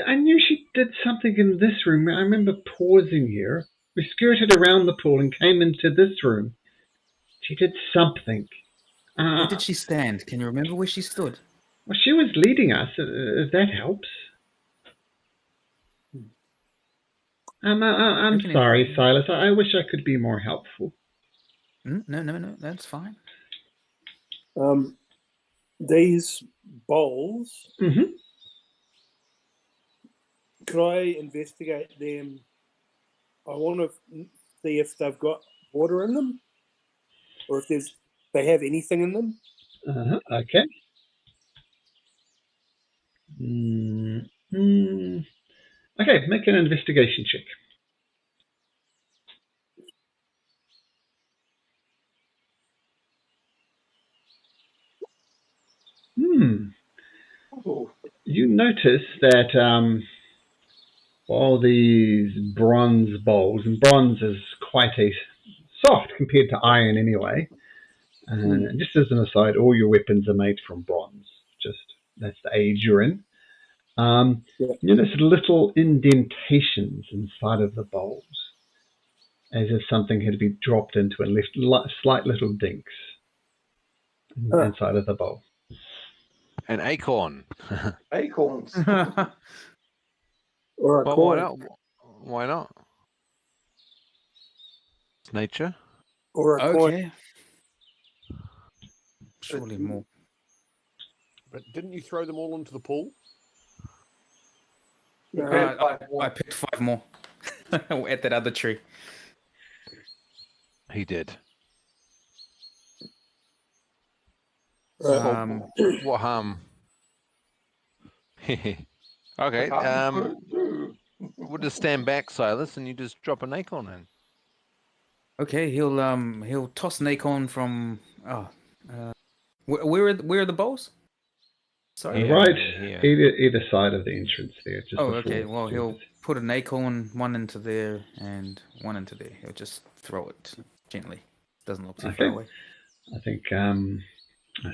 I knew she did something in this room. I remember pausing here. We skirted around the pool and came into this room. She did something. Where did she stand? Can you remember where she stood? Well, she was leading us, if that helps. I'm sorry, Silas. I wish I could be more helpful. No, that's fine. These bowls, Mm-hmm. could I investigate them? I want to see if they've got water in them, or if they have anything in them. Okay. Okay, make an investigation check. You notice that all these bronze bowls, and bronze is quite a soft compared to iron anyway. And just as an aside, all your weapons are made from bronze. Just that's the age you're in. You notice little indentations inside of the bowls, as if something had been dropped into and left slight little dinks inside of the bowl. An acorn. Acorns. Or a Well, coin. why not? Why not? It's nature. Or a coin. Okay. Surely more. But didn't you throw them all into the pool? I picked 5 more at that other tree. He did. What harm? Okay. We'll just stand back, Silas, and you just drop an acorn in. Okay, he'll toss an acorn from. Where are the bowls? Sorry. Right, either side of the entrance there. Just okay. Well, he'll put an acorn, one into there and one into there. He'll just throw it gently. Doesn't look too far away. I think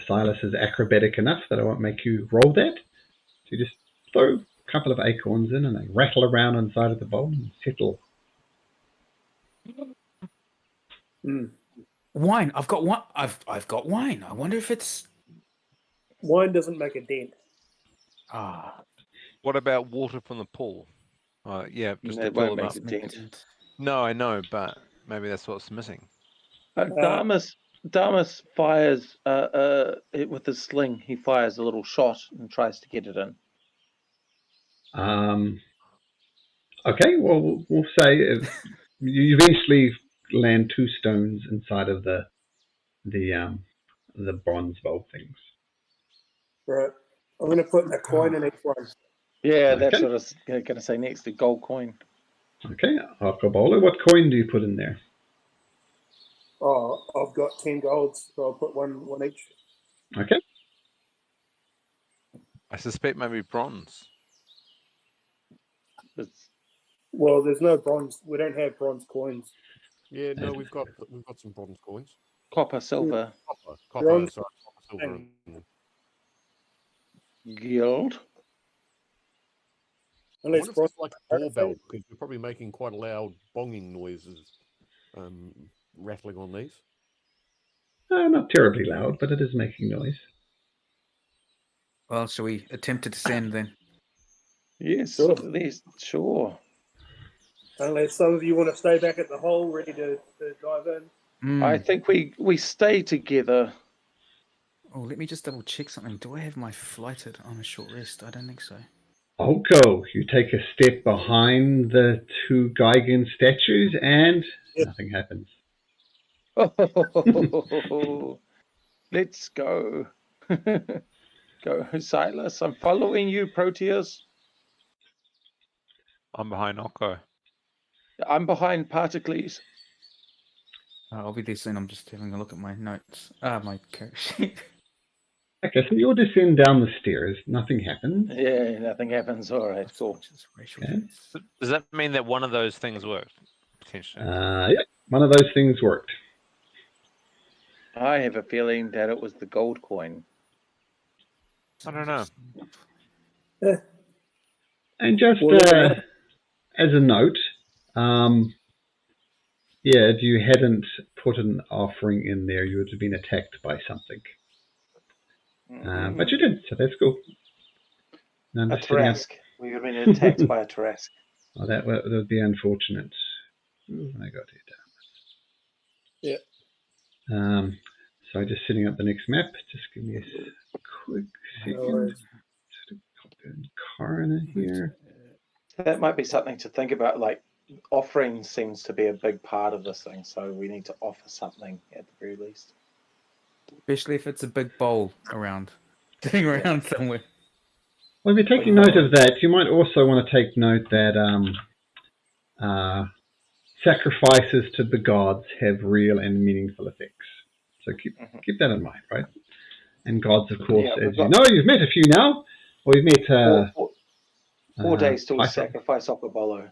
Silas is acrobatic enough that I won't make you roll that. So you just throw a couple of acorns in and they rattle around inside of the bowl and settle. Wine. I've got wine. I've got wine. I wonder if it's. Wine doesn't make a dent. What about water from the pool? Yeah, just to won't fill them make up. a dent. No, I know, but maybe that's what's missing. Damas fires it with his sling. He fires a little shot and tries to get it in. Okay, well, we'll say you eventually land 2 stones inside of the bronze bowl things. Right. I'm going to put a coin in each one. Yeah, that's what I was going to say next, the gold coin. Okay, Alcobola, what coin do you put in there? Oh, I've got 10 golds, so I'll put one each. Okay. I suspect maybe bronze. Well, there's no bronze. We don't have bronze coins. Yeah, no, we've got some bronze coins. Copper, silver. Copper, Bronze. sorry, copper, silver. Guild. Unless It's like a doorbell, because we're probably making quite loud bonging noises rattling on these. Not terribly loud, but it is making noise. Well, shall we attempt to descend then? Yes, Sure. at least, sure. Unless some of you want to stay back at the hole, ready to dive in. I think we stay together. Oh, let me just double check something. Do I have my flighted on a short rest? I don't think so. Oko, you take a step behind the 2 Gigan statues and nothing happens. Let's go. Go, Silas. I'm following you, Proteus. I'm behind Oko. I'm behind Particles. I'll be there soon. I'm just having a look at my notes. My character sheet. Okay, so you'll descend down the stairs. Nothing happens. Yeah, nothing happens. All right, cool. Okay. Does that mean that one of those things worked? Potentially. Yeah, one of those things worked. I have a feeling that it was the gold coin. I don't know. And just as a note, if you hadn't put an offering in there, you would have been attacked by something. But you did, so that's cool. A Tarrasque. We would have been attacked by a Tarrasque. Oh, that would be unfortunate. Ooh, I got it. Yeah. So just setting up the next map. Just give me a quick second. Just a coroner here. That might be something to think about. Like, offering seems to be a big part of this thing, so we need to offer something at the very least. Especially if it's a big bowl around, sitting around somewhere. Well, if you're taking note of that, you might also want to take note that sacrifices to the gods have real and meaningful effects. So keep that in mind, right? And gods, of course, as you know, you've met a few now, or you've met 4 days till we Python. sacrifice Okobolo.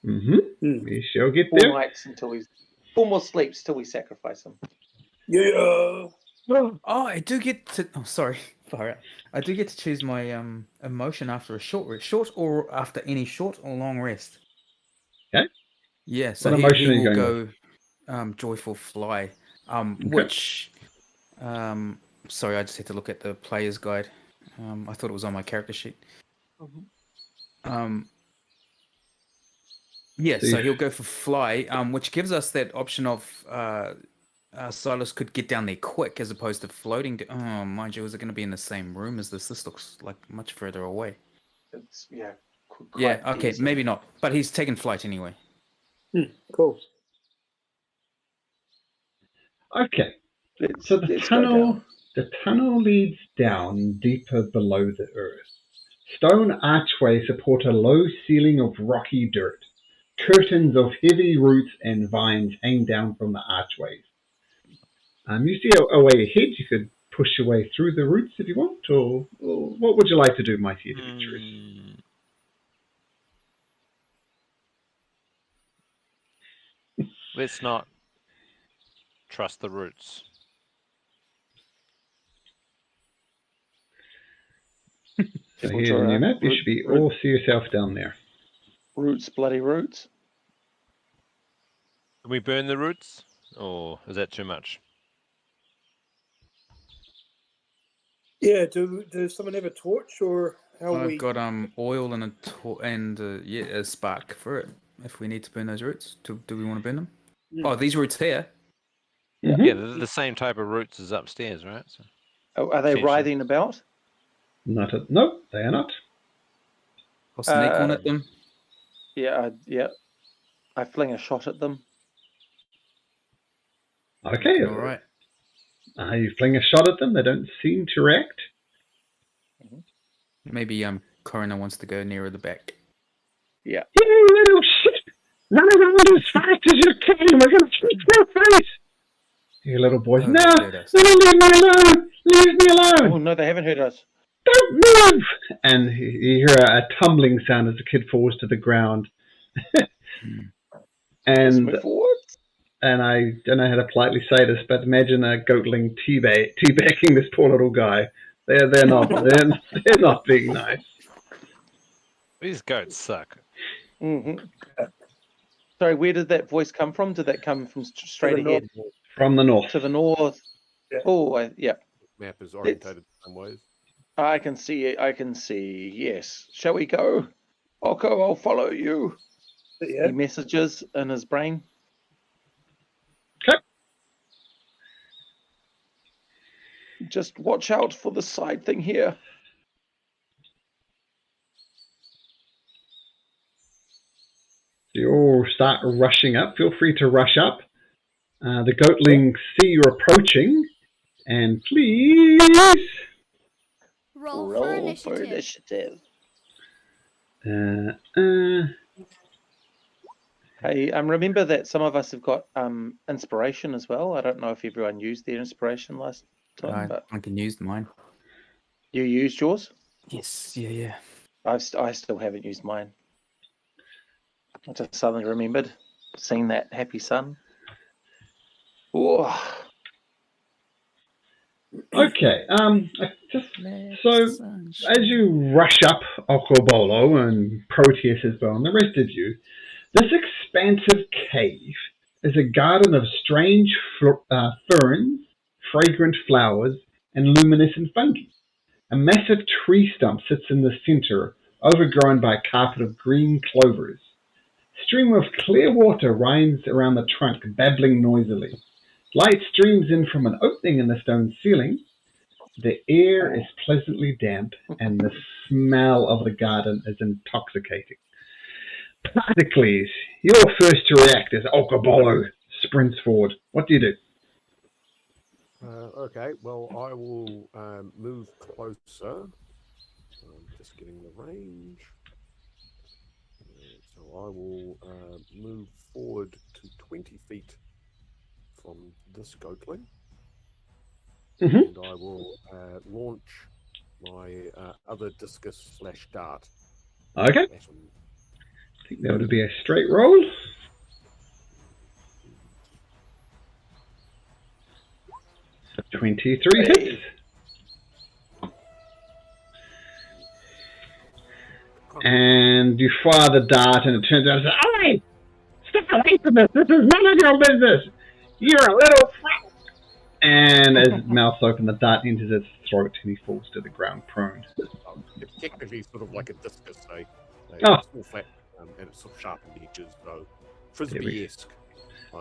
We shall get 4 there. nights until 4 more sleeps till we sacrifice him. Yeah. Oh, I do get to. Oh, sorry. I do get to choose my emotion after a short or after any short or long rest. Okay. Yeah. So what he emotion are you will going go joyful fly. Which sorry, I just had to look at the player's guide. I thought it was on my character sheet. Yeah, so he'll go for fly, which gives us that option of Silas could get down there quick as opposed to floating. Oh, mind you, is it going to be in the same room as this? This looks like much further away. It's, yeah. Yeah, okay, maybe not. But he's taking flight anyway. Cool. Okay. So the tunnel leads down deeper below the earth. Stone archways support a low ceiling of rocky dirt. Curtains of heavy roots and vines hang down from the archways. You see a way ahead. You could push your way through the roots if you want, or what would you like to do, Mighty Adventurers? Let's not trust the roots. So here's a new map. You should be all see yourself down there. Roots, bloody roots. Can we burn the roots, or is that too much? Yeah. Does someone have a torch, or how I've got oil and a spark for it. If we need to burn those roots, do we want to burn them? Oh, these roots here. Yeah, they're the same type of roots as upstairs, right? So, are they writhing about? No, they are not. I'll snake one at them. Yeah. I fling a shot at them. Okay. All right. You fling a shot at them. They don't seem to react. Maybe Coroner wants to go nearer the back. Yeah. You little shit! Run around as fast as you can. We're going to shoot your face. You little boys. No, leave me alone. Leave me alone. Oh no, they haven't heard us. Don't move! And you hear a tumbling sound as the kid falls to the ground. And I don't know how to politely say this, but imagine a goatling teabagging this poor little guy. They're not being nice. These goats suck. Sorry, where did that voice come from? Did that come from straight ahead? From the north. To the north. Yeah. Oh, yeah. Map is orientated in some ways. I can see it. Yes. Shall we go? I'll follow you. Yeah. He messages in his brain. Okay. Just watch out for the side thing here. You all start rushing up. Feel free to rush up. The goatlings see you approaching, and please roll for initiative. Hey, remember that some of us have got inspiration as well. I don't know if everyone used their inspiration last time, but I can use mine. You used yours? Yes. Yeah. I still haven't used mine. I just suddenly remembered seeing that happy sun. Oh. Okay. So as you rush up Okobolo and Proteus as well, and the rest of you, this expansive cave is a garden of strange ferns, fragrant flowers, and luminescent fungi. A massive tree stump sits in the center, overgrown by a carpet of green clovers. A stream of clear water winds around the trunk, babbling noisily. Light streams in from an opening in the stone ceiling. The air is pleasantly damp, and the smell of the garden is intoxicating. Pericles, you're first to react as Okobolo sprints forward. What do you do? Okay, well, I will move closer I'm just getting the range. So I will move forward to 20 feet from this goatling. And I will launch my other discus / dart. Okay. I think that would be a straight roll. So 23 hits. And you fire the dart and it turns out and says, "Oi! Step away from this! This is none of your business! You're a little frat!" And as his mouth opens, the dart enters his throat and he falls to the ground prone. It's technically sort of like a discus, a small flat, and it's sort of sharpened edges, so frisbee-esque.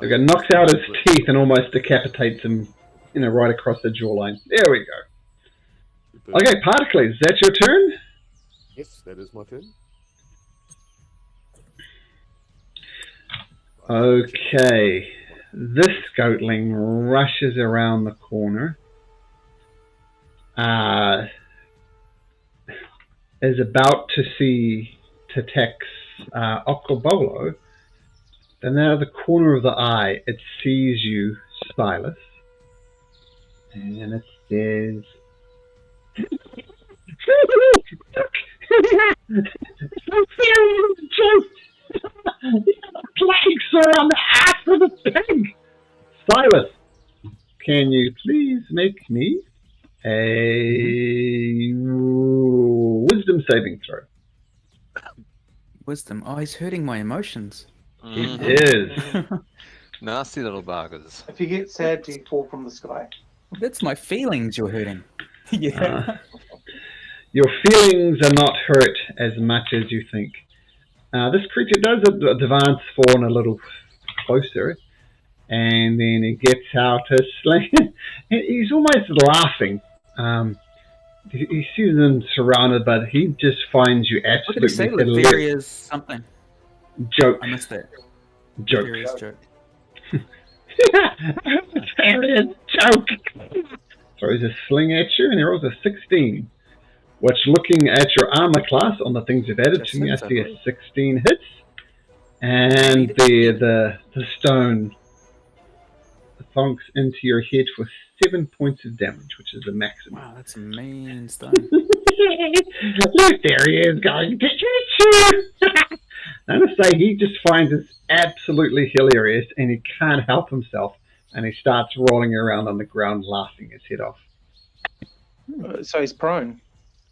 It knocks out his teeth and almost decapitates him, right across the jawline. There we go. Okay, Particles, is that your turn? Yes, that is my turn. Okay, this goatling rushes around the corner. Is about to attack Okobolo. Then out of the corner of the eye, it sees you, Silas. And it says... Plagues are on the ass of the pig! Silas, can you please make me a wisdom saving throw? Wisdom? Oh, he's hurting my emotions. It is. Nasty little buggers. If you get sad, do you fall from the sky? That's my feelings you're hurting. Yeah. Your feelings are not hurt as much as you think. This creature does advance forward a little closer, and then it gets out a sling. He's almost laughing. He sees them surrounded, but he just finds you absolutely hilarious. Something. Joke. I missed that. Joke. Hilarious joke. Hilarious joke. Throws a sling at you, and he rolls a 16. Which, looking at your armor class on the things you've added to me, I see a 16 hits, and the stone thunks into your head for 7 points of damage, which is the maximum. Wow, that's a mean stone. Look, there he is going to get you. I'm going to say he just finds this absolutely hilarious, and he can't help himself, and he starts rolling around on the ground, laughing his head off. So he's prone.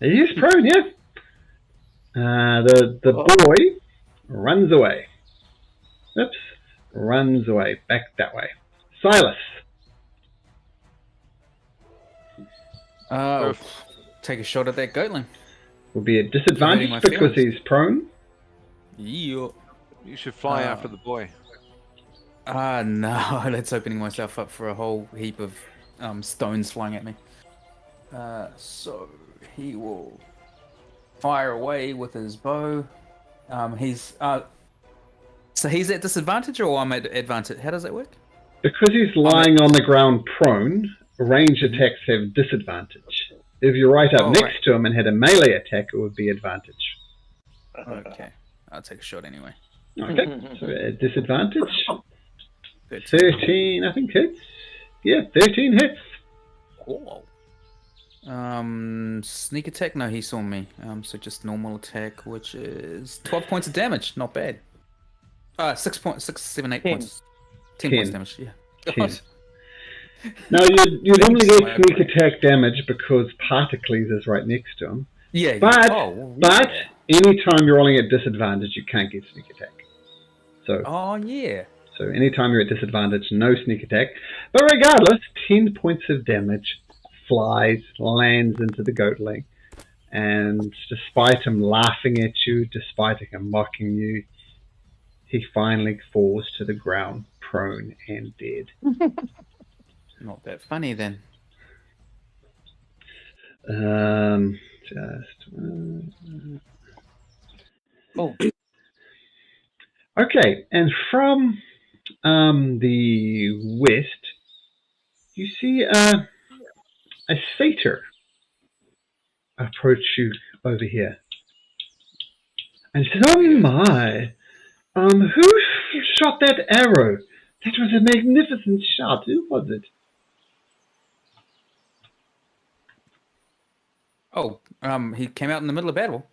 He is prone, yeah. The boy runs away. Oops. Runs away. Back that way. Silas. Take a shot at that goatling. Will be at disadvantage because he's prone. Yeah. You should fly after the boy. No. That's opening myself up for a whole heap of stones flying at me. So he will fire away with his bow. So he's at disadvantage, or I'm at advantage? How does that work? Because he's lying on the ground prone, range attacks have disadvantage. If you're right up next to him and had a melee attack, it would be advantage. Okay. I'll take a shot anyway. Okay. So at disadvantage. 13, I think, hits. Yeah, 13 hits. Cool. Sneak attack? No, he saw me. So just normal attack, which is 12 points of damage. Not bad. 6 points, 6, 7, 8 points. 10 points damage, yeah. 10. Now, you normally get sneak attack damage because Particles is right next to him. Yeah. But anytime you're rolling at disadvantage, you can't get sneak attack. So. Oh, yeah. So anytime you're at disadvantage, no sneak attack. But regardless, 10 points of damage. Flies, lands into the goatling, and despite him laughing at you, despite him mocking you, he finally falls to the ground, prone and dead. Not that funny then. Okay, and from the west, you see a satyr approach you over here. And she said, oh my, who shot that arrow? That was a magnificent shot. Who was it? Oh, he came out in the middle of battle.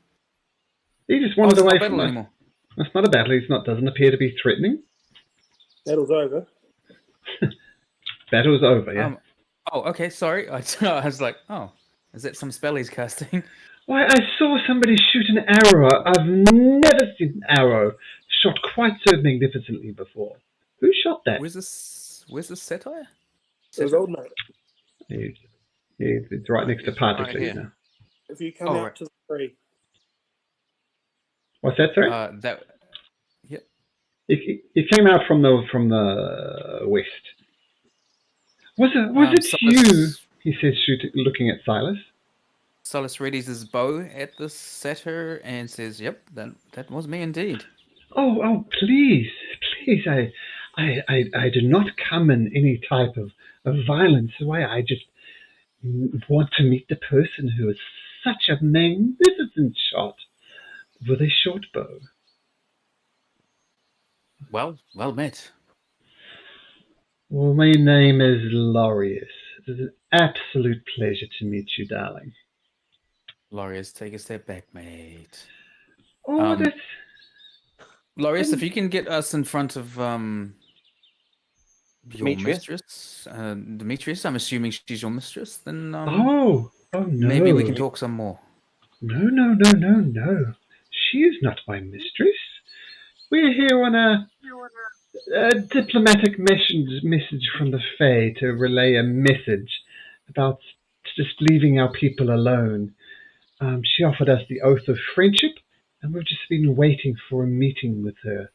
He just wandered away from us. Anymore. That's not a battle. He's not. Doesn't appear to be threatening. Battle's over. Battle's over. Yeah. Okay. Sorry. I was like, oh, is that some spell he's casting? Why, I saw somebody shoot an arrow. I've never seen an arrow shot quite so magnificently before. Who shot that? Where's this satire? It was old mate. It's right next to Particles now. If you come out to the tree. What's that, sorry? Yep. It came out from the west. Was it you? He says, looking at Silas. Silas readies his bow at the satyr and says, "Yep, that was me indeed." Oh, please, I do not come in any type of violence. Why, I just want to meet the person who is such a magnificent shot with a short bow. Well met. Well, my name is Laureus. It is an absolute pleasure to meet you, darling. Laureus, take a step back, mate. Oh, that's... Laureus, if you can get us in front of your mistress, Demetrius, I'm assuming she's your mistress, then oh no. Maybe we can talk some more. No. She is not my mistress. We're here on a diplomatic message from the Fae to relay a message about just leaving our people alone. She offered us the oath of friendship, and we've just been waiting for a meeting with her.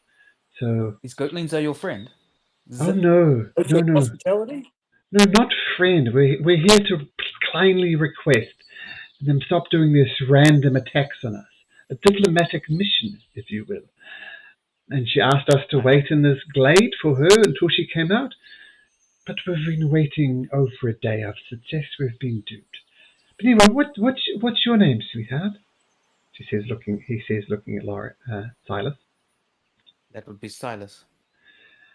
So these goatlings are your friend? No. Hospitality? No, not friend. We're here to kindly request them stop doing this random attacks on us. A diplomatic mission, if you will. And she asked us to wait in this glade for her until she came out. But we've been waiting over a day. I suggest we've been duped. But anyway, what's your name, sweetheart? He says, looking at Silas. That would be Silas.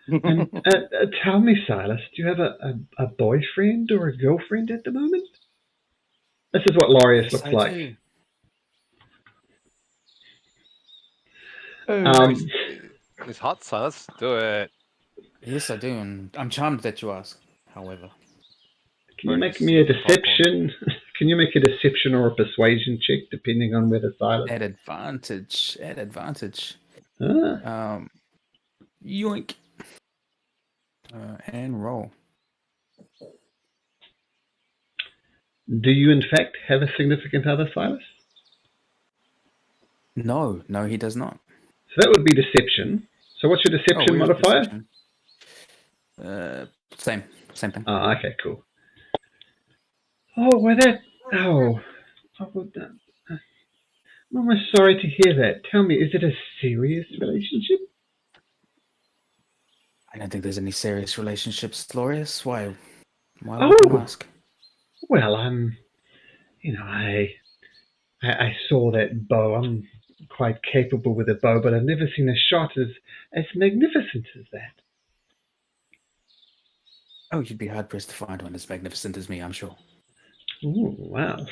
And tell me, Silas, do you have a boyfriend or a girlfriend at the moment? This is what Laureus looks like. It's hot, Silas. Do it. Yes, I do, and I'm charmed that you ask. However, can you make me a deception? Can you make a deception or a persuasion check, depending on whether Silas? At advantage. Yoink. And roll. Do you, in fact, have a significant other, Silas? No, he does not. So that would be deception. So what's your deception modifier? Same thing. Oh, okay, cool. I'm almost sorry to hear that. Tell me, is it a serious relationship? I don't think there's any serious relationships, Laureus. Why would you ask? Well, I saw that bow. I'm quite capable with a bow, but I've never seen a shot as magnificent as that. Oh, you'd be hard-pressed to find one as magnificent as me, I'm sure. Ooh, wow.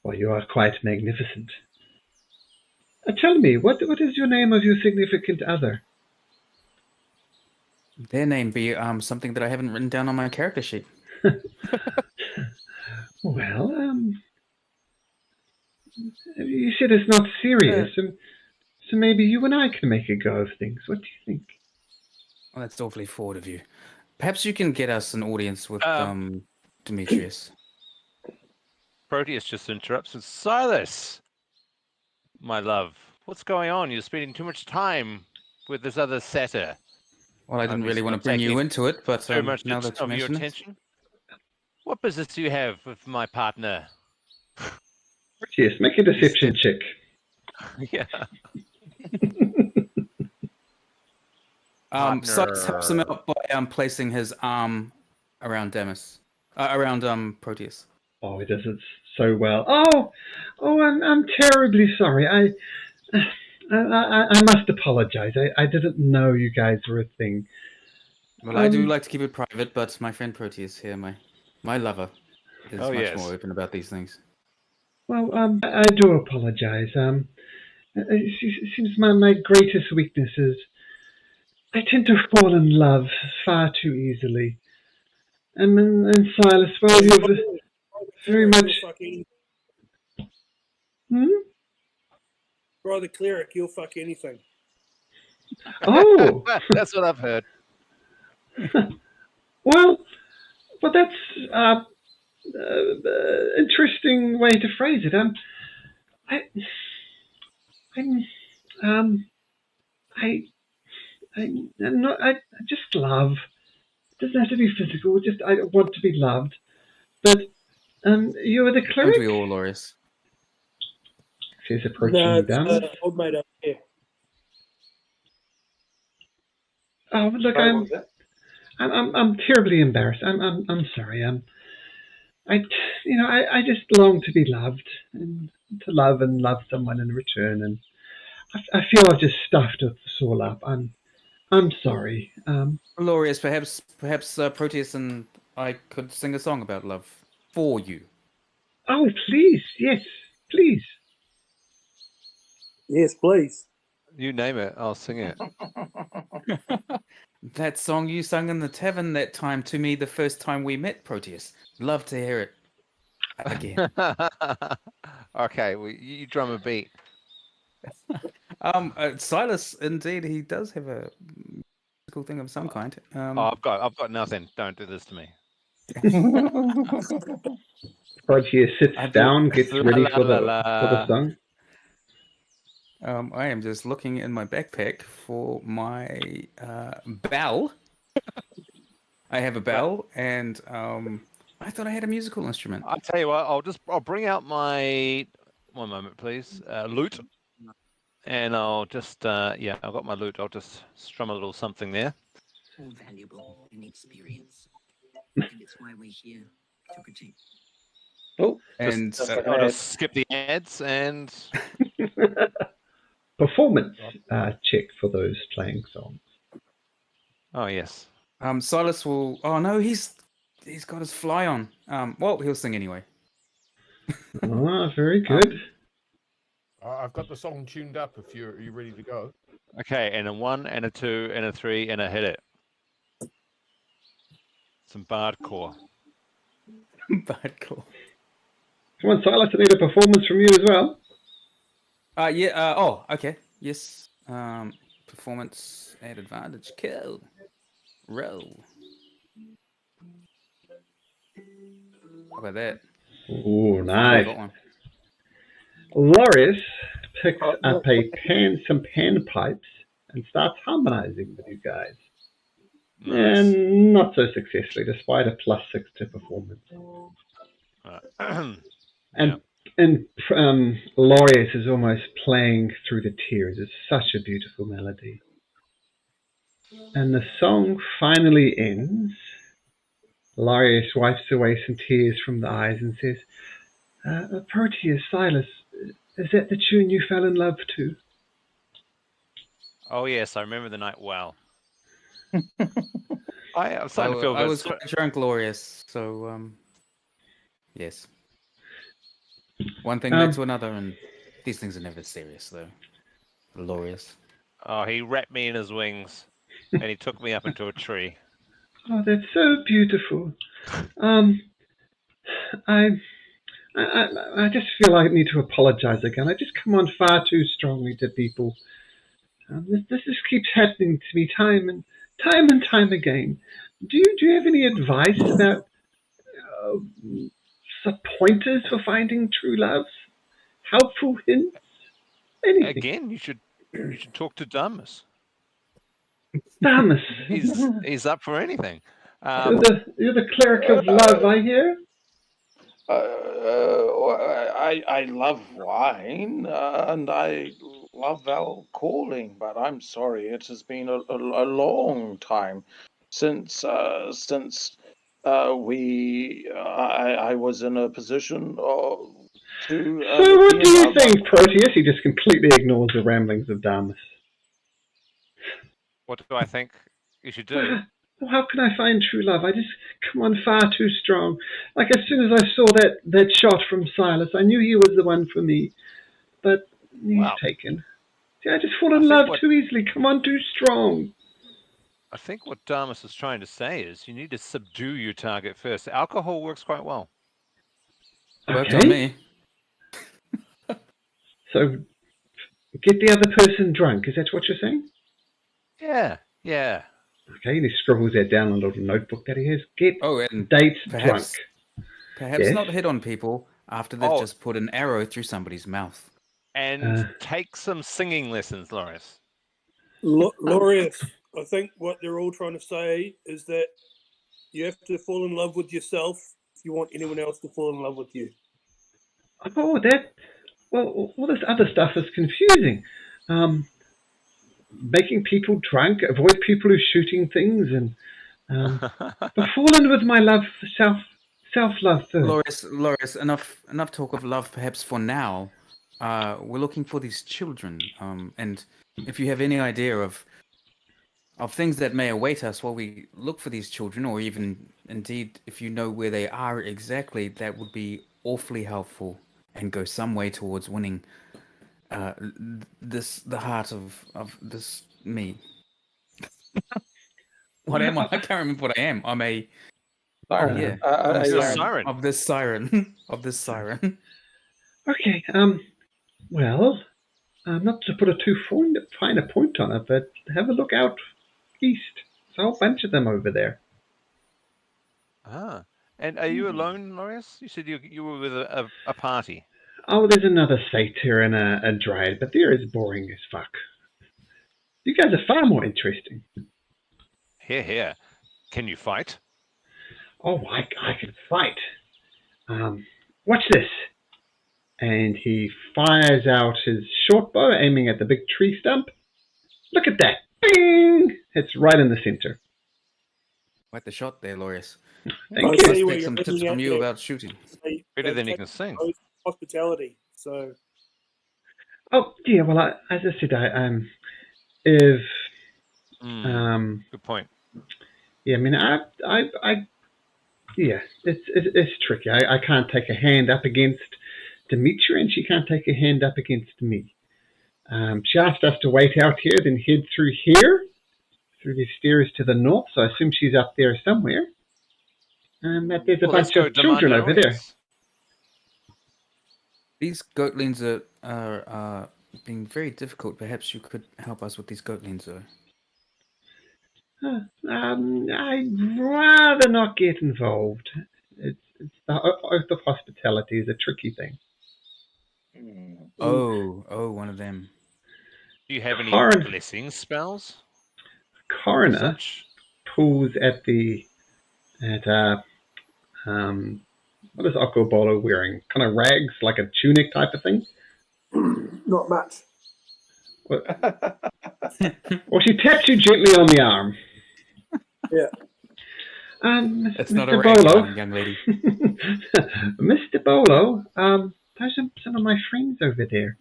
Well, you are quite magnificent. Tell me, what is your name of your significant other? Their name be something that I haven't written down on my character sheet. Well, you said it's not serious, so maybe you and I can make a go of things. What do you think? Well, that's awfully forward of you. Perhaps you can get us an audience with Demetrius. Proteus just interrupts with Silas. My love, what's going on? You're spending too much time with this other satyr. Well, I didn't really want to bring you into it, but too much now that you of your mention attention. What business do you have with my partner? Yes, make a deception check. Yeah. Silas helps him out by placing his arm around Proteus. Oh, he does it so well. Oh, I'm terribly sorry. I must apologize. I didn't know you guys were a thing. Well, I do like to keep it private, but my friend Proteus here, my lover, is much more open about these things. Well, I do apologize. It seems my greatest weakness is I tend to fall in love far too easily. And Silas, well, you've very much. Bro, the cleric, you'll fuck anything. Oh, that's what I've heard. Well, that's interesting way to phrase it. I just love. It doesn't have to be physical. Just I want to be loved. But you are the cleric. Don't we all, Loris? She's approaching down. Old mate up here. Oh, look, I'm terribly embarrassed. I'm sorry. I just long to be loved and to love and love someone in return, and I feel I've just stuffed this all up. I'm sorry. Glorious. Perhaps Proteus and I could sing a song about love for you. Oh, please, yes, please. Yes, please. You name it, I'll sing it. That song you sung in the tavern that time to me the first time we met, Proteus. Love to hear it again. Okay, well, you drum a beat. Silas, indeed, he does have a musical thing of some kind. I've got nothing. Don't do this to me. Proteus sits down, gets ready for the song. I am just looking in my backpack for my bell. I have a bell, and I thought I had a musical instrument. I'll tell you what. I'll bring out my 1 moment, please. Lute, and I'll just I've got my lute. I'll just strum a little something there. All valuable in experience. I think it's why we're here to protect. Oh, and I'll just skip the ads and. Performance check for those playing songs. Oh yes. Silas will. Oh no, he's got his fly on. Well, he'll sing anyway. Very good. I've got the song tuned up. If you're ready to go. Okay, and a 1 and a 2 and a 3 and a hit it. Some bardcore. Bardcore. Come on, Silas, I need a performance from you as well. Okay. Yes. Performance at advantage. Kill. Roll. How about that? Oh, nice. Loris picks up some panpipes and starts harmonizing with you guys. Nice. And not so successfully, despite a +6 to performance. And Laureus is almost playing through the tears. It's such a beautiful melody. And the song finally ends. Laureus wipes away some tears from the eyes and says, Proteus, Silas, is that the tune you fell in love to? Oh yes, I remember the night well. I'm starting to feel good. I was quite drunk, Laureus, so yes. One thing led to another, and these things are never serious, though. Glorious. Oh, he wrapped me in his wings, and he took me up into a tree. Oh, that's so beautiful. I just feel I need to apologize again. I just come on far too strongly to people. This just keeps happening to me time and time again. Do you have any advice about pointers for finding true love? Helpful hints? Anything? Again, you should talk to Damus. Damus. He's up for anything. You're the cleric of love, I hear. I love wine and I love calling, but I'm sorry, it has been a long time since I was in a position to. So what do you think, Proteus? He just completely ignores the ramblings of Damus. What do I think you should do? Well, how can I find true love? I just come on far too strong. Like as soon as I saw that shot from Silas, I knew he was the one for me. But he's taken. See, I just fall in love too easily. Come on, too strong. I think what Damus is trying to say is you need to subdue your target first. Alcohol works quite well. Worked on me. So, get the other person drunk. Is that what you're saying? Yeah, yeah. Okay, and he scribbles that down on a little notebook that he has. Get dates drunk. Perhaps not hit on people after they've just put an arrow through somebody's mouth. And take some singing lessons, Loris. Loris, I think what they're all trying to say is that you have to fall in love with yourself if you want anyone else to fall in love with you. Oh, all this other stuff is confusing. Making people drunk, avoid people who are shooting things, and but fall in with my love for self-love first. Loris, enough talk of love perhaps for now. We're looking for these children, and if you have any idea of things that may await us while we look for these children, or even indeed if you know where they are exactly, that would be awfully helpful and go some way towards winning the heart of this me. What am I? I can't remember what I am. I'm a siren. Siren. Of this siren. Of this siren. Okay. Well, not to put a too fine a point on it, but have a look out east. There's a whole bunch of them over there. And are you alone, Loris? You said you were with a party. Oh, there's another satyr and a dryad, but they're as boring as fuck. You guys are far more interesting. Here. Can you fight? Oh, I can fight. Watch this. And he fires out his short bow, aiming at the big tree stump. Look at that. Bing! It's right in the center. Quite the shot there, Loris. Thank you. Let's take some tips from you about shooting. Better than you can sing. Hospitality, so... Oh, yeah, well, as I said, good point. Yeah, I mean, yeah, it's tricky. I can't take a hand up against Demetria, and she can't take a hand up against me. She asked us to wait out here, then head through here, through these stairs to the north, so I assume she's up there somewhere. And that there's a bunch of children over there. These goatlings are being very difficult. Perhaps you could help us with these goatlings, though. I'd rather not get involved. It's the oath of hospitality is a tricky thing. Oh, one of them. Do you have any blessing spells? Coroner pulls at what is Okobolo wearing? Kind of rags, like a tunic type of thing? Not much. Well, she taps you gently on the arm. Yeah. It's not a rag, young lady. Mr. Bolo, those are some of my friends over there.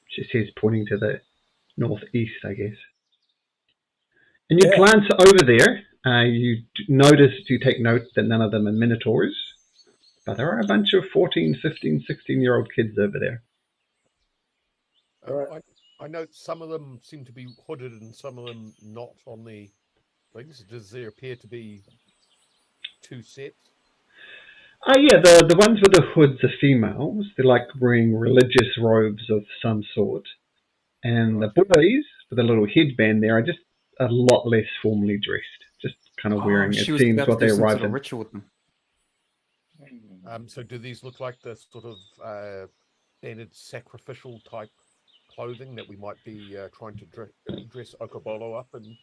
She says, pointing to the northeast, I guess. And you glance over there. You take note that none of them are minotaurs. But there are a bunch of 14, 15, 16-year-old kids over there. I note some of them seem to be hooded and some of them not on the things. Does there appear to be two sets? Yeah, the ones with the hoods are females. They're like wearing religious robes of some sort. And the boys with a little headband there are just a lot less formally dressed. Just kind of wearing, it seems, what they arrived in. Ritual with them. So do these look like the sort of standard sacrificial type clothing that we might be trying to dress Okobolo up in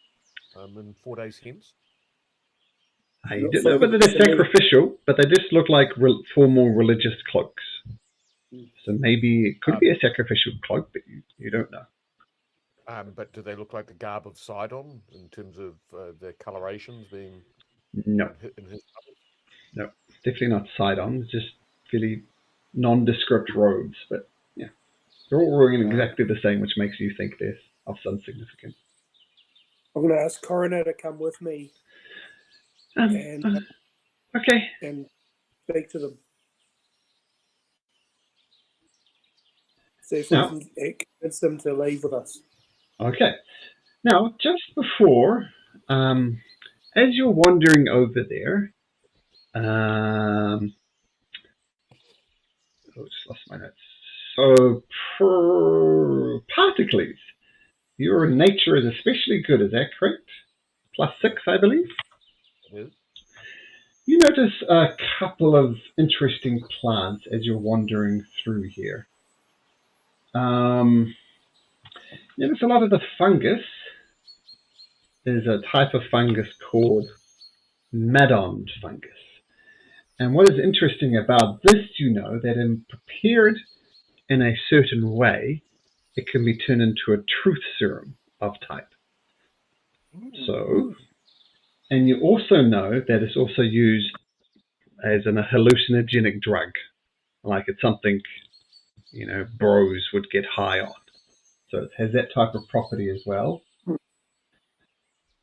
4 days hence? I don't know whether they're sacrificial, but they just look like formal religious cloaks. So maybe it could be a sacrificial cloak, but you don't know. But do they look like the garb of Sidon in terms of the colorations being... No. In his No, definitely not side-ons, just fairly nondescript robes, but yeah. They're all wearing exactly the same, which makes you think they're of some significance. I'm going to ask Coroner to come with me okay. And speak to them. See if we can convince them to leave with us. Okay. Now, just before, as you're wandering over there, oh, just lost my notes. So, Particles, your nature is especially good, is that correct? +6, I believe? Yes. You notice a couple of interesting plants as you're wandering through here. You notice a lot of the fungus is a type of fungus called Madon fungus. And what is interesting about this, you know, that in prepared in a certain way, it can be turned into a truth serum of type. So, and you also know that it's also used as a hallucinogenic drug. Like it's something, you know, bros would get high on. So it has that type of property as well.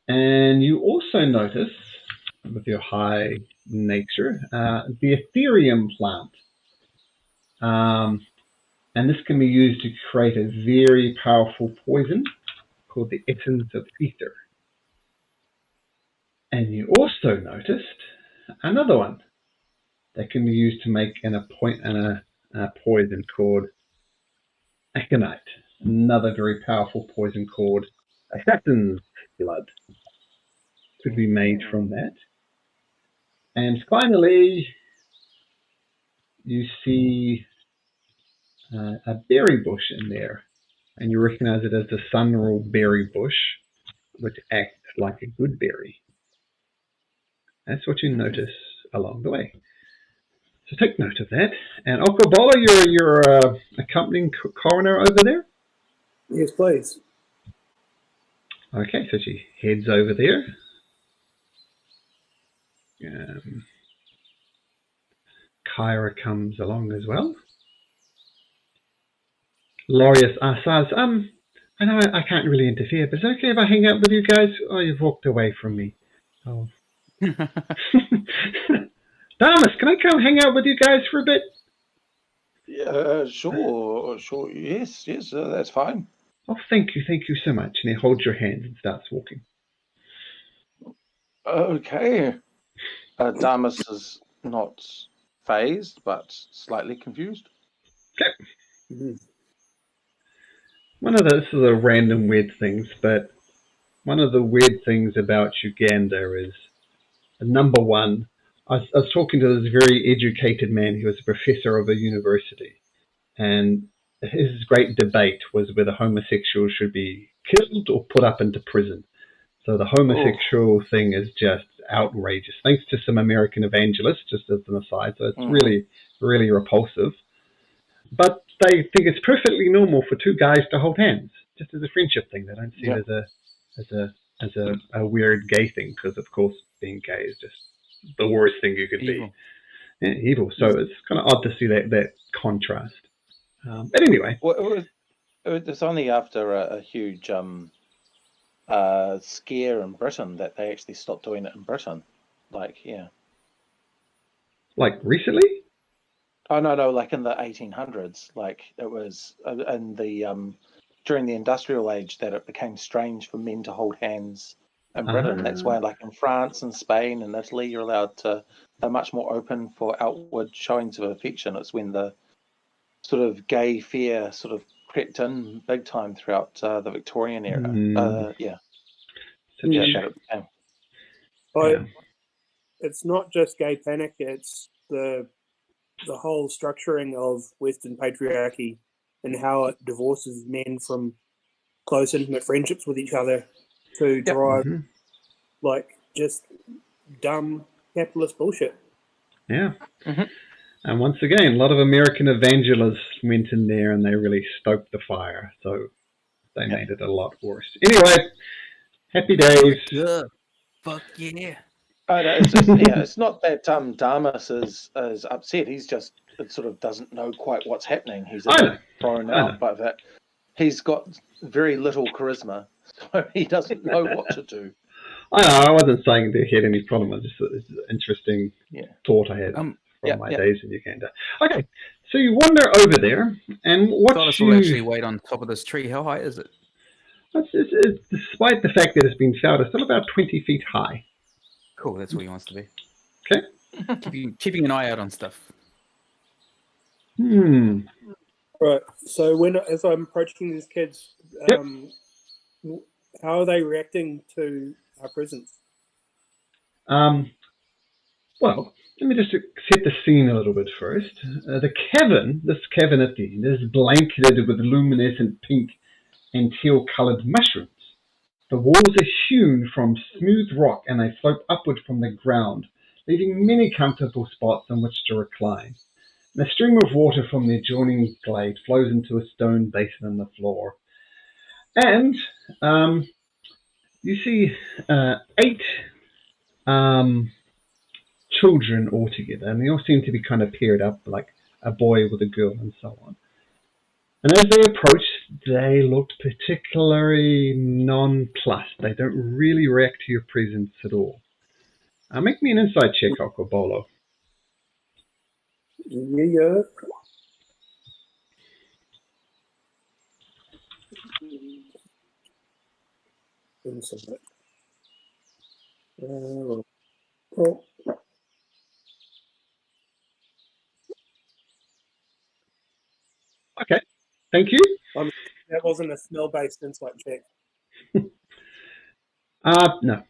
And you also notice, with your high nature, the Ethereum plant. And this can be used to create a very powerful poison called the essence of ether. And you also noticed another one that can be used to make a poison called aconite. Another very powerful poison called assassin's blood could be made from that. And finally, you see a berry bush in there, and you recognize it as the sunroll berry bush, which acts like a good berry. That's what you notice along the way. So take note of that. And Okabola, you're accompanying coroner over there? Yes, please. Okay, so she heads over there. Kyra comes along as well. Laureus says, I know I can't really interfere, but is it okay if I hang out with you guys? Oh, you've walked away from me. Oh. Damas, can I come hang out with you guys for a bit? Yeah, sure, yes, that's fine. Oh, thank you so much. And he holds your hand and starts walking. Okay. Damas is not phased, but slightly confused. Okay. Mm-hmm. This is a random weird things, but one of the weird things about Uganda is, number one, I was talking to this very educated man who was a professor of a university, and his great debate was whether homosexuals should be killed or put up into prison. So the homosexual thing is just outrageous. Thanks to some American evangelists, just as an aside. So it's really, really repulsive. But they think it's perfectly normal for two guys to hold hands, just as a friendship thing. They don't see it as a weird gay thing, because of course being gay is just the worst thing you could be. Yeah, evil. So it's kind of odd to see that contrast. But anyway, well, it was only after a huge scare in Britain that they actually stopped doing it in Britain. Like recently? Oh no, like in the 1800s. Like it was in the during the industrial age that it became strange for men to hold hands in Britain. That's why, like in France and Spain and Italy, you're allowed to. They're much more open for outward showings of affection. It's when the sort of gay fear sort of crept in big time throughout the Victorian era. It's not just gay panic. It's the whole structuring of Western patriarchy and how it divorces men from close, intimate friendships with each other to drive like just dumb capitalist bullshit. Yeah. And once again, a lot of American evangelists went in there and they really stoked the fire. So they made it a lot worse. Anyway, happy days. Yeah. Fuck yeah. Oh, no, it's not that Damas is upset. He's just sort of doesn't know quite what's happening. He's a bit thrown out by that. He's got very little charisma, so he doesn't know what to do. I wasn't saying that he had any problem. It's an interesting thought I had from my days in Uganda. Okay, so you wander over there, and what will actually wait on top of this tree. How high is it? It's, despite the fact that it's been felled, it's still about 20 feet high. Cool, that's where he wants to be. Okay. Keeping an eye out on stuff. Right. So as I'm approaching these kids, how are they reacting to our presence? Well, let me just set the scene a little bit first. This cavern at the end is blanketed with luminescent pink and teal-coloured mushrooms. The walls are hewn from smooth rock and they slope upward from the ground, leaving many comfortable spots on which to recline. And a stream of water from the adjoining glade flows into a stone basin in the floor. And you see 8 children altogether, and they all seem to be kind of paired up, like a boy with a girl and so on. And as they approach, they look particularly nonplussed. They don't really react to your presence at all. Make me an insight check, Okobolo. Yeah. Insight. Okay, thank you. That wasn't a smell-based insight check. No.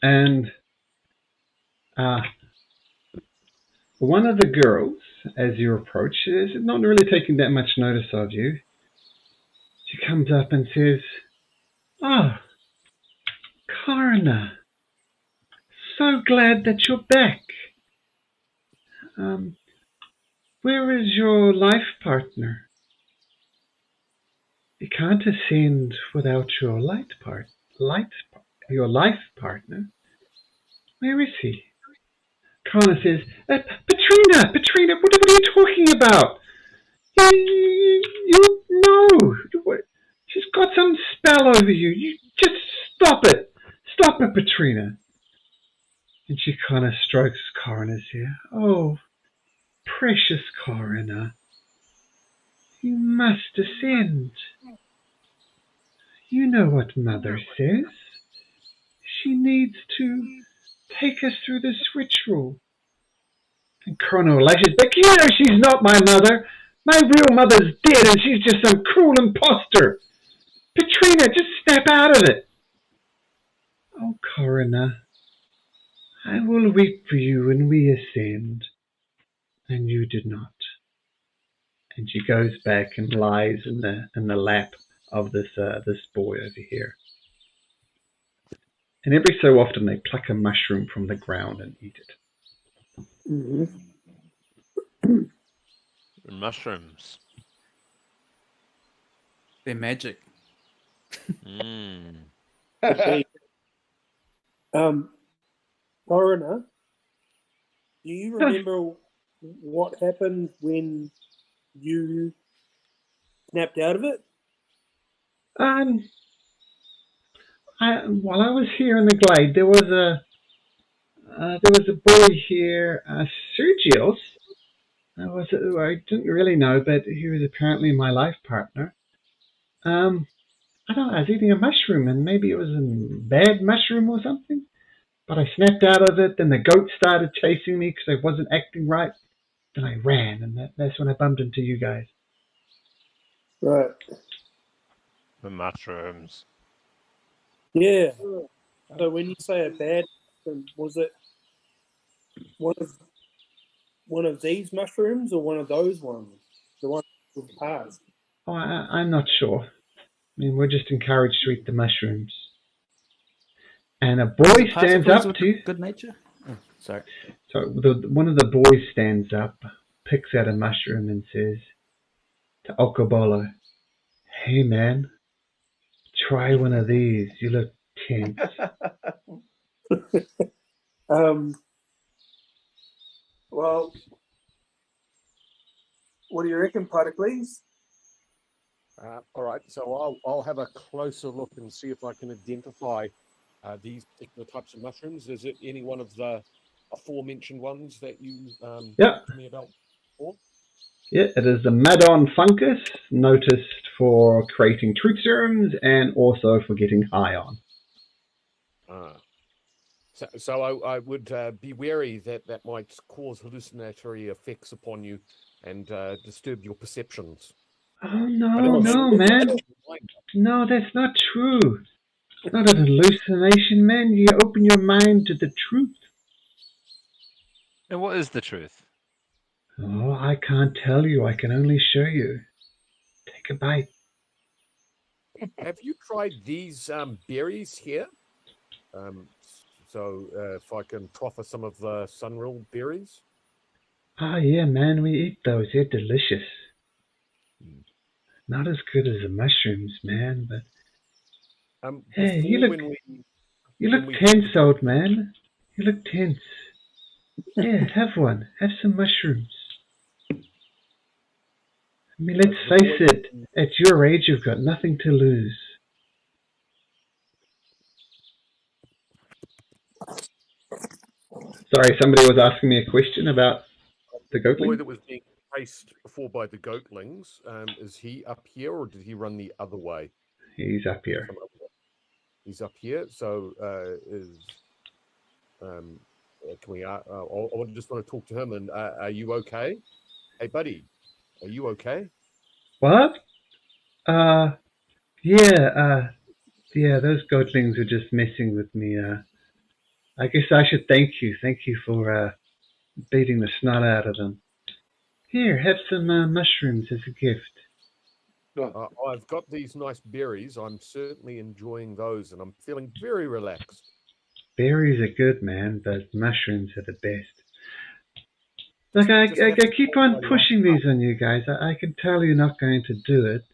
And one of the girls, as you approach, is not really taking that much notice of you. She comes up and says, "Oh, Karna, so glad that you're back. Where is your life partner? You can't ascend without your life partner. Where is he?" Karna says, Petrina, what are you talking about? You know, she's got some spell over you. You just stop it, Petrina. And she kind of strokes Karina's hair. "Oh, precious Karina, you must ascend. You know what Mother says. She needs to take us through this ritual." And Colonel lashes back, "You know she's not my mother. My real mother's dead and she's just some cruel imposter. Petrina, just snap out of it." "Oh, Corina, I will wait for you when we ascend." And you did not. And she goes back and lies in the lap of this boy over here. And every so often they pluck a mushroom from the ground and eat it. Mushrooms. They're magic. Coroner, do you remember what happened when you snapped out of it? While I was here in the glade, there was a boy here, Sergios. I didn't really know, but he was apparently my life partner. I don't know, I was eating a mushroom, and maybe it was a bad mushroom or something. But I snapped out of it, then the goat started chasing me because I wasn't acting right. Then I ran, and that's when I bumped into you guys. Right. The mushrooms. Yeah. So when you say a bad mushroom, was it one of these mushrooms or one of those ones? The one with passed? Oh, I'm not sure. I mean, we're just encouraged to eat the mushrooms. And a boy stands up to you. Good nature? Oh, sorry. So one of the boys stands up, picks out a mushroom and says to Okobolo, "Hey man, try one of these. You look tense." Well, what do you reckon, Pericles? All right, so I'll have a closer look and see if I can identify these particular types of mushrooms. Is it any one of the aforementioned ones that you talked to me about before? Yeah, it is the Madon fungus, noticed for creating truth serums and also for getting high on. So I would be wary that might cause hallucinatory effects upon you and disturb your perceptions. Oh, no, man. No, that's not true. It's not an hallucination, man. You open your mind to the truth. And what is the truth? Oh, I can't tell you. I can only show you. Take a bite. Have you tried these berries here? So if I can proffer some of the sunreal berries. Oh, yeah, man. We eat those. They're delicious. Not as good as the mushrooms, man, but... Hey, you look tense, old man. You look tense. Yeah, have one. Have some mushrooms. I mean, let's face it. At your age, you've got nothing to lose. Sorry, somebody was asking me a question about the goatling. The boy that was being chased before by the goatlings, is he up here or did he run the other way? He's up here. He's up here. So can we? I just want to talk to him. And are you okay? Hey, buddy, are you okay? What? Yeah. Those goatlings are just messing with me. I guess I should thank you. Thank you for beating the snot out of them. Here, have some mushrooms as a gift. I've got these nice berries. I'm certainly enjoying those, and I'm feeling very relaxed. Berries are good, man, but mushrooms are the best. Like, I keep on pushing these on you guys. I can tell you're not going to do it.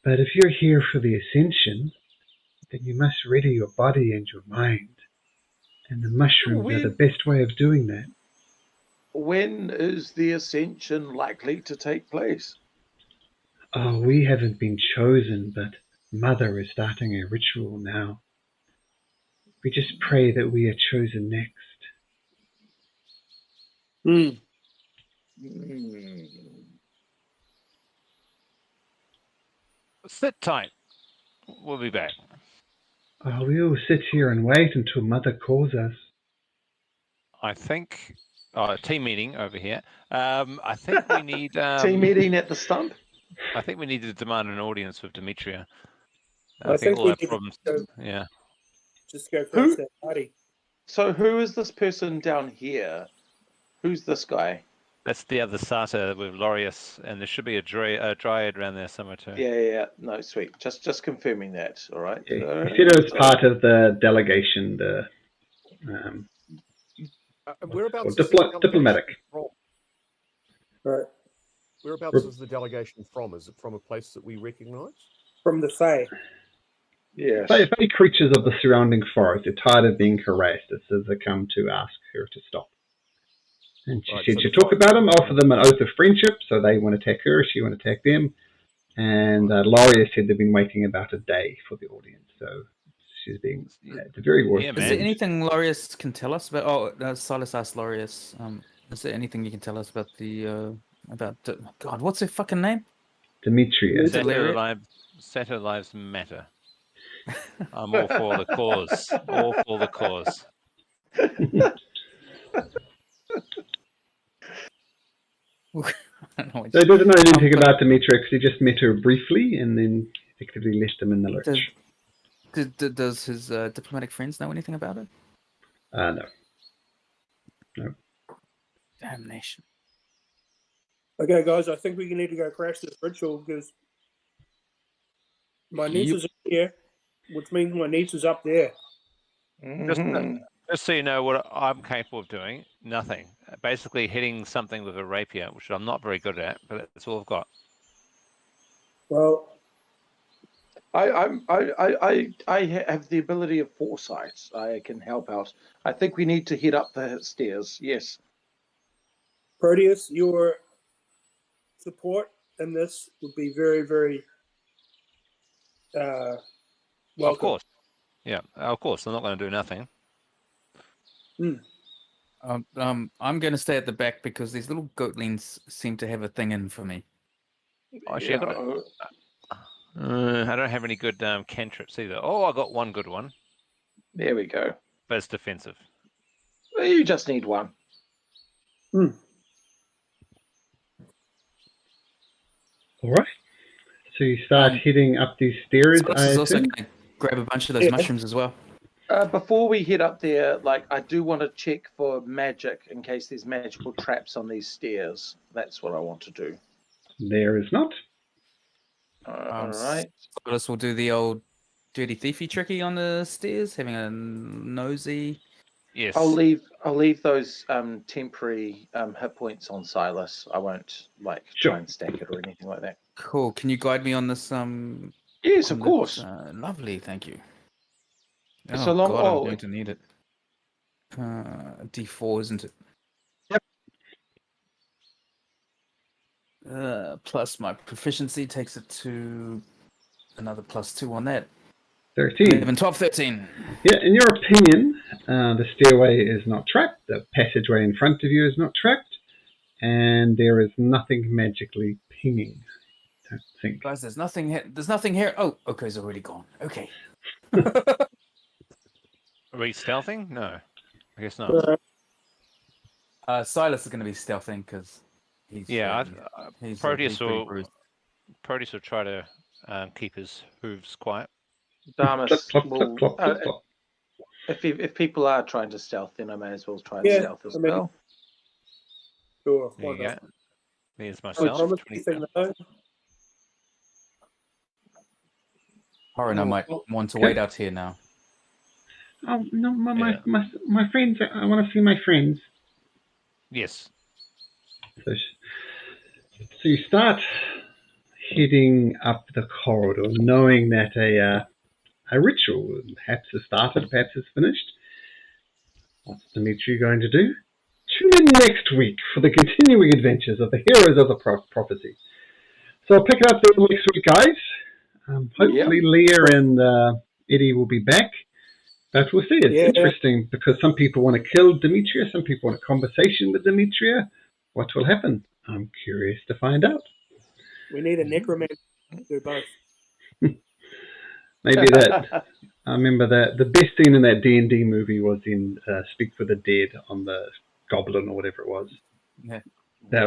But if you're here for the ascension, then you must ready your body and your mind. And the mushrooms are the best way of doing that. When is the ascension likely to take place? Oh, we haven't been chosen, but Mother is starting a ritual now. We just pray that we are chosen next. Sit tight. We'll be back. Oh, we all sit here and wait until Mother calls us. I think... team meeting over here. I think we need... team meeting at the stump? I think we need to demand an audience with Demetria. I think all our problems... Yeah. Just go crash that party. So who is this person down here? Who's this guy? That's the other Sata with Lorius, and there should be a dryad around there somewhere too. Yeah. No, sweet. Just confirming that. All right. Yeah. You said it was part of the delegation. Whereabouts diplomatic. Right. Whereabouts is the delegation from? Is it from a place that we recognise? From the Fae. Yes. Fae creatures of the surrounding forest. They're tired of being harassed. It says they come to ask her to stop. And she said she'd talk about them, offer them an oath of friendship, so they want to attack her, she want to attack them. And Loria said they've been waiting about a day for the audience, so she's being it's a very worth. Is there anything Lorius can tell us about? Oh, Silas asked Lorius. Is there anything you can tell us about God? What's her fucking name? Demetria. Satyr lives matter. I'm all for the cause. All for the cause. So he doesn't know anything about Demetria because he just met her briefly and then effectively left him in the lurch. Does his diplomatic friends know anything about it? No. Damnation. Okay, guys, I think we need to go crash this ritual because my niece is here, which means my niece is up there. Just so you know what I'm capable of doing, nothing. Basically hitting something with a rapier, which I'm not very good at, but that's all I've got. Well, I have the ability of foresight. I can help out. I think we need to head up the stairs. Yes. Proteus, your support in this would be very, very welcome. Of course. Yeah, of course. I'm not going to do nothing. I'm going to stay at the back because these little goatlings seem to have a thing in for me. Actually, I don't have any good cantrips either. Oh, I got one good one. There we go. But it's defensive. Well, you just need one. All right. So you start heading up these stairs. I is also going to grab a bunch of those mushrooms as well. Before we head up there, I do want to check for magic in case there's magical traps on these stairs. That's what I want to do. There is not. All right. Silas will do the old dirty thiefy tricky on the stairs, having a nosy. Yes. I'll leave those temporary hit points on Silas. I won't try and stack it or anything like that. Cool. Can you guide me on this? Yes, of course. Lovely, thank you. So long. God, I'm going to need it. D4, isn't it? Yep. Plus my proficiency takes it to another +2 on that. 13. 11, 12, 13. Yeah, in your opinion, the stairway is not trapped. The passageway in front of you is not trapped. And there is nothing magically pinging. I don't think. Guys, there's nothing here. There's nothing here. Oh, Oko's already gone. Okay. Are we stealthing? No. I guess not. Silas is going to be stealthing because he's... Proteus will try to keep his hooves quiet. Damus will... if people are trying to stealth, then I may as well try and stealth as well. Sure. There you go. There's myself. Horan, I might want to wait out here now. Oh, no, my friends. I want to see my friends. Yes. So you start heading up the corridor, knowing that a ritual perhaps has started, perhaps has finished. What's Dimitri going to do? Tune in next week for the continuing adventures of the heroes of the prophecy. So I'll pick it up there next week, guys. Hopefully Leah and Eddie will be back. But we'll see. It's interesting because some people want to kill Demetria, some people want a conversation with Demetria. What will happen? I'm curious to find out. We need a necromancer to do both. Maybe that. I remember that the best scene in that D&D movie was in Speak for the Dead on the Goblin or whatever it was. Yeah.